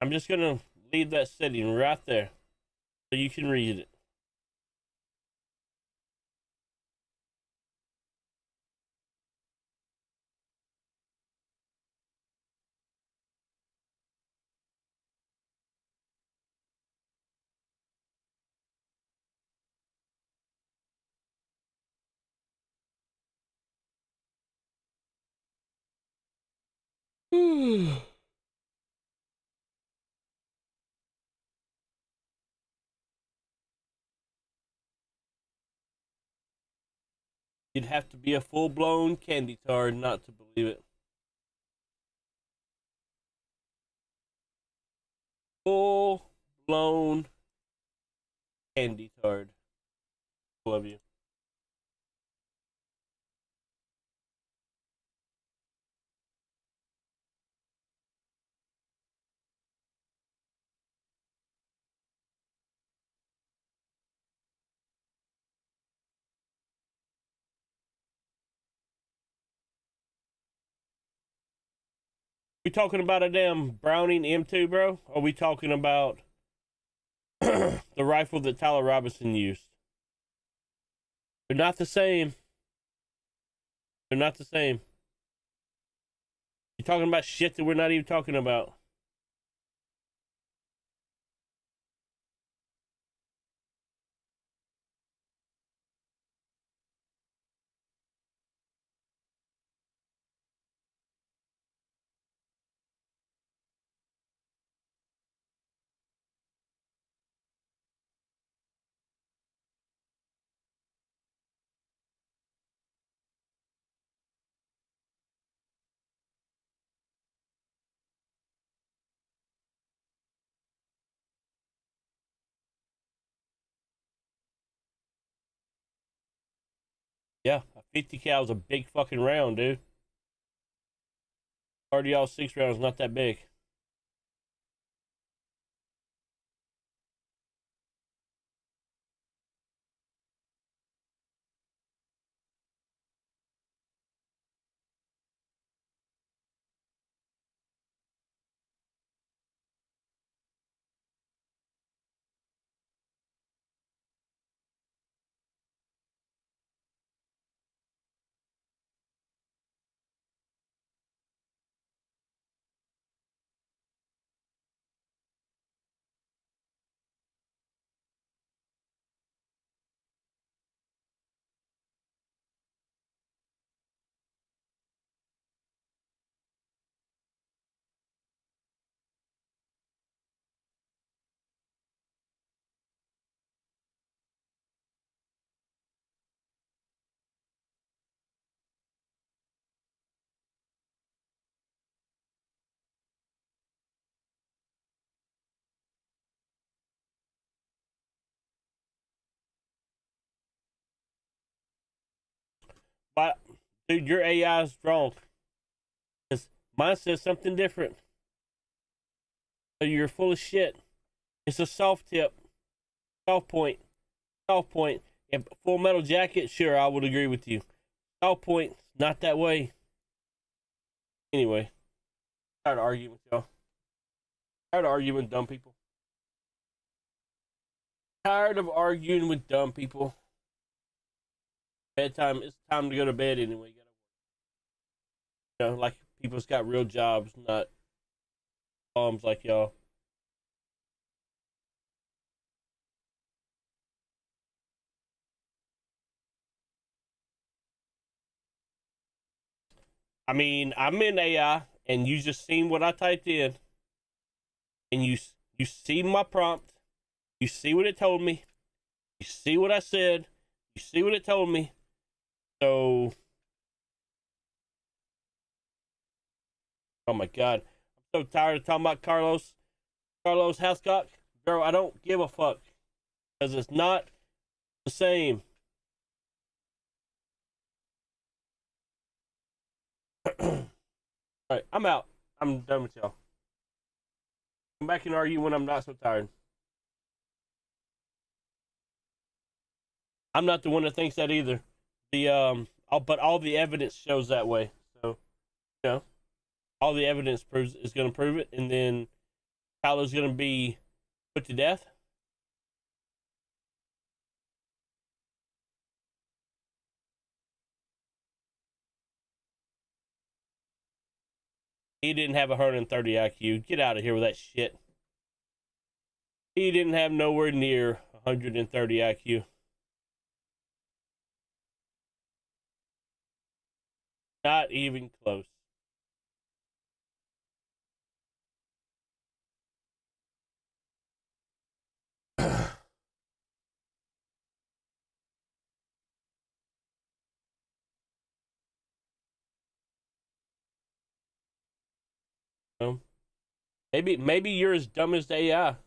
I'm just gonna leave that setting right there so you can read it. You'd have to be a full-blown candy tard not to believe it. Full-blown candy tard. Love you. We talking about a damn Browning M2, bro? Or are we talking about the rifle that Tyler Robinson used? They're not the same. They're not the same. You're talking about shit that we're not even talking about. Yeah, a 50 cal is a big fucking round, dude. RDL 6 round is not that big. but dude, your AI is wrong. Because mine says something different. So you're full of shit. It's a soft tip, soft point, soft point. And Full Metal Jacket, sure, I would agree with you. Soft point, not that way. Anyway, tired of arguing with y'all. Tired of arguing with dumb people. Tired of arguing with dumb people. Bedtime. It's time to go to bed anyway. You know, like people's got real jobs, not bums like y'all. I mean, I'm in AI, and you just seen what I typed in, and you see my prompt, you see what it told me, you see what I said, you see what it told me. So, oh my God, I'm so tired of talking about Carlos Housecock. Girl, I don't give a fuck, because it's not the same. All right, I'm out. I'm done with y'all. Come back and argue when I'm not so tired. I'm not the one that thinks that either. But all the evidence shows that way. So, you know, all the evidence is going to prove it, and then Tyler's going to be put to death. He didn't have 130 IQ. Get out of here with that shit. He didn't have nowhere near 130 IQ. Not even close. Maybe you're as dumb as the AI.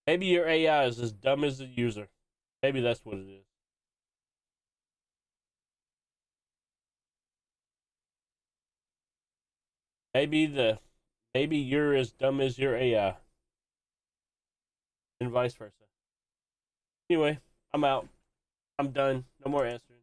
Maybe your AI is as dumb as the user. Maybe that's what it is. Maybe you're as dumb as your AI. And vice versa. Anyway, I'm out. I'm done. No more answers.